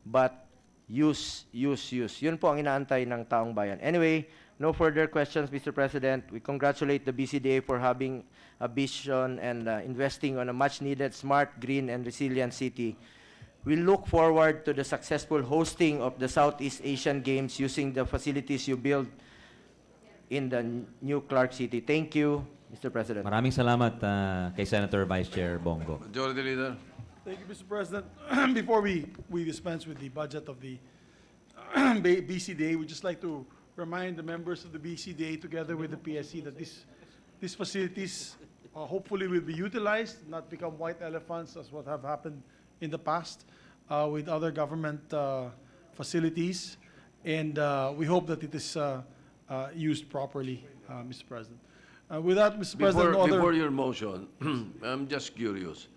but use. Yun po ang inaantay ng taong bayan. Anyway, no further questions, Mr. President. We congratulate the BCDA for having a vision and investing on a much-needed smart, green, and resilient city. We look forward to the successful hosting of the Southeast Asian Games using the facilities you built in the New Clark City. Thank you, Mr. President. Maraming salamat kay Senator Vice Chair Bongo. Majority Leader. Thank you, Mr. President. Before we dispense with the budget of the BCDA, we'd just like to remind the members of the BCDA together with the PSC that these facilities hopefully will be utilized, not become white elephants as what have happened in the past with other government facilities. And we hope that it is used properly, Mr. President. With that, Mr. President, Before your motion, I'm just curious.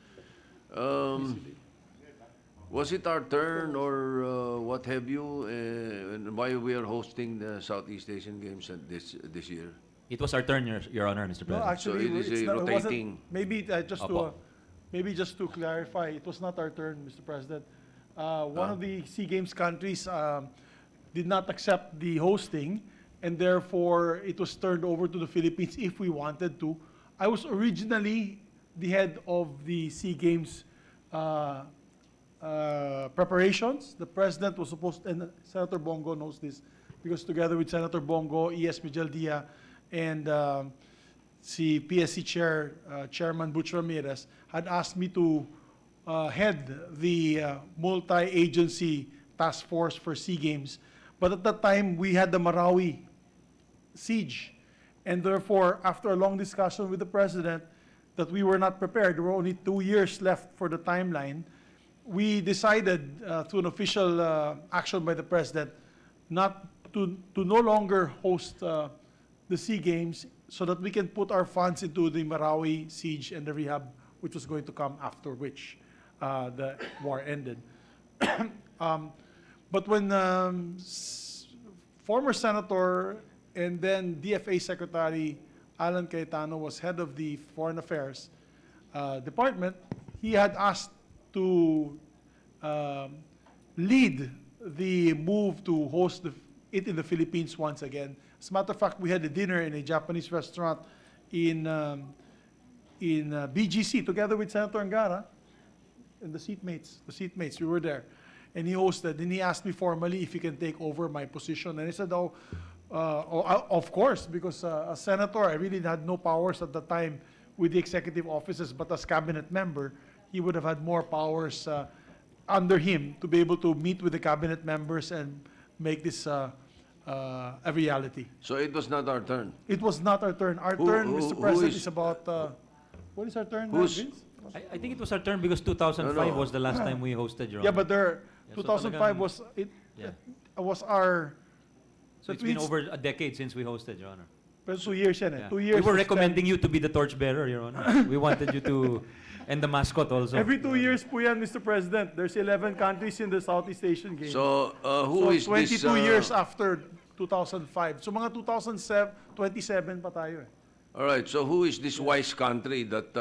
Was it our turn or what have you, and why we are hosting the Southeast Asian Games this year? It was our turn, Your Honor, Mr. No, President. actually, So it is it's a not- it wasn't- rotating- maybe just to clarify, it was not our turn, Mr. President. One of the SEA Games countries did not accept the hosting, and therefore it was turned over to the Philippines if we wanted to. I was originally the head of the SEA Games preparations. The president was supposed, and Senator Bongo knows this, because together with Senator Bongo, E.S. Mijaldia, and si PSC Chair, Chairman Butch Ramirez, had asked me to head the multi-agency task force for SEA Games. But at that time, we had the Marawi siege. And therefore, after a long discussion with the president, that we were not prepared, there were only 2 years left for the timeline, we decided through an official action by the President not to no longer host the SEA Games so that we can put our funds into the Marawi siege and the rehab, which was going to come after which the war ended. But when former Senator and then DFA Secretary Alan Cayetano was head of the Foreign Affairs Department, he had asked to lead the move to host it in the Philippines once again. As a matter of fact, we had a dinner in a Japanese restaurant in BGC together with Senator Angara and the seatmates. We were there. And he hosted, and he asked me formally if he can take over my position. And I said, of course, because as senator, I really had no powers at the time with the executive offices, but as cabinet member, he would have had more powers under him to be able to meet with the cabinet members and make this a reality. So it was not our turn. It was not our turn. Our Who- turn, who- Mr. who President, is- is about, what is our turn, Who's- Vince? I think it was our turn because 2005 No, no. was the last time we hosted, Your Yeah, Honor. but there, Yeah, so 2005 talagang- was, Yeah. was our, So that it's been means- over a decade since we hosted, Your Honor. pero 2 years yan eh. Yeah. 2 years. We were to recommending spend- you to be the torchbearer, Your Honor. We wanted you to, and the mascot also. Every 2 years po yan, Mr. President. There's 11 countries in the Southeast Asian Games. So who is 22 this? years after 2005. So mga 2007, 27 pa tayo eh. All right. So who is this wise country that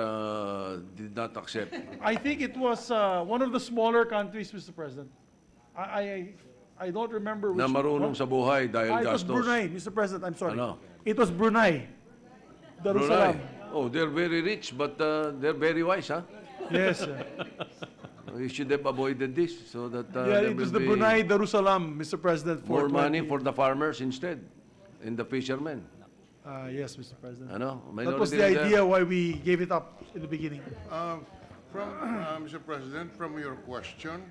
did not accept? I think it was one of the smaller countries, Mr. President. I don't remember which Na marunong one. sa buhay dahil It was gastos. Brunei, Mr. President. I'm sorry. Ano? It was Brunei. Darussalam. Brunei. Oh, they're very rich, but they're very wise, huh? Yes. We should have avoided this so that Yeah, there it was will the be Brunei Darussalam, Mr. President. more 20 money for the farmers instead, and the fishermen. Yes, Mr. President. Ano? That was Minority the leader. idea why we gave it up in the beginning. Mr. President, from your question,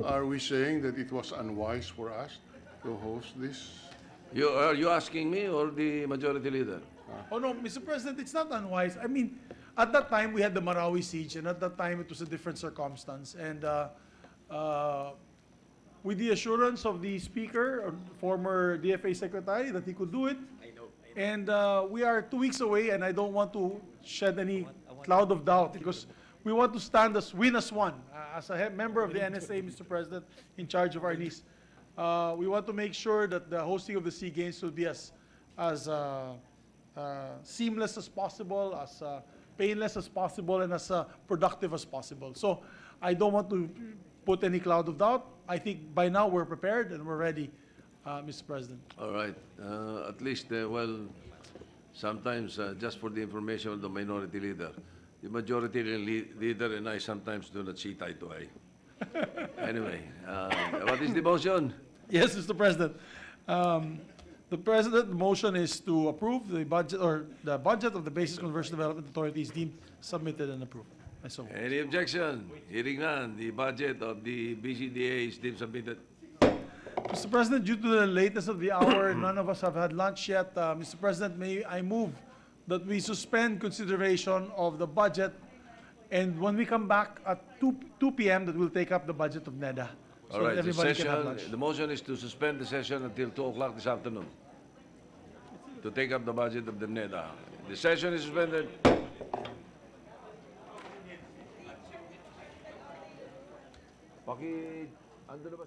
are we saying that it was unwise for us to host this? Are you asking me or the majority leader? Oh no, Mr. President, it's not unwise. I mean, at that time we had the Marawi siege, and at that time it was a different circumstance. And with the assurance of the Speaker, former DFA Secretary, that he could do it. And we are 2 weeks away, and I don't want to shed any cloud of doubt because we want to win as one. As a member of the NSA, Mr. President, in charge of our needs, we want to make sure that the hosting of the SEA Games will be as seamless as possible, as painless as possible, and as productive as possible. So I don't want to put any cloud of doubt. I think by now we're prepared and we're ready, Mr. President. All right. At least, well, sometimes, just for the information of the minority leader, the majority leader and I sometimes do not see eye to eye. Anyway, what is the motion? Yes, Mr. President. The motion is to approve the budget, or the budget of the Basis Conversion Development Authority is deemed submitted and approved. I so move. Any objection? Hearing none, the budget of the BCDA is deemed submitted. Mr. President, due to the lateness of the hour, none of us have had lunch yet. Mr. President, may I move that we suspend consideration of the budget, and when we come back at 2 p.m., that we'll take up the budget of NEDA. So All right, that the everybody can have lunch. session, the motion is to suspend the session until 2 o'clock this afternoon to take up the budget of the NEDA. The session is suspended. Ando na ba